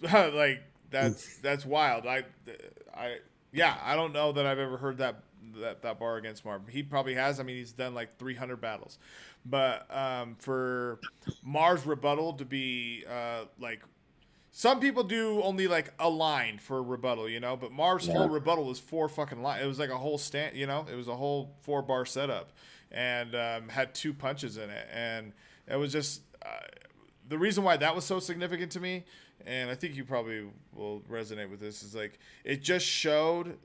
Like that's wild. Yeah, I don't know that I've ever heard that bar against Marv. He probably has. I mean, he's done like 300 battles, but for Marv's rebuttal to be like, some people do only like a line for rebuttal, you know, but Marv's whole rebuttal was 4 fucking lines. It was like a whole stand, you know, it was a whole 4-bar setup, and had 2 punches in it, and it was just the reason why that was so significant to me, and I think you probably will resonate with this, is like it just showed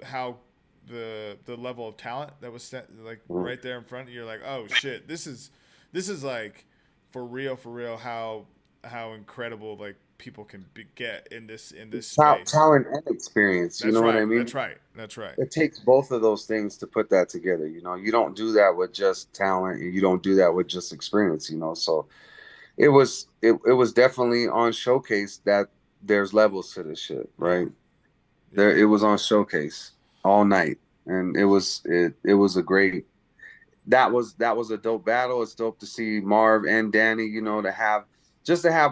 how the level of talent that was set, like right there in front. You're like, oh shit, this is like for real how incredible like people can get in this space. Talent and experience, you That's know what I right. mean? That's right. That's right. It takes both of those things to put that together. You know, you don't do that with just talent, and you don't do that with just experience. You know, so it was definitely on showcase that there's levels to this shit, right? There, it was on showcase all night, and it was a great. That was a dope battle. It's dope to see Marv and Danny, you know, to have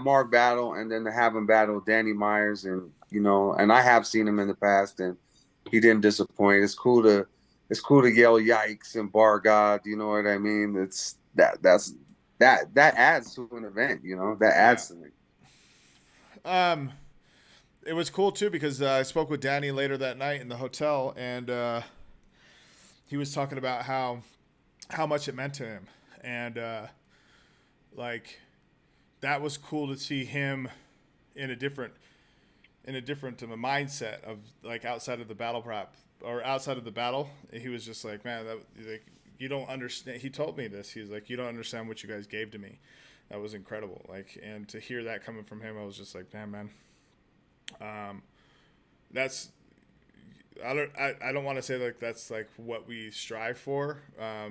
Marv battle and then to have him battle Danny Myers, and you know, and I have seen him in the past and he didn't disappoint. It's cool to yell yikes and bar God, you know what I mean? That adds to an event, you know, that adds to it. It was cool too because I spoke with Danny later that night in the hotel, and he was talking about how much it meant to him, and like that was cool to see him in a different mindset of like outside of the battle prep or outside of the battle. He was just like, man, that like you don't understand. He told me this. He's like, you don't understand what you guys gave to me. That was incredible. Like, and to hear that coming from him, I was just like, damn, man. That's I don't want to say like that's like what we strive for,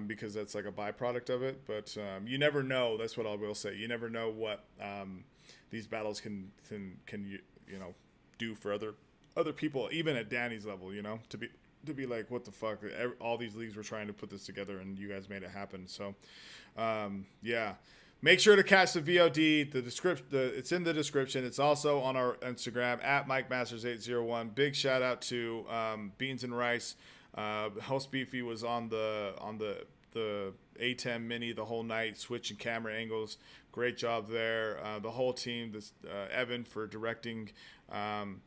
because that's like a byproduct of it. But you never know. That's what I will say. You never know what these battles can you know do for other people, even at Danny's level. You know, to be like, what the fuck? All these leagues were trying to put this together, and you guys made it happen. So, yeah. Make sure to catch the VOD. It's in the description. It's also on our Instagram at MikeMasters801. Big shout out to Beans and Rice. Host Beefy was on the A10 Mini the whole night, switching camera angles. Great job there. The whole team. Evan for directing. And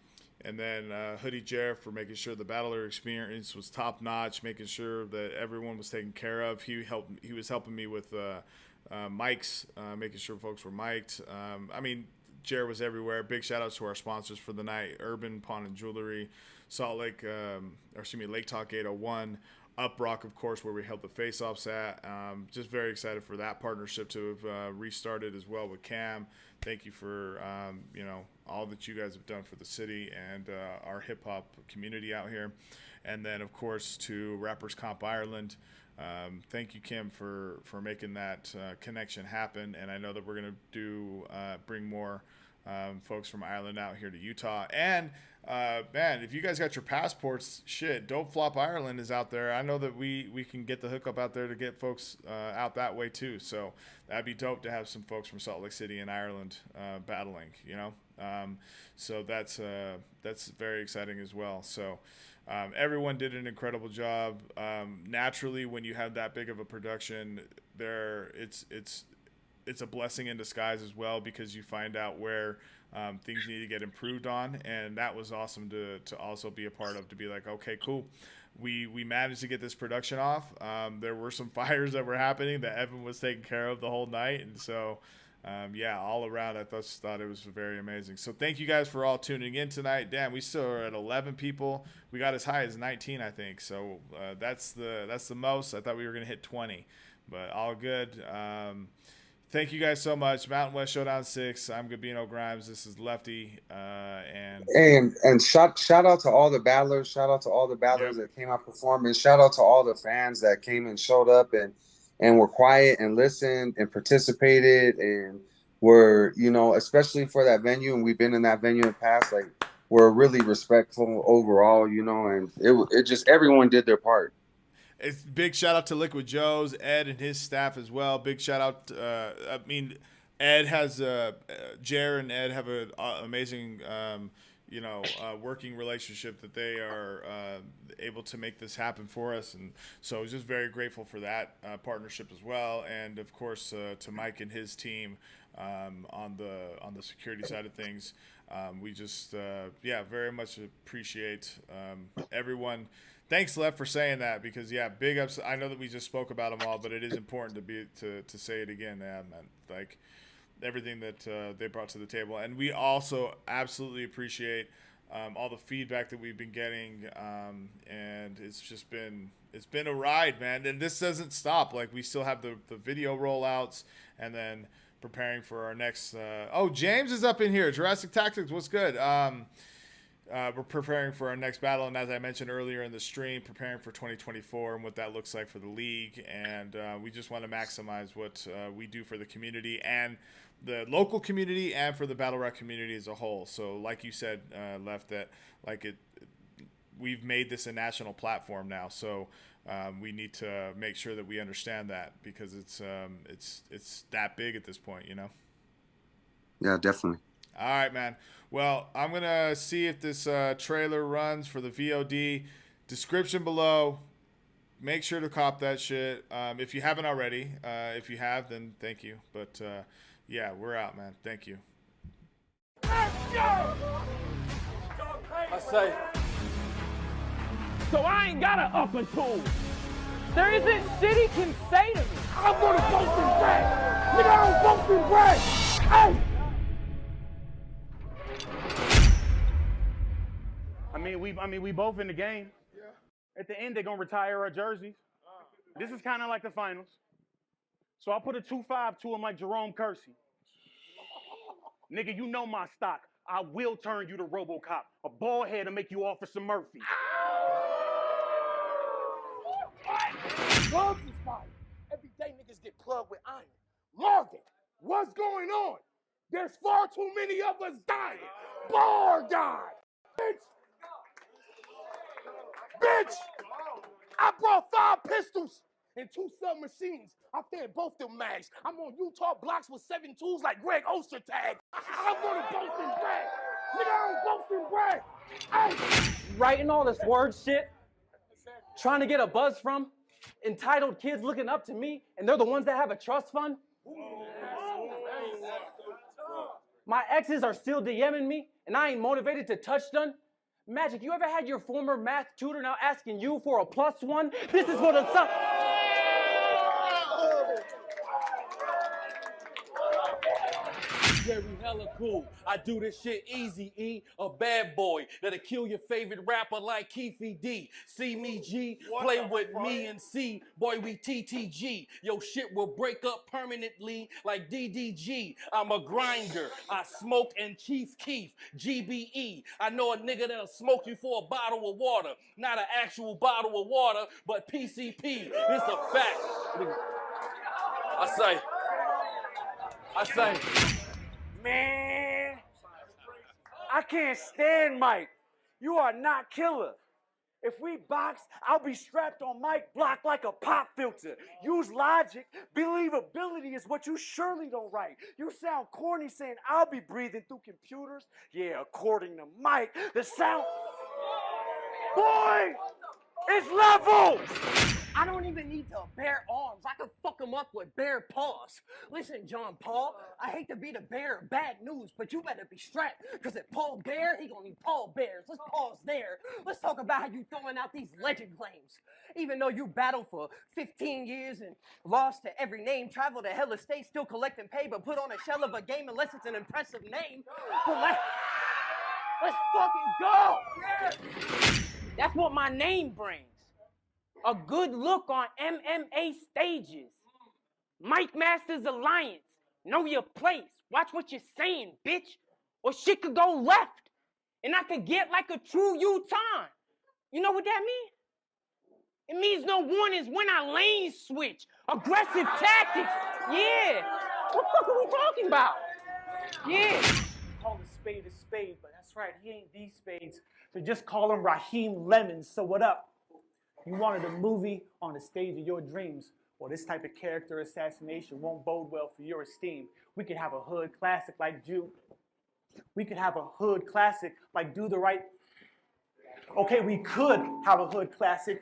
then Hoodie Jer for making sure the battler experience was top notch, making sure that everyone was taken care of. He was helping me with mics, making sure folks were mic'd. I mean, Jer was everywhere. Big shout outs to our sponsors for the night: Urban Pawn and Jewelry, Lake Talk 801, Uprock, of course, where we held the face-offs at. Just very excited for that partnership to have restarted as well with Cam. Thank you for all that you guys have done for the city and our hip hop community out here. And then, of course, to Rappers Comp Ireland. Thank you, Kim, for making that connection happen. And I know that we're going to bring more folks from Ireland out here to Utah. And man, if you guys got your passports, shit, Dope Flop Ireland is out there. I know that we can get the hookup out there to get folks out that way too. So that'd be dope to have some folks from Salt Lake City and Ireland battling, you know. So that's very exciting as well. So everyone did an incredible job. Naturally, when you have that big of a production, it's a blessing in disguise as well, because you find out where things need to get improved on, and that was awesome to also be a part of, to be like, okay, cool. We managed to get this production off. There were some fires that were happening that Evan was taking care of the whole night, and so yeah, all around I thought it was very amazing. So thank you guys for all tuning in tonight. Damn, we still are at 11 people. We got as high as 19, I think. So that's the most. I thought we were gonna hit 20, but all good. Thank you guys so much. Mountain West Showdown 6. I'm Gabino Grhymes. This is Lefty. And shout out to all the battlers. Shout out to all the battlers that came out performing. Shout out to all the fans that came and showed up and were quiet and listened and participated and were, you know, especially for that venue. And we've been in that venue in the past. Like, we're really respectful overall, you know, and it just, everyone did their part. It's big shout out to Liquid Joe's, Ed and his staff as well. Big shout out. I mean, Ed has Jer and Ed have an amazing, working relationship that they are able to make this happen for us, and so I was just very grateful for that partnership as well. And of course, to Mike and his team on the security side of things. We just very much appreciate everyone. Thanks, Lev, for saying that, because big ups. I know that we just spoke about them all, but it is important to say it again, man. Like everything that they brought to the table, and we also absolutely appreciate all the feedback that we've been getting, and it's been a ride, man. And this doesn't stop. Like, we still have the video rollouts, and then preparing for our next. James is up in here. Jurassic Tactics, what's good? We're preparing for our next battle, and as I mentioned earlier in the stream, preparing for 2024 and what that looks like for the league. And we just want to maximize what we do for the community and the local community and for the battle rap community as a whole. So, like you said, we've made this a national platform now. So we need to make sure that we understand that, because it's that big at this point, you know? Yeah, definitely. All right, man. Well, I'm going to see if this trailer runs for the VOD. Description below. Make sure to cop that shit if you haven't already. If you have, then thank you. But, we're out, man. Thank you. Let's go! I say, So I ain't got an upper tool. There isn't shit he can say to me. I'm gonna boast in bread. Nigga, I don't boast in bread. Hey! We both in the game. At the end, they're gonna retire our jerseys. This is kind of like the finals. So I put a 2-5 to him like Jerome Kersey. Nigga, you know my stock. I will turn you to RoboCop. A bald head to make you Officer Murphy. Drugs is fire. Every day niggas get plugged with iron. Marvin, what's going on? There's far too many of us dying. Bar guy. Bitch! I brought 5 pistols and 2 submachines. I fed both them mags. I'm on Utah blocks with 7 tools like Greg Ostertag. I'm gonna boast in bread. Nigga, I don't boast in bread. Hey! Writing all this word shit, trying to get a buzz from entitled kids looking up to me, and they're the ones that have a trust fund. My exes are still DMing me, and I ain't motivated to touch none. Magic, you ever had your former math tutor now asking you for a +1? This is what it's up. very hella cool. I do this shit easy, E. A bad boy that'll kill your favorite rapper like Keefy D. See me, G, play with me and C. Boy, we TTG. Yo, shit will break up permanently like DDG. I'm a grinder. I smoke and Chief Keef. GBE. I know a nigga that'll smoke you for a bottle of water. Not an actual bottle of water, but PCP. It's a fact. I say, Man, I can't stand Mike. You are not killer. If we box, I'll be strapped on Mike block like a pop filter. Use logic. Believability is what you surely don't write. You sound corny saying I'll be breathing through computers. Yeah, according to Mike, the sound... Boy! It's level! I don't even need to bare arms. I can fuck him up with bare paws. Listen, John Paul, I hate to be the bearer of bad news, but you better be strapped. Because if Paul Bear, he gonna need Paul Bears. Let's pause there. Let's talk about how you throwing out these legend claims. Even though you battled for 15 years and lost to every name, traveled to hella states, still collecting pay, but put on a shell of a game unless it's an impressive name. But let's fucking go! That's what my name brings. A good look on MMA stages. Mike Masters Alliance. Know your place. Watch what you're saying, bitch. Or shit could go left. And I could get like a true U-turn. You know what that means? It means no warnings when I lane switch. Aggressive tactics. Yeah. What the fuck are we talking about? Yeah. Call a spade, but that's right, he ain't these spades. So just call him Raheem Lemons. So what up? You wanted a movie on the stage of your dreams. Well, this type of character assassination won't bode well for your esteem. We could have a hood classic like Do the Right. Okay, we could have a hood classic.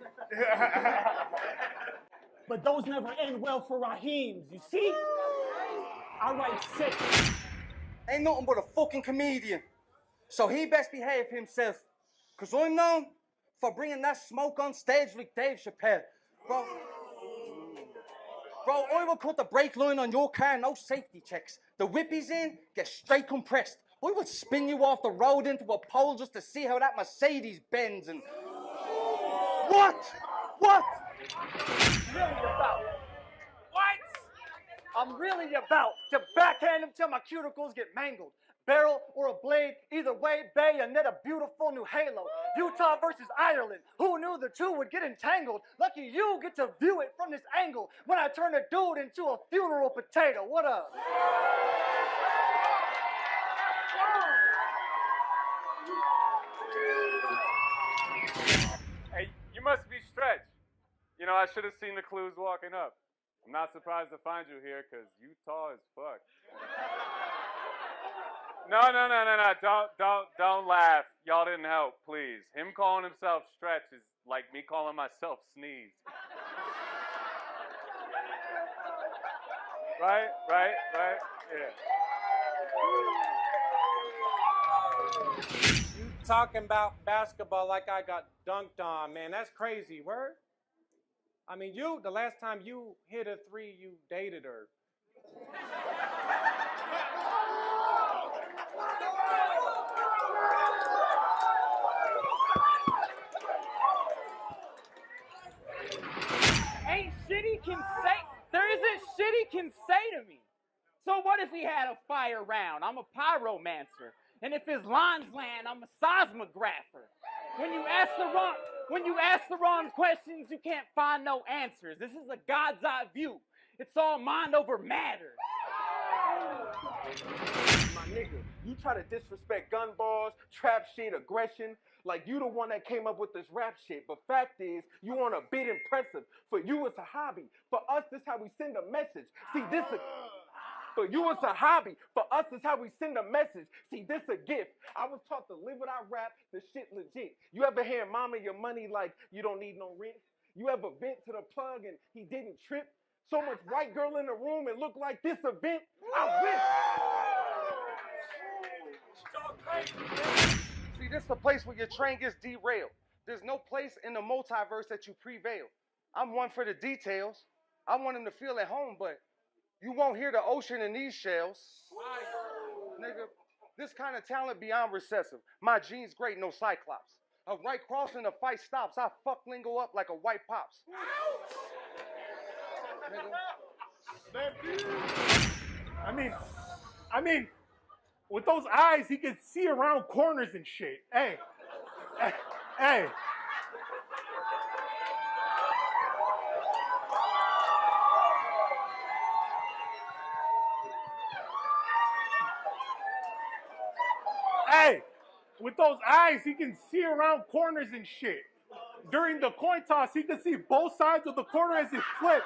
But those never end well for Raheems, you see? I write sick. Ain't nothing but a fucking comedian. So he best behave himself. Because I'm known for bringing that smoke on stage like Dave Chappelle. Bro, I will cut the brake line on your car, no safety checks. The whip he's in, get straight compressed. I will spin you off the road into a pole just to see how that Mercedes bends and... What? I'm really about to backhand him till my cuticles get mangled. Barrel or a blade, either way, bay, and net a beautiful new halo. Utah versus Ireland. Who knew the two would get entangled? Lucky you get to view it from this angle when I turn a dude into a funeral potato. What up? Hey, you must be stretched. You know, I should have seen the clues walking up. I'm not surprised to find you here, because you tall as fuck. No. Don't laugh. Y'all didn't help, please. Him calling himself Stretch is like me calling myself Sneeze. Right? Yeah. You talking about basketball like I got dunked on, man. That's crazy, word? I mean, the last time you hit a three, you dated her. Ain't shit he can say. There isn't shit he can say to me. So what if he had a fire round? I'm a pyromancer. And if his lines land, I'm a seismographer. When you ask the wrong questions, you can't find no answers. This is a God's eye view. It's all mind over matter. My nigga, you try to disrespect gun bars, trap shit, aggression, like you the one that came up with this rap shit. But fact is, you want a bit impressive. For you, it's a hobby. For us, this how we send a message. See, for you, it's a hobby. For us, it's how we send a message. See, this a gift. I was taught to live without rap, the shit legit. You ever hear mama your money like you don't need no rent? You ever vent to the plug and he didn't trip? So much white girl in the room and look like this event. I wish. See, this is the place where your train gets derailed. There's no place in the multiverse that you prevail. I'm one for the details. I want him to feel at home, but you won't hear the ocean in these shells. Nigga, this kind of talent beyond recessive. My genes great, no cyclops. A right cross and the fight stops. I fuck lingo up like a white pops. I mean, with those eyes, he can see around corners and shit. Hey. With those eyes, he can see around corners and shit. During the coin toss, he can see both sides of the corner as it flips.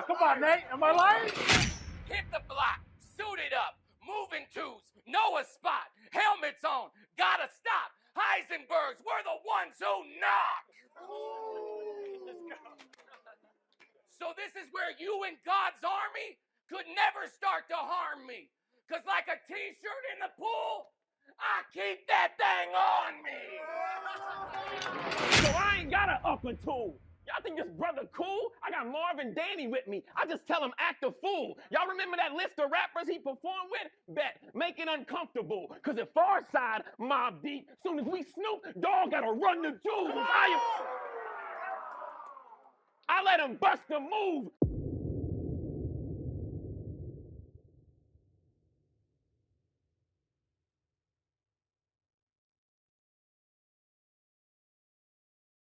Come on, Nate. Am I lying? Hit the block, suited up, moving twos, know a spot, helmets on, gotta stop. Heisenbergs, we're the ones who knock. So this is where you and God's army could never start to harm me. Cause like a t-shirt in the pool, I keep that thing on me. So I ain't got an upper tool. Y'all think this brother cool? I got Marv and Danny with me. I just tell him act a fool. Y'all remember that list of rappers he performed with? Bet, make it uncomfortable. Cause at Far Side, Mob Deep, soon as we snoop, dog gotta run the jewels. I let him bust the move.